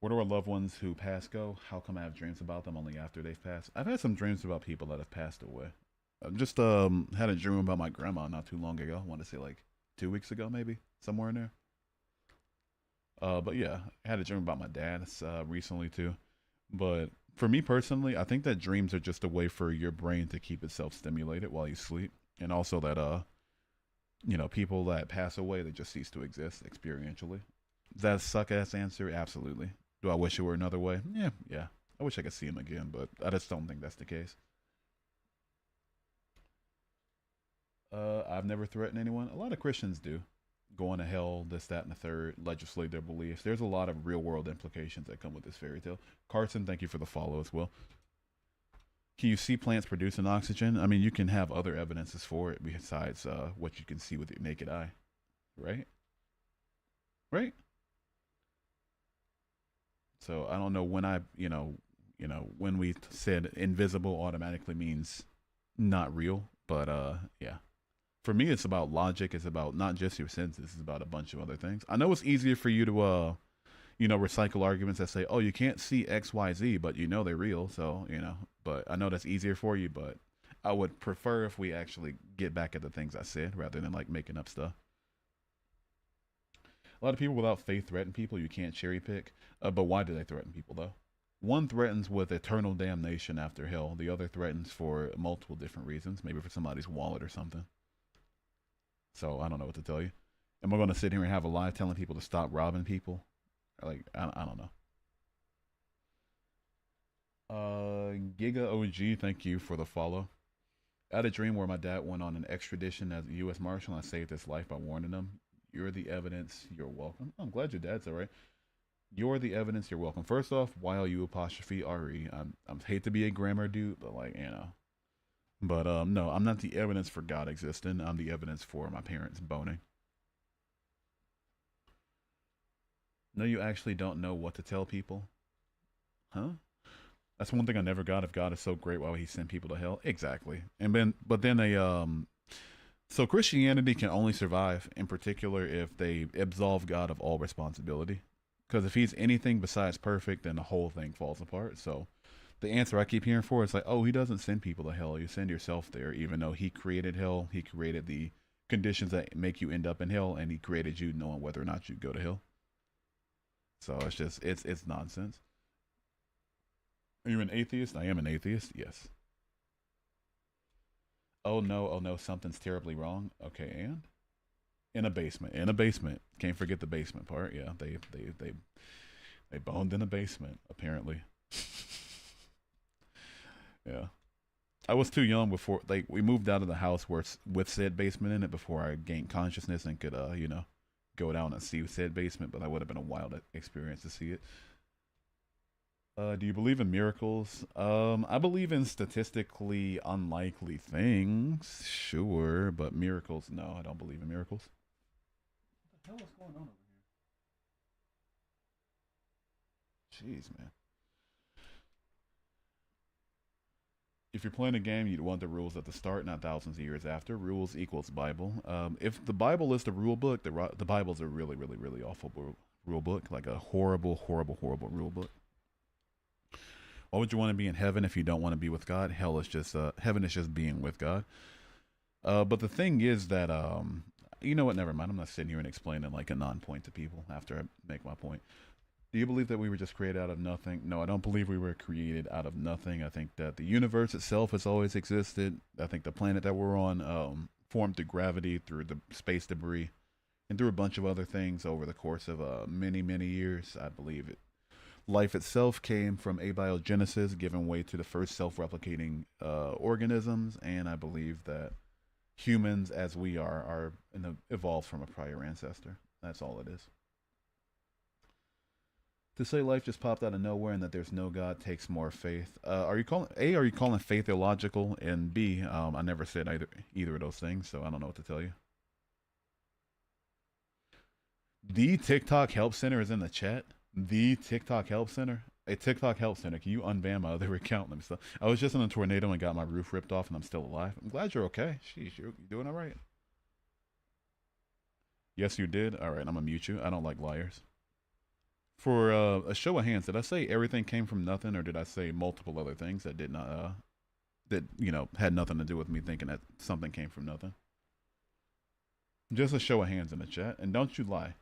Where do our loved ones who pass go? How come I have dreams about them only after they've passed? I've had some dreams about people that have passed away. I just had a dream about my grandma not too long ago. I want to say like 2 weeks ago, maybe somewhere in there. But yeah, I had a dream about my dad recently too. But for me personally, I think that dreams are just a way for your brain to keep itself stimulated while you sleep, and also that people that pass away, they just cease to exist experientially. Is that a suck ass answer? Absolutely. Do I wish it were another way? Yeah. I wish I could see him again, but I just don't think that's the case. I've never threatened anyone. A lot of Christians do. Going to hell, this, that, and the third, legislate their beliefs. There's a lot of real world implications that come with this fairy tale. Carson, thank you for the follow as well. Can you see plants producing oxygen? I mean, you can have other evidences for it besides what you can see with your naked eye, right? Right? So I don't know when when we said invisible automatically means not real, but yeah. For me, it's about logic. It's about not just your senses. It's about a bunch of other things. I know it's easier for you to recycle arguments that say, oh, you can't see X, Y, Z, but you know they're real. So, but I know that's easier for you, but I would prefer if we actually get back at the things I said rather than like making up stuff. A lot of people without faith threaten people. You can't cherry pick. But why do they threaten people though? One threatens with eternal damnation after hell. The other threatens for multiple different reasons, maybe for somebody's wallet or something. So I don't know what to tell you. Am I going to sit here and have a lie telling people to stop robbing people? Like, I don't know. Giga OG, thank you for the follow. I had a dream where my dad went on an extradition as a U.S. Marshal and I saved his life by warning him. You're the evidence. You're welcome. I'm glad your dad's all right. You're the evidence. You're welcome. First off, YLU apostrophe RE. I hate to be a grammar dude, but like, But no, I'm not the evidence for God existing. I'm the evidence for my parents boning. No, you actually don't know what to tell people. Huh? That's one thing I never got. If God is so great, why would he send people to hell? Exactly. But then so Christianity can only survive in particular if they absolve God of all responsibility. Because if he's anything besides perfect, then the whole thing falls apart. So the answer I keep hearing for is like, oh, he doesn't send people to hell. You send yourself there, even though he created hell. He created the conditions that make you end up in hell, and he created you knowing whether or not you go to hell. So it's just, it's nonsense. Are you an atheist? I am an atheist, yes. Oh no, something's terribly wrong. Okay, and? In a basement. Can't forget the basement part. Yeah, they boned in a basement, apparently. Yeah. I was too young before, like, we moved out of the house with said basement in it before I gained consciousness and could, go down and see said basement, but that would have been a wild experience to see it. Do you believe in miracles? I believe in statistically unlikely things, sure, but miracles, no, I don't believe in miracles. What the hell is going on over here? Jeez, man. If you're playing a game, you'd want the rules at the start, not thousands of years after. Rules equals Bible. If the Bible is the rule book, the Bible's a really, really, really awful rule book, like a horrible, horrible, horrible rule book. Why would you want to be in heaven if you don't want to be with God? Hell is just heaven is just being with God. But the thing is that you know what? Never mind. I'm not sitting here and explaining like a non-point to people after I make my point. Do you believe that we were just created out of nothing? No, I don't believe we were created out of nothing. I think that the universe itself has always existed. I think the planet that we're on formed through gravity, through the space debris, and through a bunch of other things over the course of many, many years. I believe it. Life itself came from abiogenesis, giving way to the first self-replicating organisms, and I believe that humans, as we are evolved from a prior ancestor. That's all it is. To say life just popped out of nowhere and that there's no God takes more faith. Are you calling faith illogical? And B, I never said either of those things, so I don't know what to tell you. The TikTok Help Center is in the chat. The TikTok Help Center. A TikTok Help Center. Can you unban my other account? Let me stop. I was just in a tornado and got my roof ripped off, and I'm still alive. I'm glad you're okay. Sheesh, you're doing all right. Yes, you did. All right, I'm gonna mute you. I don't like liars. For a show of hands, did I say everything came from nothing, or did I say multiple other things that did not, that had nothing to do with me thinking that something came from nothing? Just a show of hands in the chat, and don't you lie,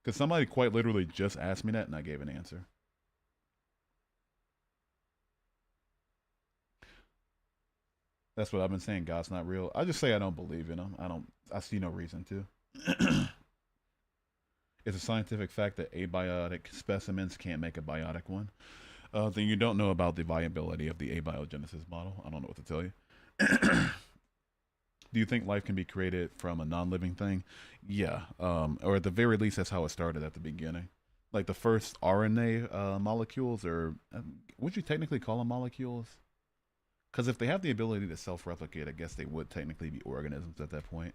because somebody quite literally just asked me that, and I gave an answer. That's what I've been saying. God's not real. I just say I don't believe in him. I see no reason to. It's a scientific fact that abiotic specimens can't make a biotic one. Then you don't know about the viability of the abiogenesis model. I don't know what to tell you. Do you think life can be created from a non-living thing? Yeah, or at the very least, that's how it started at the beginning. Like the first RNA molecules, or would you technically call them molecules? Because if they have the ability to self-replicate, I guess they would technically be organisms at that point.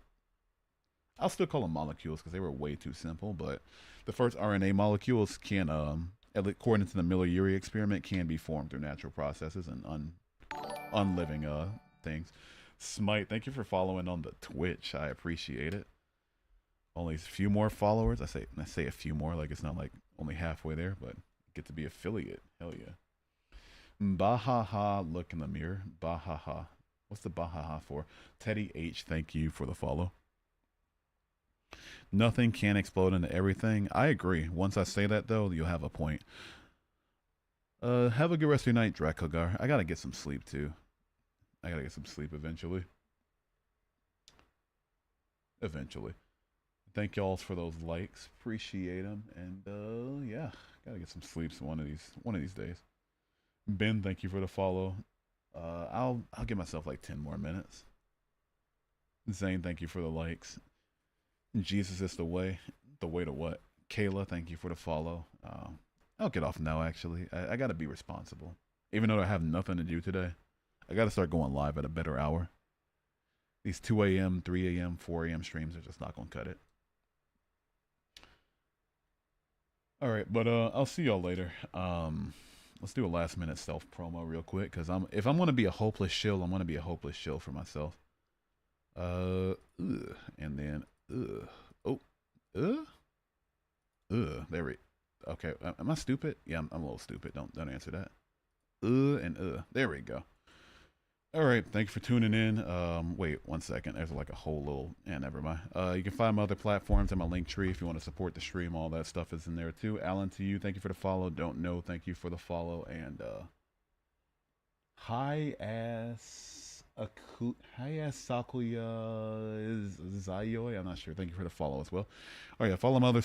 I'll still call them molecules because they were way too simple. But the first RNA molecules can, according to the Miller-Urey experiment, can be formed through natural processes and unliving things. Smite, thank you for following on the Twitch. I appreciate it. Only a few more followers. I say a few more, like it's not like only halfway there, but get to be affiliate. Hell yeah. Bahaha, look in the mirror. Bahaha. What's the bahaha for? Teddy H, thank you for the follow. Nothing can explode into everything. I agree. Once I say that though, you'll have a point. Have a good rest of your night, Dracogar. I gotta get some sleep too. I gotta get some sleep eventually. Eventually. Thank y'all for those likes. Appreciate them. And yeah, gotta get some sleep one of these days. Ben, thank you for the follow. I'll give myself like 10 more minutes. Zane, thank you for the likes. Jesus is the way. The way to what? Kayla, thank you for the follow. I'll get off now, actually. I got to be responsible. Even though I have nothing to do today, I got to start going live at a better hour. These 2 a.m., 3 a.m., 4 a.m. streams are just not going to cut it. All right, but I'll see y'all later. Let's do a last minute self promo real quick, because if I'm going to be a hopeless shill, I'm going to be a hopeless shill for myself. And then, there we. Okay, am I stupid? Yeah, I'm a little stupid. Don't answer that. There we go. All right, thank you for tuning in. Wait 1 second. There's like a whole little. Never mind. You can find my other platforms in my link tree if you want to support the stream. All that stuff is in there too. Alan, to you, thank you for the follow. Don't know, thank you for the follow. And hi ass Sakuya is Zayoi. I'm not sure. Thank you for the follow as well. All right, follow my other